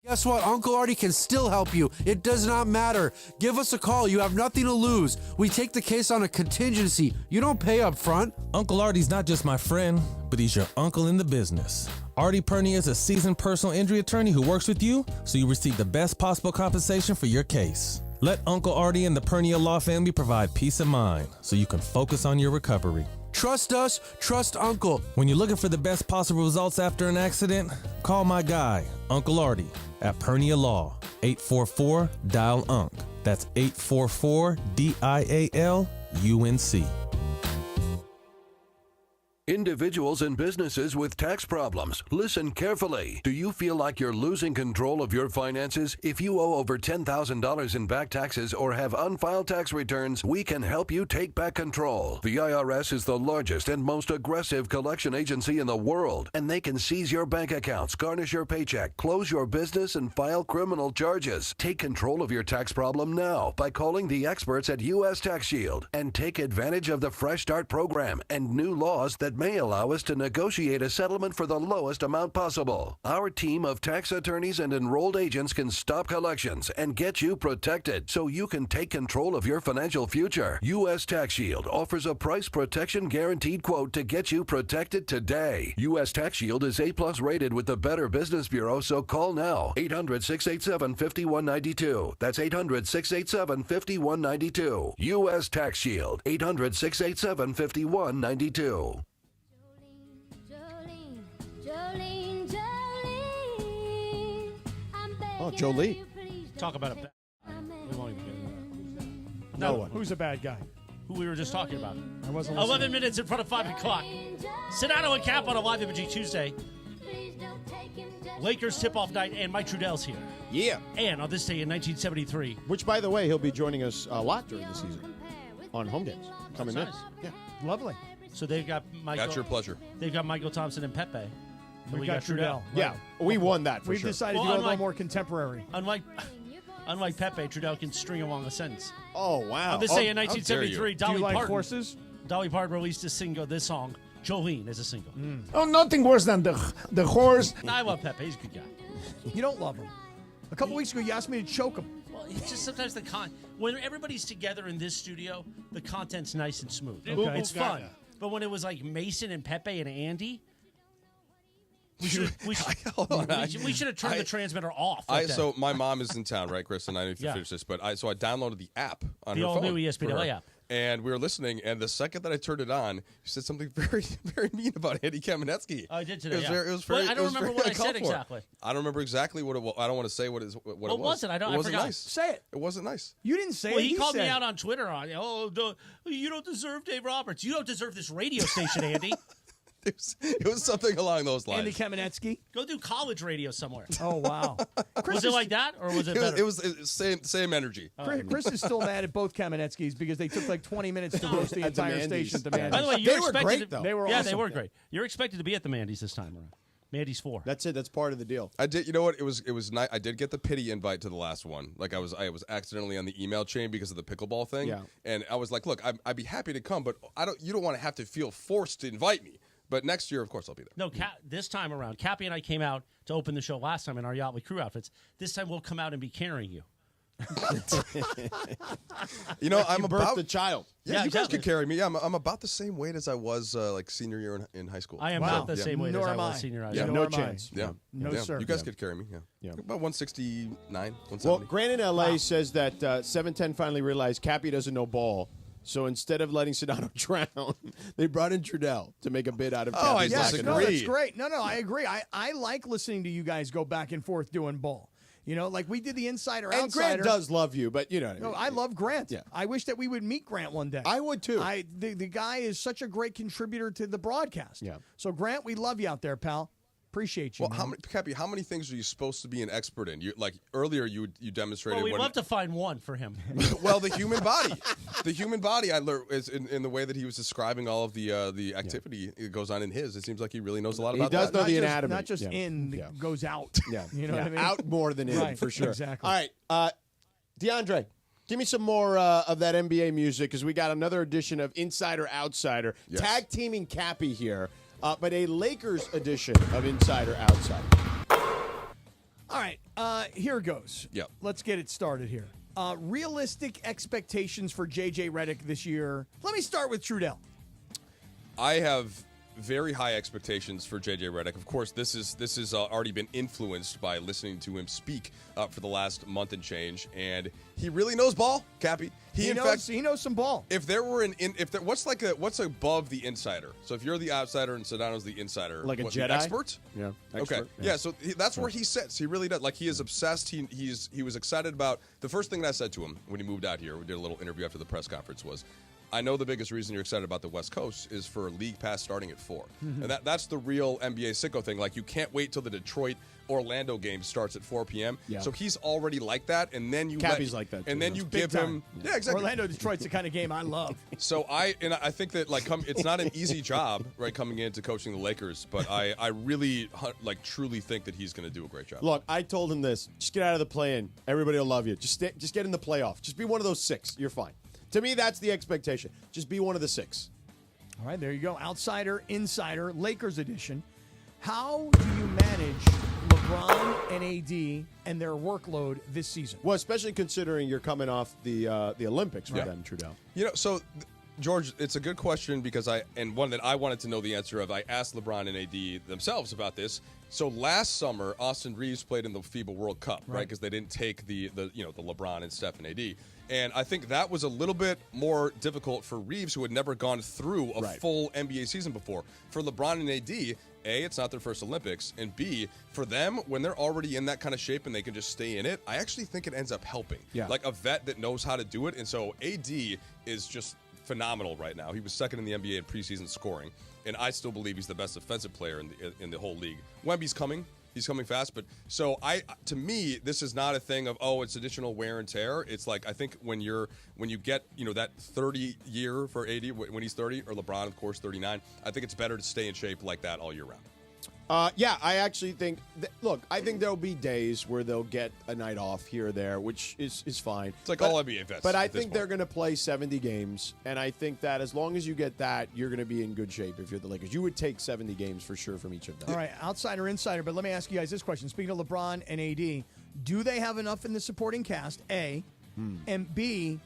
Guess what? Uncle Artie can still help you. It does not matter. Give us a call. You have nothing to lose. We take the case on a contingency. You don't pay up front. Uncle Artie's not just my friend, but he's your uncle in the business. Artie Purney is a seasoned personal injury attorney who works with you, so you receive the best possible compensation for your case. Let Uncle Artie and the Purnia Law family provide peace of mind, so you can focus on your recovery. Trust us, trust Uncle. When you're looking for the best possible results after an accident, call my guy, Uncle Artie, at Purnia Law, 844-DIAL-UNC. That's 844-DIAL-UNC. Individuals and businesses with tax problems, listen carefully. Do you feel like you're losing control of your finances? If you owe over $10,000 in back taxes or have unfiled tax returns, we can help you take back control. The IRS is the largest and most aggressive collection agency in the world, and they can seize your bank accounts, garnish your paycheck, close your business, and file criminal charges. Take control of your tax problem now by calling the experts at U.S. Tax Shield and take advantage of the Fresh Start program and new laws that may allow us to negotiate a settlement for the lowest amount possible. Our team of tax attorneys and enrolled agents can stop collections and get you protected so you can take control of your financial future. U.S. Tax Shield offers a price protection guaranteed quote to get you protected today. U.S. Tax Shield is A+ rated with the Better Business Bureau, so call now. 800-687-5192. That's 800-687-5192. U.S. Tax Shield. 800-687-5192. Oh, Jolie. Talk about it. We won't even get into that. No one. Who's a bad guy? Who we were just talking about. I wasn't 11 minutes in front of 5 o'clock. Sedano and Kap on a live Imaging Tuesday. Lakers tip-off night, and Mike Trudell's here. Yeah. And on this day in 1973. Which, by the way, he'll be joining us a lot during the season on home games. Coming That's in. nice. Yeah. Lovely. So they've got Michael. That's your pleasure. They've got Michael Thompson and Pepe. And We've we got Trudell. Yeah, we won that for We've sure. decided to go a little more contemporary. Unlike Pepe, Trudell can string along a sentence. Oh, wow. I'm just saying, in 1973, Do you Dolly like Parton. horses? Dolly Parton released this song, Jolene, as a single. Oh, nothing worse than the horse. I love Pepe. He's a good guy. You don't love him. A couple weeks ago, you asked me to choke him. Well, it's just sometimes when everybody's together in this studio, the content's nice and smooth. Okay. It's fun. But when it was like Mason and Pepe and Andy, we should have turned the transmitter off. So my mom is in town, right, Chris? And I know if you Yeah. finish this, but I downloaded the app on The her phone. all-new ESPN for her. LA app. And we were listening, and the second that I turned it on, she said something very, very mean about Andy Kamenetsky. I did today. It was yeah. very, it was Well, very, I it don't was remember very what I said uncalled for. exactly. I don't remember exactly what it was. I don't want to say what it What was. was it? I wasn't forgot. nice. Say it. It wasn't nice. You didn't say Well, it. he called said me it. out on Twitter on, you don't deserve Dave Roberts. You don't deserve this radio station, Andy. It was something along those lines. Andy Kamenetsky. Go do college radio somewhere. Oh, wow. Was it like that, or was it better? It was same energy. Chris is still mad at both Kamenetskys because they took like 20 minutes to roast the At the entire Mandy's. station at the Mandy's. By the way, They you're were expected great, to, though. They were yeah, awesome. they were great. You're expected to be at the Mandy's this time around. Mandy's 4. That's it. That's part of the deal. I did. You know what? It was nice. I did get the pity invite to the last one. Like I was accidentally on the email chain because of the pickleball thing. Yeah. And I was like, look, I'd be happy to come, but you don't want to have to feel forced to invite me. But next year, of course, I'll be there. No, this time around, Cappy and I came out to open the show last time in our Yachtly crew outfits. This time we'll come out and be carrying you. You know, I'm You about birthed the child. Yeah, you guys exactly. could carry me. Yeah, I'm about the same weight as I was like senior year in high school. I am not the same weight Nor as I am was I. senior high Yeah, school. no Nor am I. chance. Yeah, No, yeah. sir. You guys could carry me. Yeah, about 169, 170. Well, Grant in L.A. says that 710 finally realized Cappy doesn't know ball. So instead of letting Sedano drown, they brought in Trudell to make a bid out of Cappy's Yes, second no, round. that's great. No, I agree. I like listening to you guys go back and forth doing ball. You know, like we did the insider And outsider. Grant does love you, but you know what I No, mean. I love Grant. Yeah. I wish that we would meet Grant one day. I would too. The guy is such a great contributor to the broadcast. Yeah. So Grant, we love you out there, pal. Appreciate you. Well, man. how many things are you supposed to be an expert in? You like earlier you demonstrated. Well, we'd when, love to find one for him. well, the human body. The human body. I learned is in the way that he was describing all of the activity it goes on in his. It seems like he really knows a lot He about does that. know the anatomy. Not just Yeah. in, Yeah. goes out. Yeah. You know what I mean? Out more than in, Right, for sure. exactly. All right. DeAndre, give me some more of that NBA music because we got another edition of Insider Outsider. Yes. Tag teaming Cappy here, but a Lakers edition of Insider Outsider. All right, here goes. Yep. Let's get it started here. Realistic expectations for J.J. Redick this year. Let me start with Trudell. I have very high expectations for J.J. Redick. Of course, this is already been influenced by listening to him speak for the last month and change, and he really knows ball, Cappy. He knows some ball. If there were what's above the insider? So if you're the outsider and Sedano's the insider, Like a the Jedi? expert? Yeah. Okay. expert, Yeah. So that's where he sits. He really does. Like he is obsessed. He was excited about the first thing that I said to him when he moved out here. We did a little interview after the press conference. Was I know the biggest reason you're excited about the West Coast is for League Pass starting at 4, and that's the real NBA sicko thing. Like you can't wait till the Detroit Orlando game starts at 4 p.m. Yeah. So he's already like that, and then you Cappy's like that, and too. then you Big give time. him exactly. Orlando, Detroit's the kind of game I love. So I think that it's not an easy job, right, coming into coaching the Lakers, but I really truly think that he's going to do a great job. Look, I told him this. Just get out of the play-in. Everybody will love you. Just get in the playoff. Just be one of those 6. You're fine. To me, that's the expectation. Just be one of the 6. All right, there you go. Outsider, insider, Lakers edition. How do you manage LeBron and AD and their workload this season? Well, especially considering you're coming off the Olympics for them, Trudell. You know, so George, it's a good question because one that I wanted to know the answer of. I asked LeBron and AD themselves about this. So last summer, Austin Reeves played in the FIBA World Cup, right? Because they didn't take the LeBron and Steph and AD. And I think that was a little bit more difficult for Reeves, who had never gone through a full NBA season before. For LeBron and AD, A, it's not their first Olympics, and B, for them, when they're already in that kind of shape and they can just stay in it, I actually think it ends up helping. Yeah. Like a vet that knows how to do it. And so AD is just phenomenal right now. He was second in the NBA in preseason scoring, and I still believe he's the best defensive player in the whole league. Wemby's coming. He's coming fast. But to me, this is not a thing of it's additional wear and tear. It's like I think when you get that 30 year for AD when he's 30, or LeBron of course 39. I think it's better to stay in shape like that all year round. I actually think look, I think there'll be days where they'll get a night off here or there, which is fine. It's like all NBA vets. But I think they're going to play 70 games, and I think that as long as you get that, you're going to be in good shape if you're the Lakers. You would take 70 games for sure from each of them. All right, outsider, insider, but let me ask you guys this question. Speaking of LeBron and AD, do they have enough in the supporting cast, A, and B,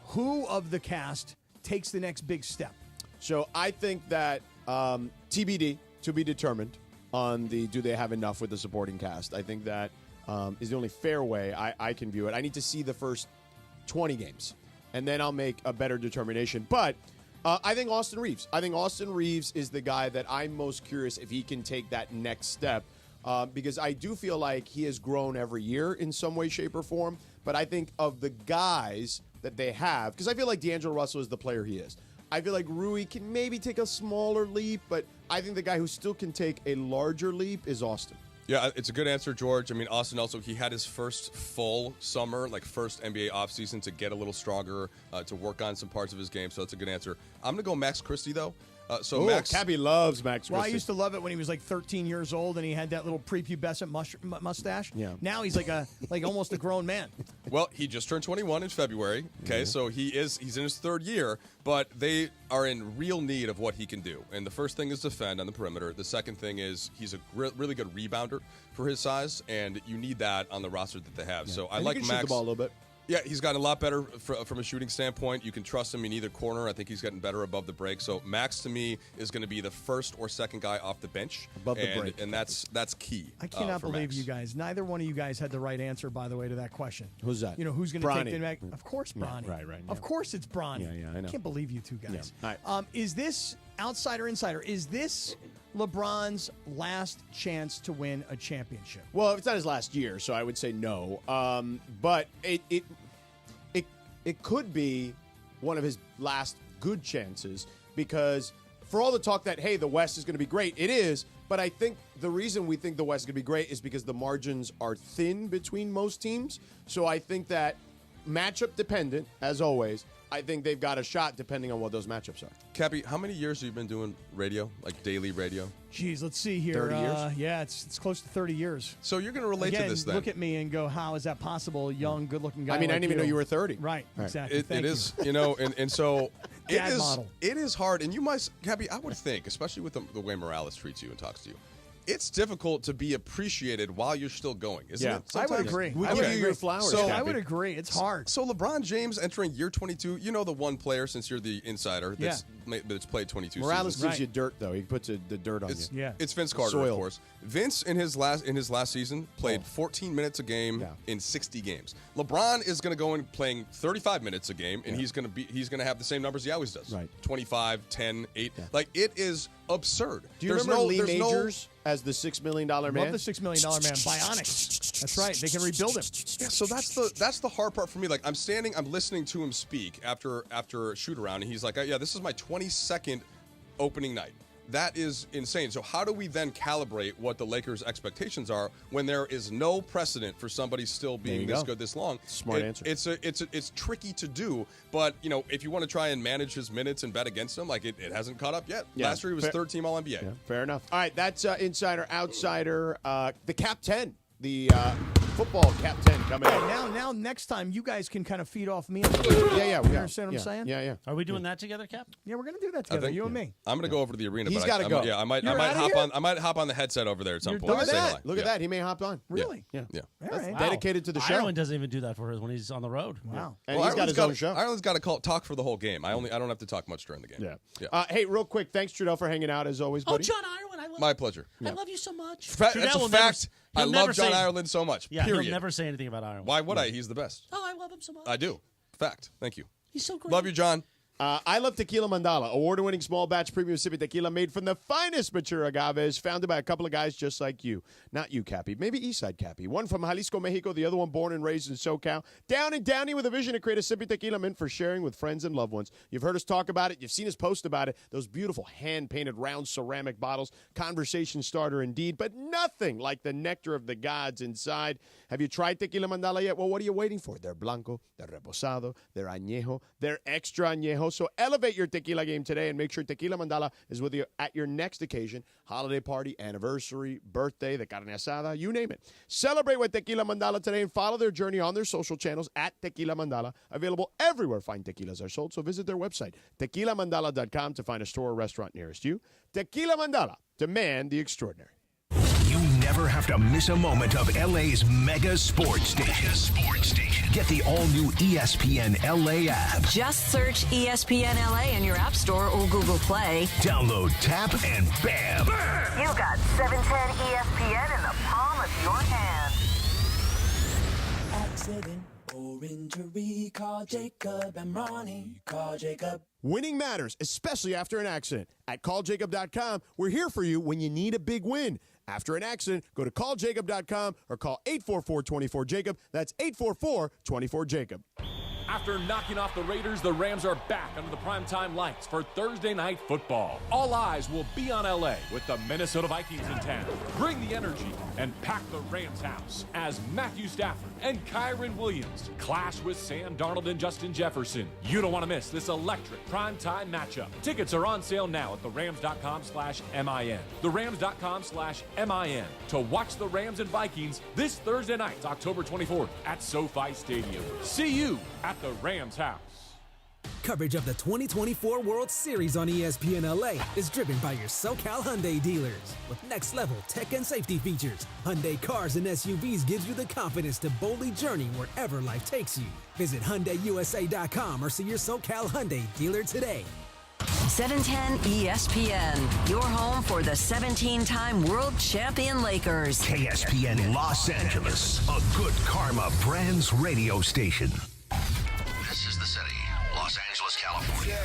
who of the cast takes the next big step? So I think that TBD, to be determined, on the do they have enough with the supporting cast. I think that is the only fair way I can view it. I need to see the first 20 games, and then I'll make a better determination. But I think Austin Reeves. I think Austin Reeves is the guy that I'm most curious if he can take that next step, because I do feel like he has grown every year in some way, shape, or form. But I think of the guys that they have, because I feel like D'Angelo Russell is the player he is. I feel like Rui can maybe take a smaller leap, but I think the guy who still can take a larger leap is Austin. Yeah, it's a good answer, George. I mean, Austin also, he had his first full summer, first NBA offseason to get a little stronger, to work on some parts of his game, so that's a good answer. I'm going to go Max Christie, though. Cappy loves Max Christie. Well, I used to love it when he was 13 years old and he had that little prepubescent mustache. Yeah. Now he's like almost a grown man. Well, he just turned 21 in February. Okay, so he's in his third year, but they are in real need of what he can do. And the first thing is defend on the perimeter. The second thing is he's a really good rebounder for his size, and you need that on the roster that they have. Yeah. So I and like he can Max. shoot the ball a little bit. Yeah, he's gotten a lot better from a shooting standpoint. You can trust him in either corner. I think he's getting better above the break. So Max, to me, is going to be the first or second guy off the bench. Above the break. And that's key. I cannot believe Max. you guys. Neither one of you guys had the right answer, by the way, to that question. Who's that? Who's going to take the next? Of course, Yeah, Bronny. right, yeah. Of course it's Bronny. Yeah, I know. Can't believe you two guys. Yeah. All right. Is this outsider, insider? Is this LeBron's last chance to win a championship? Well, it's not his last year, so I would say no. But it could be one of his last good chances, because for all the talk that, hey, the West is going to be great, it is. But I think the reason we think the West is going to be great is because the margins are thin between most teams. So I think that matchup dependent, as always, I think they've got a shot depending on what those matchups are. Cappy, how many years have you been doing radio, like daily radio? Geez, let's see here. 30 years? Yeah, it's close to 30 years. So you're going to relate to this then. Look at me and go, how is that possible? Young, good-looking guy. I mean, I like didn't even know you were 30. Right, exactly. It is, and so Dad model. it is hard. And you might, Cappy, I would think, especially with the way Morales treats you and talks to you, it's difficult to be appreciated while you're still going, isn't it? I would Sometimes? agree. We I give would you your flowers, So- Cappy. I would agree. It's hard. So LeBron James entering year 22, you know the one player, since you're the insider, that's played 22 Morales seasons. gives you dirt, though. He puts the dirt on you. Yeah. It's Vince Carter, Soil. of course. Vince in his last season played 14 minutes a game in 60 games. LeBron is going to go in playing 35 minutes a game, and he's going to have the same numbers he always does. Right. 25, 10, 8. Like, it is absurd. Do you remember Lee Majors as the $6 million man? Love the $6 million man. Bionic. That's right. They can rebuild him. Yeah, so that's the hard part for me. Like, I'm listening to him speak after a shoot around, and he's like, yeah, this is my 22nd opening night. That is insane. So how do we then calibrate what the Lakers' expectations are when there is no precedent for somebody still being this good this long? Smart answer. It's tricky to do, but if you want to try and manage his minutes and bet against him, like it hasn't caught up yet. Yeah. Last year he was third team All NBA. Yeah, fair enough. All right, that's Insider Outsider. The Cap 10, the football Cap 10 coming up. Now, next time, you guys can kind of feed off me. Yeah. You understand what I'm saying? Yeah. Are we doing that together, Cap? Yeah, we're going to do that together, you and me. I'm going to go over to the arena. He's but gotta go. Yeah, I might You're outta hop here? on. I might hop on the headset over there at some You're point. Look at Say that. hi. Look at that. He may hop on. Really? Yeah. All right. Dedicated to the show. Ireland doesn't even do that for us when he's on the road. Wow. And he's got his own show. Ireland's got to talk for the whole game. I don't have to talk much during the game. Yeah. Hey, real quick, thanks, Trudell, for hanging out as always, buddy. Oh, John Ireland, I love My pleasure. I love you so much. That's Trudell a will fact. I he'll love never John say- Ireland so much. Yeah, period. he'll never say anything about Ireland. Why would I? He's the best. Oh, I love him so much. I do. Fact. Thank you. He's so great. Love you, John. I love Tequila Mandala, award-winning small batch premium sippy tequila made from the finest mature agaves, founded by a couple of guys just like you. Not you, Cappy. Maybe Eastside Cappy. One from Jalisco, Mexico, the other one born and raised in SoCal. Down and downy with a vision to create a sippy tequila meant for sharing with friends and loved ones. You've heard us talk about it. You've seen us post about it. Those beautiful hand-painted round ceramic bottles. Conversation starter indeed, but nothing like the nectar of the gods inside. Have you tried Tequila Mandala yet? Well, what are you waiting for? They're blanco, they're reposado, they're añejo, they're extra añejo. So elevate your tequila game today and make sure Tequila Mandala is with you at your next occasion. Holiday party, anniversary, birthday, the carne asada, you name it. Celebrate with Tequila Mandala today and follow their journey on their social channels at Tequila Mandala. Available everywhere fine tequilas are sold, so visit their website, tequilamandala.com, to find a store or restaurant nearest you. Tequila Mandala, demand the extraordinary. You never have to miss a moment of LA's mega sports station. Get the all-new ESPN LA app. Just search ESPN LA in your App Store or Google Play. Download, tap, and bam! You got 710 ESPN in the palm of your hand. Accident or injury, call Jacob and Ronnie. Call Jacob. Winning matters, especially after an accident. At calljacob.com, we're here for you when you need a big win. After an accident, go to calljacob.com or call 844-24-JACOB. That's 844-24-JACOB. After knocking off the Raiders, the Rams are back under the primetime lights for Thursday Night Football. All eyes will be on LA with the Minnesota Vikings in town. Bring the energy and pack the Rams house as Matthew Stafford and Kyron Williams clash with Sam Darnold and Justin Jefferson. You don't want to miss this electric primetime matchup. Tickets are on sale now at therams.com/MIN. Therams.com/MIN to watch the Rams and Vikings this Thursday night, October 24th at SoFi Stadium. See you at the Rams house. Coverage of the 2024 World Series on ESPN LA is driven by your SoCal Hyundai dealers. With next-level tech and safety features, Hyundai Cars and SUVs gives you the confidence to boldly journey wherever life takes you. Visit HyundaiUSA.com or see your SoCal Hyundai dealer today. 710 ESPN, your home for the 17-time world champion Lakers. KSPN Los Angeles, a good karma brands radio station. This is the city, Los Angeles, California.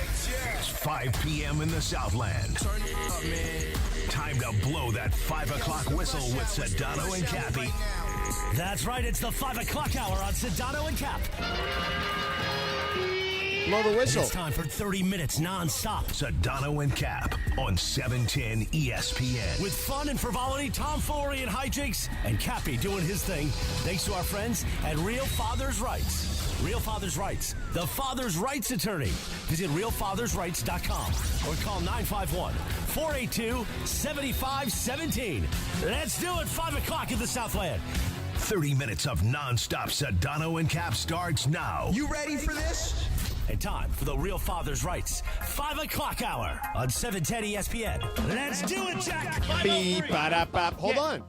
It's 5 p.m. in the Southland. Time to blow that 5 o'clock whistle with Sedano and Cappy. That's right, it's the 5 o'clock hour on Sedano and Cap. Blow the whistle. It's time for 30 minutes non-stop. Sedano and Cap on 710 ESPN. With fun and frivolity, tomfoolery and hijinks, and Cappy doing his thing. Thanks to our friends at Real Father's Rights. Real Father's Rights, the father's rights attorney. Visit realfathersrights.com or call 951-482-7517. Let's do it, 5 o'clock in the Southland. 30 minutes of non-stop Sedano and Cap starts now. You ready for this? And time for the Real Father's Rights 5 o'clock hour on 710 ESPN. Let's do it, Jack. Beep, ba-da-bop. Hold on.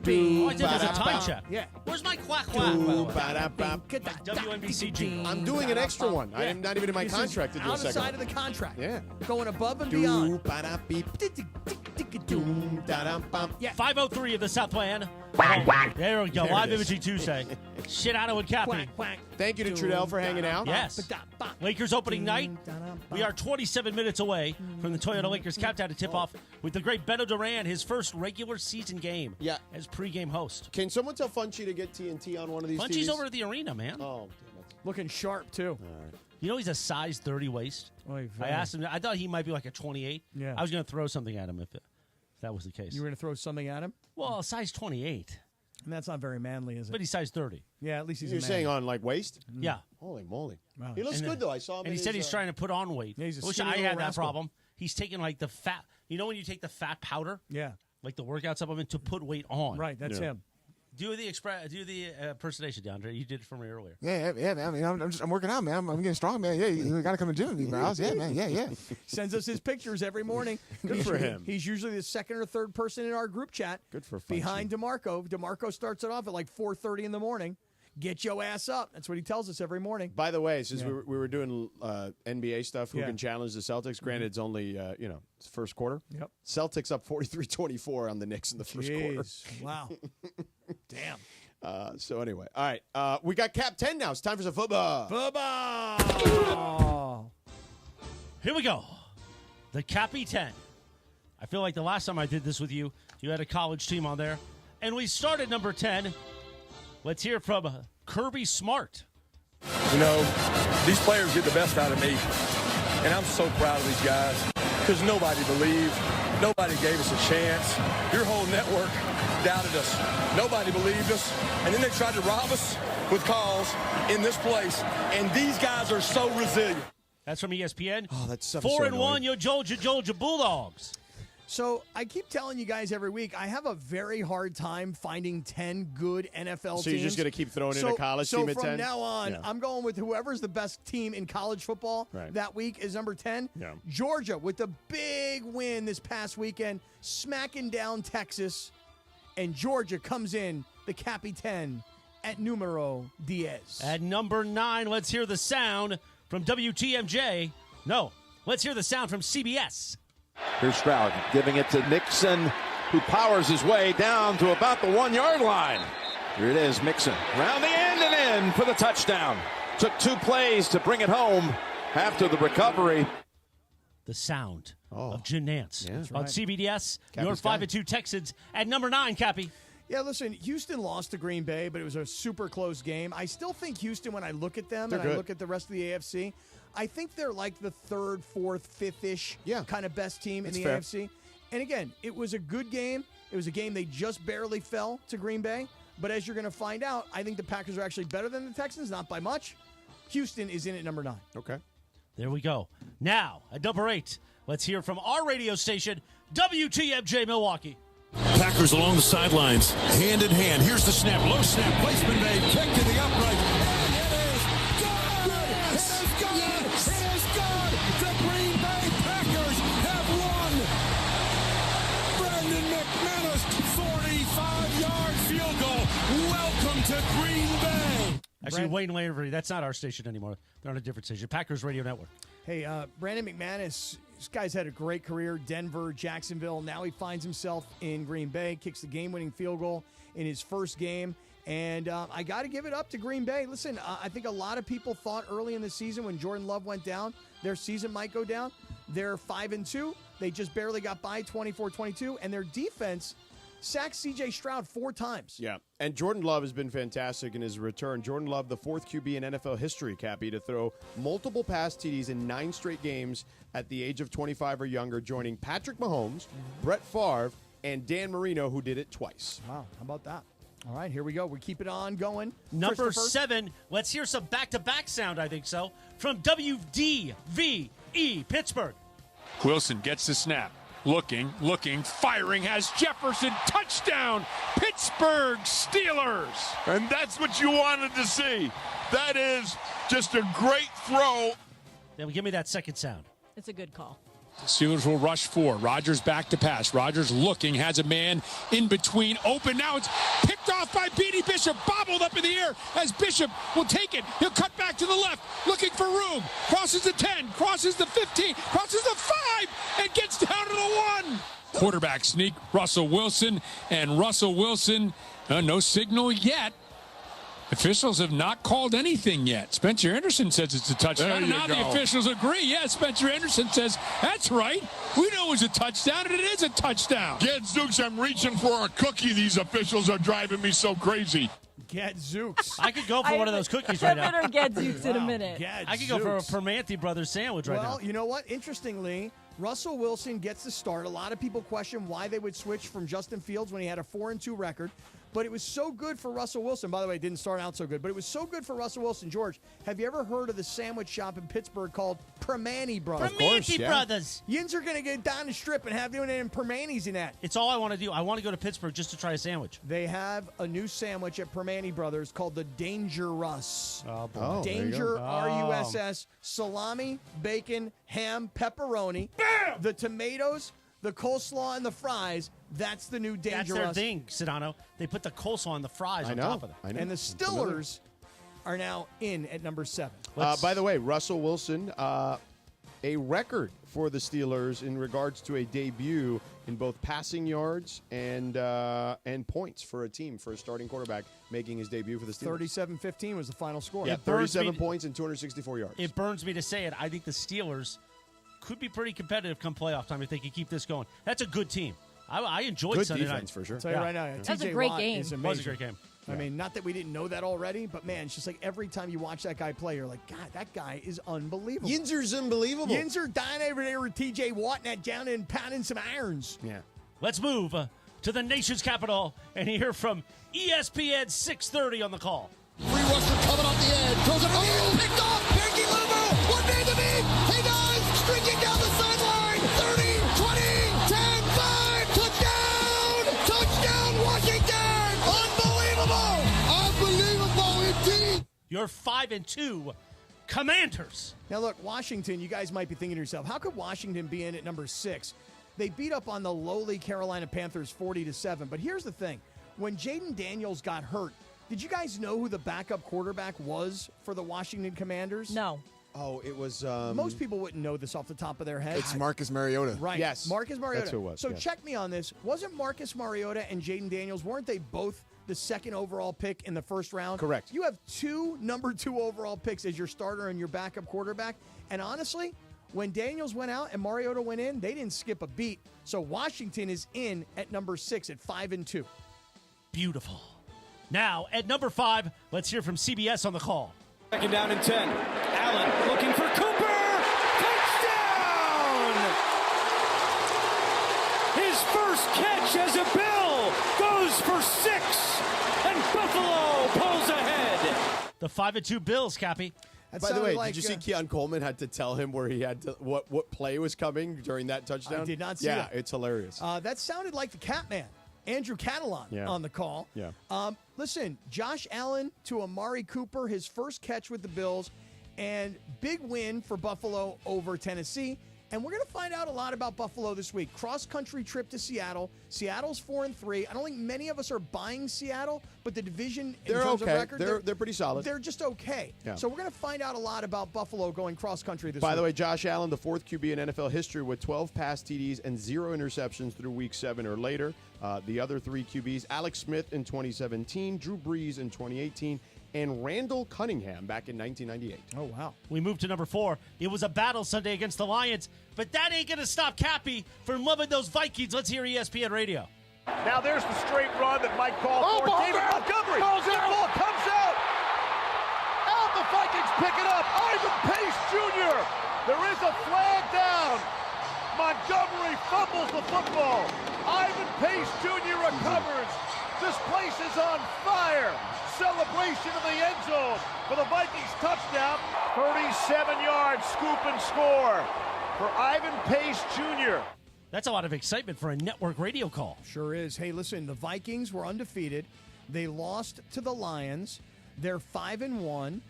Oh, I did as a time check. Yeah. Where's my quack quack? by the way? Ba-da-bop. WNBC jingle. I'm doing an extra one. I am not even in my This is contract to do a second outside one. of the contract. Yeah. Going above and beyond. Yeah. 503 of the Southland. There we go. There Live it is. Imaging Tuesday. Sedano and Cappy. Thank you to Trudell for hanging out. Yes. Lakers opening night. We are 27 minutes away from the Toyota Lakers countdown to tip off with the great Beto Duran, his first regular season game as pregame host. Can someone tell Funchy to get TNT on one of these Funchy's TVs? over at the arena, man. Oh, Looking sharp, too. You know he's a size 30 waist. I asked him. I thought he might be like a 28. Yeah. I was going to throw something at him if that was the case. You were going to throw something at him? Well, size 28. And that's not very manly, is it? But he's size 30. Yeah, at least he's You're a man. saying on like waist? Yeah. Holy moly. Wow. He looks And, good though. I saw him. And he said he's trying to put on weight. Yeah, he's a Wish skinny I little had that rascal. problem. He's taking like the fat. You know when you take the fat powder, Yeah. like the workout supplement, to put weight on. Right, that's him. Do the impersonation, DeAndre. You did it for me earlier. Yeah, man. I mean, I'm working out, man. I'm getting strong, man. Yeah, you got to come and do it, me, bro. Yeah, man. Yeah. Sends us his pictures every morning. Good for him. He's usually the second or third person in our group chat. Good for Funchy. Behind DeMarco. DeMarco starts it off at like 4:30 in the morning. Get your ass up. That's what he tells us every morning. By the way, since we were doing NBA stuff, who Yeah. can challenge the Celtics? Granted, it's only it's first quarter. Yep. Celtics up 43-24 on the Knicks in the first quarter. Jeez. Wow. Damn. So anyway, all right, we got Cap 10 now. It's time for some football. Football. Here we go. The Cappy 10. I feel like the last time I did this with you, you had a college team on there. And we started number 10. Let's hear from Kirby Smart. You know, these players get the best out of me. And I'm so proud of these guys because nobody believed. Nobody gave us a chance. Your whole network doubted us. Nobody believed us. And then they tried to rob us with calls in this place. And these guys are so resilient. That's from ESPN. Oh, that's 4-1, your Georgia Bulldogs. So I keep telling you guys every week, I have a very hard time finding 10 good NFL teams. So you're just going to keep throwing in a college team at 10? So from now on, I'm going with whoever's the best team in college football that week is number 10. Yeah. Georgia with the big win this past weekend, smacking down Texas. And Georgia comes in the Cappy 10 at numero 10. At number 9, let's hear the sound from WTMJ. No, let's hear the sound from CBS. Here's Stroud giving it to Mixon, who powers his way down to about the 1-yard line. Here it is, Mixon. Around the end and in for the touchdown. Took 2 plays to bring it home after the recovery. The sound of Jim Nance on right. CBS. Cappy's Your 5-2 Texans at number 9, Cappy. Yeah, listen, Houston lost to Green Bay, but it was a super close game. I still think Houston, when I look at them They're and good. I look at the rest of the AFC, I think they're like the 3rd, 4th, 5th-ish kind of best team in the fair. AFC. And again, it was a good game. It was a game they just barely fell to Green Bay. But as you're going to find out, I think the Packers are actually better than the Texans, not by much. Houston is in at number 9. Okay. There we go. Now, at number 8, let's hear from our radio station, WTMJ Milwaukee. Packers along the sidelines, hand in hand. Here's the snap, low snap, placement made, kick to the upright. And it is good! It is good! It is good! The Green Bay Packers have won! Brandon McManus, 45-yard field goal. Welcome to Green Bay. Actually, Wayne Lavery, that's not our station anymore. They're on a different station, Packers Radio Network. Hey, Brandon McManus, this guy's had a great career. Denver, Jacksonville. Now he finds himself in Green Bay, kicks the game-winning field goal in his first game. And I got to give it up to Green Bay. Listen, I think a lot of people thought early in the season when Jordan Love went down, their season might go down. They're 5-2. They just barely got by 24-22. And their defense sacked C.J. Stroud 4 times. Yeah, and Jordan Love has been fantastic in his return. Jordan Love, the 4th QB in NFL history, Cappy, to throw multiple pass TDs in 9 straight games at the age of 25 or younger, joining Patrick Mahomes, Brett Favre, and Dan Marino, who did it twice. Wow, how about that? All right, here we go. We keep it on going. Number 7, let's hear some back-to-back sound, I think so, from WDVE Pittsburgh. Wilson gets the snap. Looking, firing, has Jefferson, touchdown, Pittsburgh Steelers. And that's what you wanted to see. That is just a great throw. Then give me that second sound. It's a good call. The Steelers will rush 4. Rodgers back to pass. Rodgers looking, has a man in between, open. Now it's picked off by Beanie Bishop, bobbled up in the air as Bishop will take it. He'll cut back to the left, looking for room. Crosses the 10, crosses the 15, crosses the 5, and gets down to the 1. Quarterback sneak, Russell Wilson, and Russell Wilson, no signal yet. Officials have not called anything yet. Spencer Anderson says it's a touchdown. Now the officials agree. Yeah, Spencer Anderson says, that's right. We know it's a touchdown, and it is a touchdown. Gadzooks, I'm reaching for a cookie. These officials are driving me so crazy. Gadzooks. I could go for one of those cookies right now. I better Gadzooks in a minute. I could go for a Permanente Brothers sandwich right now. Well, you know what? Interestingly, Russell Wilson gets the start. A lot of people question why they would switch from Justin Fields when he had a 4-2 record. But it was so good for Russell Wilson. By the way, it didn't start out so good, but it was so good for Russell Wilson. George, have you ever heard of the sandwich shop in Pittsburgh called Permane Brothers? Permane Brothers. Yins are going to get down the strip and have doing it in Permane's in that. It's all I want to do. I want to go to Pittsburgh just to try a sandwich. They have a new sandwich at Permane Brothers called the Dangerous. Oh, boy. Oh, there you Danger, go. R-U-S-S, salami, bacon, ham, pepperoni, the tomatoes, the coleslaw, and the fries. That's the new Dangerous. That's their thing, Sedano. They put the coleslaw on the fries on top of it. I know. And the Stillers are now in at number 7. By the way, Russell Wilson, a record for the Steelers in regards to a debut in both passing yards and points for a team for a starting quarterback making his debut for the Steelers. 37-15 was the final score. Yeah, 37 points and 264 yards. It burns me to say it. I think the Steelers could be pretty competitive come playoff time if they can keep this going. That's a good team. I enjoyed Good Sunday defense night. for sure. I'll tell you right now, That's TJ a great Watt game. is It amazing. was a great game. I mean, not that we didn't know that already, but man, it's just like every time you watch that guy play, you're like, God, that guy is unbelievable. Yinzer's unbelievable. Yinzer dying over there with TJ Watt and that down and pounding some irons. Yeah. Let's move to the nation's capital and hear from ESPN 630 on the call. Free rusher coming off the edge. Throws it. Oh, picked off. Banky Lubo. One man to beat. He does. Streaking down the sideline. 30, 20, 10, 5. Touchdown. Touchdown, Washington. Unbelievable. Unbelievable indeed. Your 5-2 Commanders. Now, look, Washington, you guys might be thinking to yourself, how could Washington be in at number 6? They beat up on the lowly Carolina Panthers 40-7. But here's the thing. When Jaden Daniels got hurt, did you guys know who the backup quarterback was for the Washington Commanders? No. Oh, it was. Most people wouldn't know this off the top of their head. It's Marcus Mariota. Right. Yes. Marcus Mariota. That's who it was, So yes. check me on this. Wasn't Marcus Mariota and Jaden Daniels, weren't they both the second overall pick in the first round? Correct. You have two number 2 overall picks as your starter and your backup quarterback. And honestly, when Daniels went out and Mariota went in, they didn't skip a beat. So Washington is in at number 6 at 5-2. Beautiful. Now, at number 5, let's hear from CBS on the call. Second down and 10. Allen looking for Cooper. Touchdown! His first catch as a Bill goes for 6, and Buffalo pulls ahead. The 5-2 Bills, Cappy. By the way, did you see Keon Coleman had to tell him where he had to what play was coming during that touchdown? I did not see that. that. Yeah, it's hilarious. That sounded like the Catman, Andrew Catalon, on the call. Yeah. Listen, Josh Allen to Amari Cooper, his first catch with the Bills, and big win for Buffalo over Tennessee. And we're going to find out a lot about Buffalo this week. Cross-country trip to Seattle. Seattle's 4-3. I don't think many of us are buying Seattle, but the division in They're terms okay. of record, They're pretty solid. They're just okay. Yeah. So we're going to find out a lot about Buffalo going cross-country this week. By the way, Josh Allen, the 4th QB in NFL history with 12 pass TDs and 0 interceptions through week 7 or later. The other 3 QBs, Alex Smith in 2017, Drew Brees in 2018, and Randall Cunningham back in 1998. Oh, wow. We move to number 4. It was a battle Sunday against the Lions, but that ain't going to stop Cappy from loving those Vikings. Let's hear ESPN Radio. Now there's the straight run that Mike called for. David Montgomery. That ball comes out. Out the Vikings pick it up. Ivan Pace Jr. There is a flag down. Montgomery fumbles the football. Ivan Pace Jr. recovers. This place is on fire. Celebration in the end zone for the Vikings touchdown. 37 yards, scoop and score for Ivan Pace Jr. That's a lot of excitement for a network radio call. Sure is. Hey, listen, the Vikings were undefeated. They lost to the Lions. They're 5-1.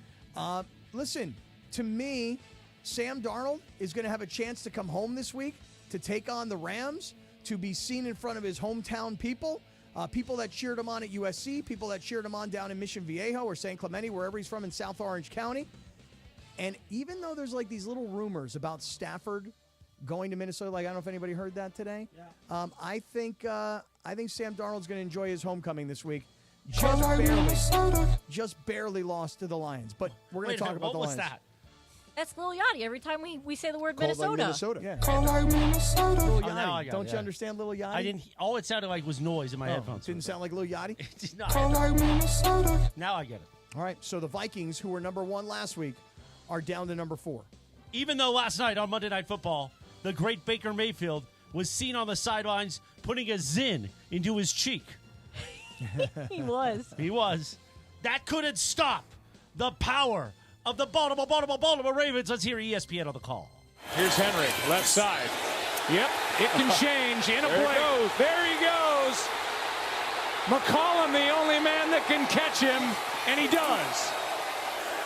Listen, to me, Sam Darnold is going to have a chance to come home this week to take on the Rams, to be seen in front of his hometown people. People that cheered him on at USC, people that cheered him on down in Mission Viejo or San Clemente, wherever he's from in South Orange County. And even though there's like these little rumors about Stafford going to Minnesota, like I don't know if anybody heard that today. Yeah. I think Sam Darnold's going to enjoy his homecoming this week. Just barely lost to the Lions, but we're going to talk about the Lions. What was that? That's Lil Yachty. Every time we say the word Called Minnesota. like Minnesota. Yeah. Oh, Lil now I Yachty. got Don't it, you yeah. understand Lil Yachty? I didn't. All it sounded like was noise in my headphones. Didn't sound like Lil Yachty? It did not. Now I get it. All right, so the Vikings, who were number 1 last week, are down to number 4. Even though last night on Monday Night Football, the great Baker Mayfield was seen on the sidelines putting a zin into his cheek. He was. He was. That couldn't stop the power of the Baltimore Ravens. Let's hear ESPN on the call. Here's Henry, left side. Yep, it can change in a blink. There he goes. McCollum, the only man that can catch him, and he does.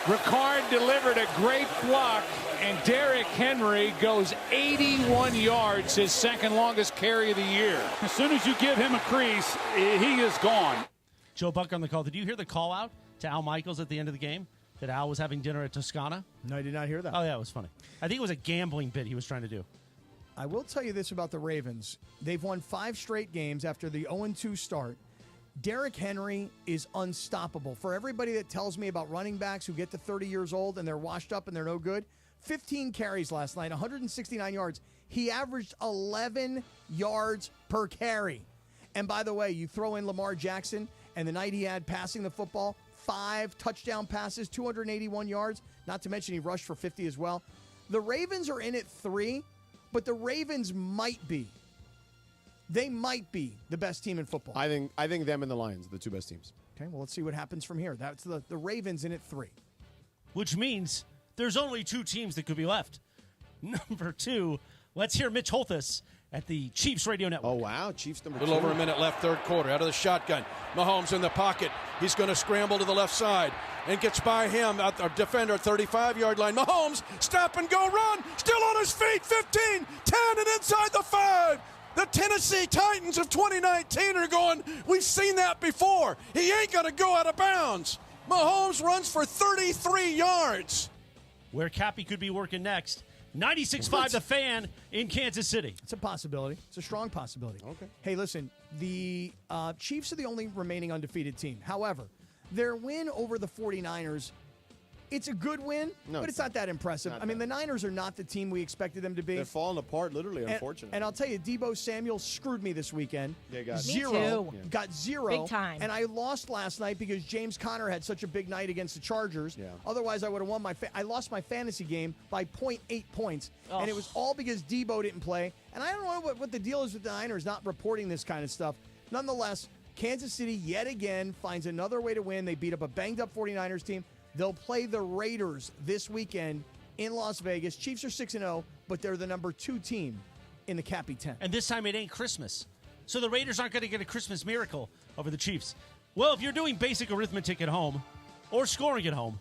Ricard delivered a great block, and Derrick Henry goes 81 yards, his second longest carry of the year. As soon as you give him a crease, he is gone. Joe Buck on the call. Did you hear the call out to Al Michaels at the end of the game? That Al was having dinner at Toscana? No, I did not hear that. Oh, yeah, it was funny. I think it was a gambling bit he was trying to do. I will tell you this about the Ravens. They've won 5 straight games after the 0-2 start. Derrick Henry is unstoppable. For everybody that tells me about running backs who get to 30 years old and they're washed up and they're no good, 15 carries last night, 169 yards. He averaged 11 yards per carry. And by the way, you throw in Lamar Jackson, and the night he had passing the football, 5 touchdown passes, 281 yards, not to mention he rushed for 50 as well. The Ravens are in at 3, but the Ravens might be. They might be the best team in football. I think them and the Lions are the 2 best teams. Okay, well, let's see what happens from here. That's the Ravens in at 3. Which means there's only 2 teams that could be left. Number 2, let's hear Mitch Holthus at the Chiefs Radio Network. Oh, wow. Chiefs number 2. A little over a minute left, third quarter. Out of the shotgun. Mahomes in the pocket. He's going to scramble to the left side and gets by him. Our defender at 35-yard line. Mahomes, stop and go, run. Still on his feet. 15, 10, and inside the 5. The Tennessee Titans of 2019 are going, we've seen that before. He ain't going to go out of bounds. Mahomes runs for 33 yards. Where Cappy could be working next. 96.5 The Fan in Kansas City. It's a possibility. It's a strong possibility. Okay. Hey, listen, the Chiefs are the only remaining undefeated team. However, their win over the 49ers, it's a good win, but it's not that impressive. I mean, the Niners are not the team we expected them to be. They're falling apart, literally, unfortunately. And I'll tell you, Deebo Samuel screwed me this weekend. Yeah, got Me too. Got 0. Big time. And I lost last night because James Conner had such a big night against the Chargers. Yeah. Otherwise, I would have won I lost my fantasy game by 0.8 points. Oh. And it was all because Deebo didn't play. And I don't know what the deal is with the Niners not reporting this kind of stuff. Nonetheless, Kansas City yet again finds another way to win. They beat up a banged-up 49ers team. They'll play the Raiders this weekend in Las Vegas. Chiefs are 6-0, but they're the number 2 team in the Cappy 10. And this time it ain't Christmas. So the Raiders aren't going to get a Christmas miracle over the Chiefs. Well, if you're doing basic arithmetic at home or scoring at home,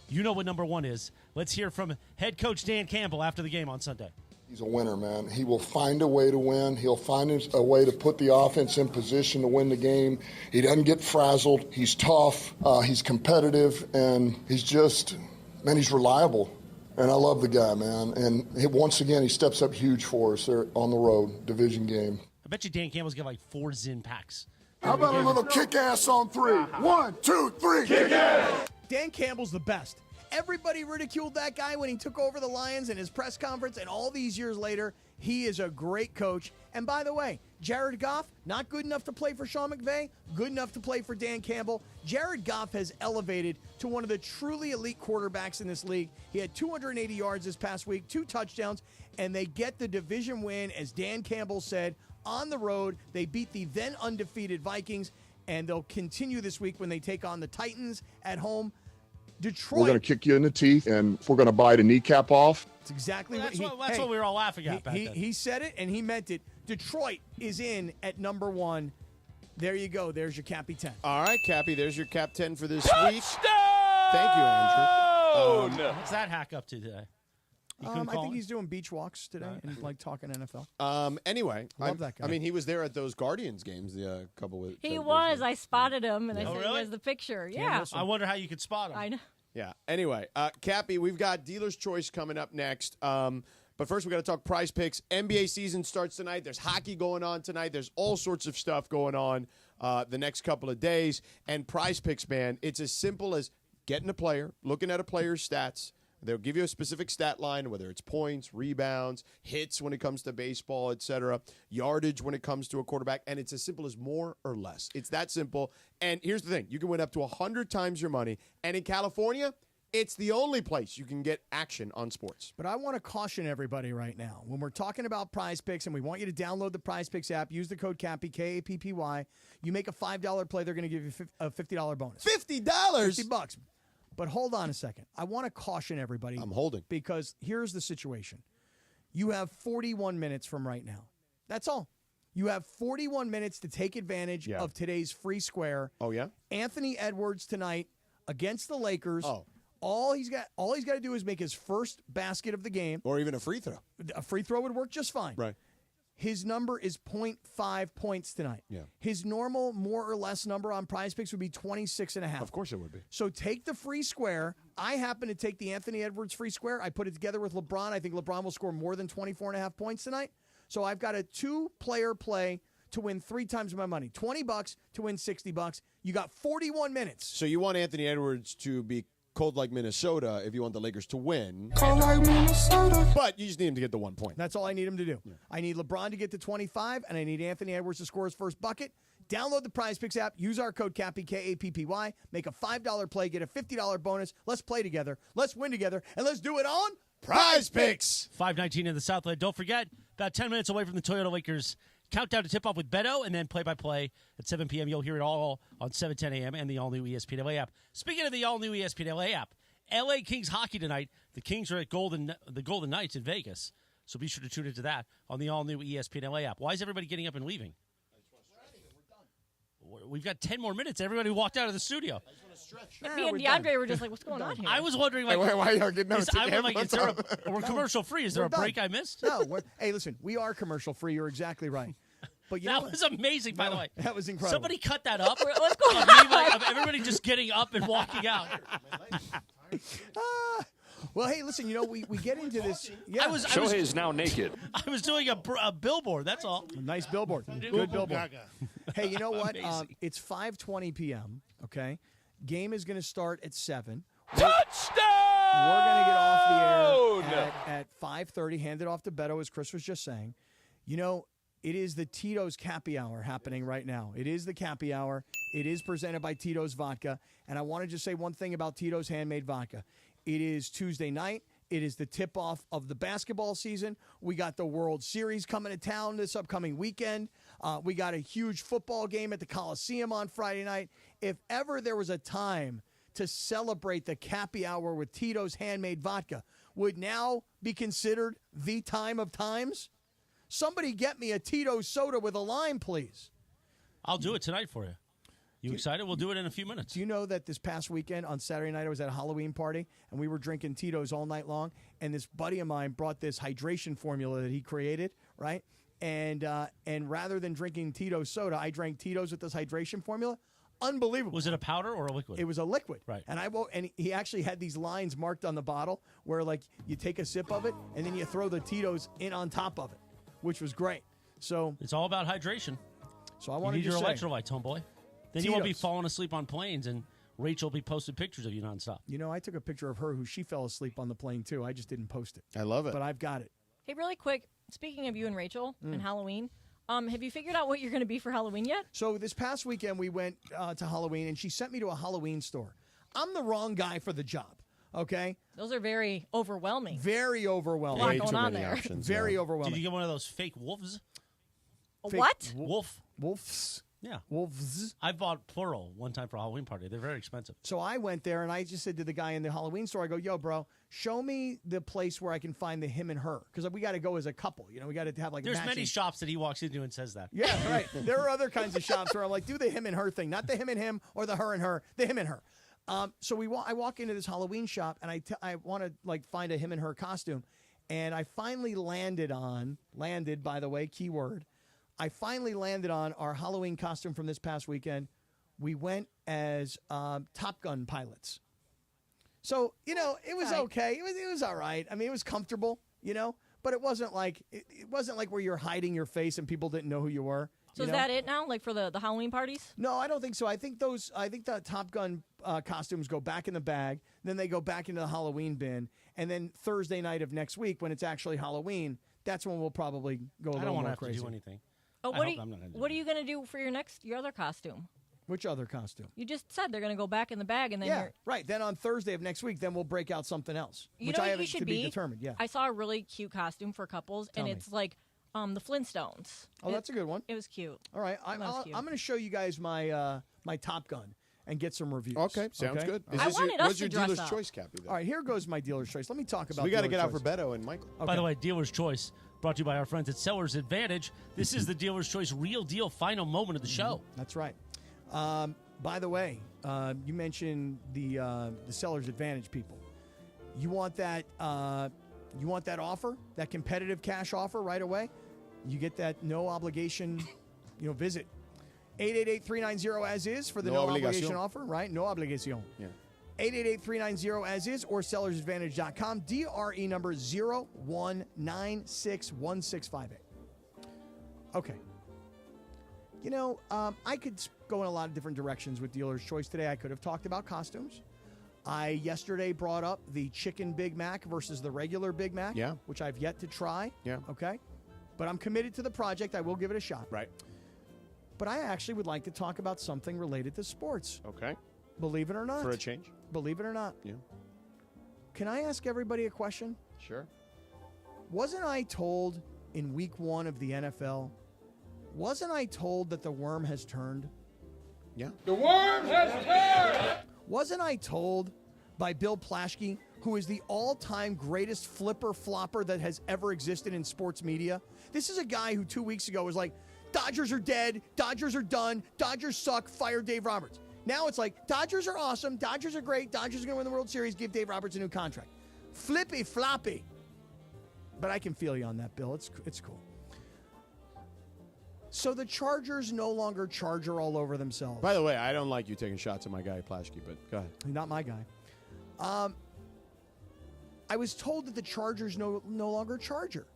you know what number 1 is. Let's hear from head coach Dan Campbell after the game on Sunday. He's a winner, man. He will find a way to win. He'll find a way to put the offense in position to win the game. He doesn't get frazzled. He's tough. He's competitive. And he's just, man, he's reliable. And I love the guy, man. And once again, he steps up huge for us there on the road, division game. I bet you Dan Campbell's got like 4 Zyn packs. How about a little kick-ass on 3? 1, 2, 3, kick-ass! Dan Campbell's the best. Everybody ridiculed that guy when he took over the Lions in his press conference, and all these years later, he is a great coach. And by the way, Jared Goff, not good enough to play for Sean McVay, good enough to play for Dan Campbell. Jared Goff has elevated to one of the truly elite quarterbacks in this league. He had 280 yards this past week, 2 touchdowns, and they get the division win, as Dan Campbell said, on the road. They beat the then undefeated Vikings, and they'll continue this week when they take on the Titans at home. Detroit. We're going to kick you in the teeth, and we're going to bite a kneecap off. That's exactly Well, what that's what we were all laughing at back then. He said it, and he meant it. Detroit is in at number 1. There you go. There's your Cappy 10. All right, Cappy, there's your Cap 10 for this week. Touchdown! Thank you, Andrew. What's that hack up to today? I think he's doing beach walks today and like talking NFL. Anyway, Love that guy. I mean, he was there at those Guardians games the couple with. He was. I spotted him, and I said, really? "Where's the picture?" Yeah. I wonder how you could spot him. I know. Yeah. Anyway, Cappy, we've got Dealer's Choice coming up next. But first, we got to talk Prize Picks. NBA season starts tonight. There's hockey going on tonight. There's all sorts of stuff going on the next couple of days. And Prize Picks, man, it's as simple as getting a player, looking at a player's stats. They'll give you a specific stat line, whether it's points, rebounds, hits when it comes to baseball, etc., yardage when it comes to a quarterback, and it's as simple as more or less. It's that simple. And here's the thing. You can win up to 100 times your money. And in California, it's the only place you can get action on sports. But I want to caution everybody right now. When we're talking about Prize Picks, and we want you to download the Prize Picks app, use the code CAPPY, K-A-P-P-Y. You make a $5 play, they're going to give you a $50 bonus. $50? $50. But hold on a second. I want to caution everybody. I'm holding. Because here's the situation. You have 41 minutes from right now. That's all. You have 41 minutes to take advantage of today's free square. Oh, yeah? Anthony Edwards tonight against the Lakers. Oh. All he's got to do is make his first basket of the game. Or even a free throw. A free throw would work just fine. Right. His number is 0.5 points tonight. Yeah. His normal more or less number on Prize Picks would be 26.5. Of course it would be. So take the free square. I happen to take the Anthony Edwards free square. I put it together with LeBron. I think LeBron will score more than 24.5 points tonight. So I've got a 2-player play to win 3 times my money. $20 to win $60. You got 41 minutes. So you want Anthony Edwards to be cold like Minnesota if you want the Lakers to win. Cold like Minnesota. But you just need him to get the 1 point. That's all I need him to do. Yeah. I need LeBron to get to 25, and I need Anthony Edwards to score his first bucket. Download the Prize Picks app. Use our code CAPPY, K-A-P-P-Y. Make a $5 play. Get a $50 bonus. Let's play together. Let's win together. And let's do it on Prize Picks. 5:19 in the Southland. Don't forget, about 10 minutes away from the Toyota Lakers countdown to tip-off with Beto, and then play-by-play at 7 p.m. You'll hear it all on 7:10 a.m. and the all-new ESPN LA app. Speaking of the all-new ESPN LA app, LA Kings hockey tonight. The Kings are at the Golden Knights in Vegas, so be sure to tune into that on the all-new ESPN LA app. Why is everybody getting up and leaving? We've got 10 more minutes. Everybody walked out of the studio. Me and DeAndre were just like, what's going on here? I was wondering, like, why y'all getting is we're commercial free. Is there a break I missed? No. Hey, listen, we are commercial free. You're exactly right. But that was amazing, by the way. That was incredible. Somebody cut that up. What's going on? Of everybody just getting up and walking out. Well, hey, listen, we get into this. Yeah. Shohei is now naked. I was doing a billboard, that's all. A nice billboard. Good billboard. Hey, you know what? It's 5:20 p.m., okay? Game is going to start at 7. Touchdown! We're going to get off the air at 5:30, hand it off to Beto, as Chris was just saying. It is the Tito's Cappy Hour happening right now. It is the Cappy Hour. It is presented by Tito's Vodka. And I want to just say one thing about Tito's Handmade Vodka. It is Tuesday night. It is the tip-off of the basketball season. We got the World Series coming to town this upcoming weekend. We got a huge football game at the Coliseum on Friday night. If ever there was a time to celebrate the Cappy Hour with Tito's Handmade Vodka, would now be considered the time of times? Somebody get me a Tito's soda with a lime, please. I'll do it tonight for you. You excited? We'll do it in a few minutes. Do you know that this past weekend on Saturday night I was at a Halloween party and we were drinking Tito's all night long, and this buddy of mine brought this hydration formula that he created, right? And rather than drinking Tito's soda, I drank Tito's with this hydration formula. Unbelievable. Was it a powder or a liquid? It was a liquid. Right. And he actually had these lines marked on the bottle where, like, you take a sip of it and then you throw the Tito's in on top of it, which was great. So it's all about hydration. So I want to need your electrolytes, homeboy. Then Tito's. You won't be falling asleep on planes, and Rachel will be posting pictures of you nonstop. I took a picture of her she fell asleep on the plane, too. I just didn't post it. I love it. But I've got it. Hey, really quick, speaking of you and Rachel and Halloween, have you figured out what you're going to be for Halloween yet? So this past weekend we went to Halloween, and she sent me to a Halloween store. I'm the wrong guy for the job, okay? Those are very overwhelming. Very overwhelming. A lot going on there. Very overwhelming. Did you get one of those fake wolves? What? Wolves? Yeah. Wolves. I bought plural one time for a Halloween party. They're very expensive. So I went there, and I just said to the guy in the Halloween store, I go, yo, bro, show me the place where I can find the him and her. Because we got to go as a couple. We got to have like There's matching. many shops that he walks into and says that. Yeah, right. There are other kinds of shops where I'm like, do the him and her thing. Not the him and him or the her and her. The him and her. So I walk into this Halloween shop, and I want to like find a him and her costume. And I finally landed, by the way, keyword. I finally landed on our Halloween costume from this past weekend. We went as Top Gun pilots. So, it was okay. It was all right. I mean, it was comfortable, but it wasn't like where you're hiding your face and people didn't know who you were. So is that it now, like for the Halloween parties? No, I don't think so. I think the Top Gun costumes go back in the bag, then they go back into the Halloween bin, and then Thursday night of next week when it's actually Halloween, that's when we'll probably go a little more crazy. I don't want to have to do anything. Oh, what are you going to do for your other costume? Which other costume? You just said they're going to go back in the bag, and then right. Then on Thursday of next week, then we'll break out something else, which I haven't to be determined. Yeah, I saw a really cute costume for couples, and it's like the Flintstones. Oh, that's a good one. It was cute. All right, I'm going to show you guys my my Top Gun and get some reviews. Okay, sounds good. What's your dealer's up. choice, Cappy? All right, here goes my dealer's choice. Let me talk about. So we got to dealer's get out choice. for Beto and Michael. Okay. By the way, dealer's choice. Brought to you by our friends at Seller's Advantage. This is the Dealer's Choice Real Deal final moment of the show. That's right. By the way, you mentioned the Seller's Advantage people. You want that offer, that competitive cash offer right away? You get that no obligation, visit. 888-390-AS-IS for the no obligation offer, right? No obligation. Yeah. 888-390-AS-IS or sellersadvantage.com. DRE number 01961658. Okay. I could go in a lot of different directions with Dealer's Choice today. I could have talked about costumes. I yesterday brought up the chicken Big Mac versus the regular Big Mac, which I've yet to try. Yeah. Okay. But I'm committed to the project. I will give it a shot. Right. But I actually would like to talk about something related to sports. Okay. Believe it or not. For a change. Believe it or not. Yeah. Can I ask everybody a question? Sure. Wasn't I told in week 1 of the NFL, wasn't I told that the worm has turned? Yeah. The worm has turned! Wasn't I told by Bill Plaschke, who is the all-time greatest flipper-flopper that has ever existed in sports media? This is a guy who 2 weeks ago was like, Dodgers are dead, Dodgers are done, Dodgers suck, fire Dave Roberts. Now it's like, Dodgers are awesome, Dodgers are great, Dodgers are going to win the World Series, give Dave Roberts a new contract. Flippy floppy. But I can feel you on that, Bill. It's cool. So the Chargers no longer Charger all over themselves. By the way, I don't like you taking shots at my guy Plaschke, but go ahead. Not my guy. I was told that the Chargers no longer Charger.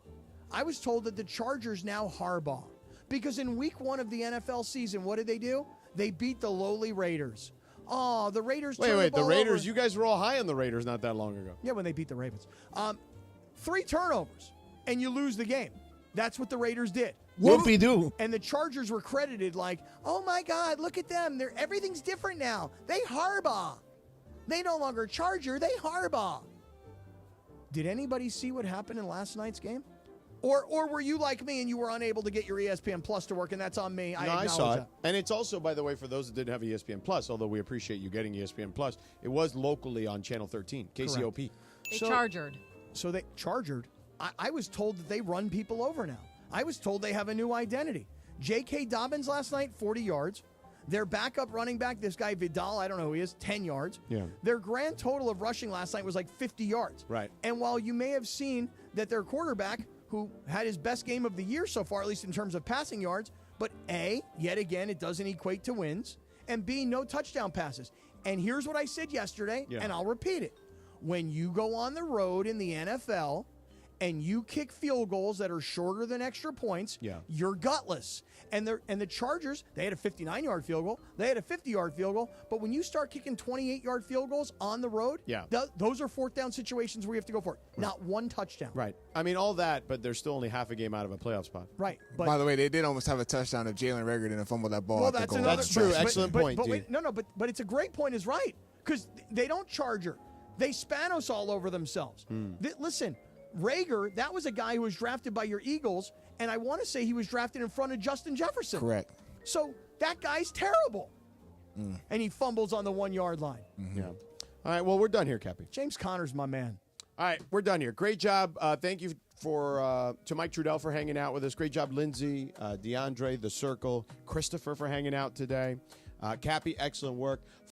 I was told that the Chargers now Harbaugh. Because in week 1 of the NFL season, what did they do? They beat the lowly Raiders. Oh, the Raiders turned the ball the Raiders, over. you guys were all high on the Raiders not that long ago. Yeah, when they beat the Ravens. 3 turnovers, and you lose the game. That's what the Raiders did. Whoopie-doo. And the Chargers were credited like, oh, my God, look at them. Everything's different now. They Harbaugh. They no longer Charger. They Harbaugh. Did anybody see what happened in last night's game? Or were you like me and you were unable to get your ESPN Plus to work, and that's on me? I saw it. And it's also, by the way, for those that didn't have ESPN Plus, although we appreciate you getting ESPN Plus, it was locally on Channel 13, KCOP. They chargered. So they chargered. I was told that they run people over now. I was told they have a new identity. J.K. Dobbins last night, 40 yards. Their backup running back, this guy Vidal, I don't know who he is, 10 yards. Yeah. Their grand total of rushing last night was like 50 yards. Right. And while you may have seen that their quarterback, who had his best game of the year so far, at least in terms of passing yards, but A, yet again, it doesn't equate to wins, and B, no touchdown passes. And here's what I said yesterday, and I'll repeat it. When you go on the road in the NFL and you kick field goals that are shorter than extra points, you're gutless. And the Chargers, they had a 59-yard field goal. They had a 50-yard field goal. But when you start kicking 28-yard field goals on the road, those are fourth down situations where you have to go for it. Right. Not one touchdown. Right. I mean, all that, but they're still only half a game out of a playoff spot. Right. But, by the way, they did almost have a touchdown if Jalen Reagor didn't fumble that ball. Well, that's another. That's true. Excellent point, but wait, but it's a great point. Is right because they don't Charger. They Spanos all over themselves. Listen, Reagor, that was a guy who was drafted by your Eagles, and I want to say he was drafted in front of Justin Jefferson. Correct. So that guy's terrible. And he fumbles on the 1-yard line. Yeah. All right, well, we're done here, Cappy. James Conner's my man. All right, we're done here. Great job. Thank you to Mike Trudell for hanging out with us. Great job, Lindsay, DeAndre, The Circle, Christopher for hanging out today. Cappy, excellent work.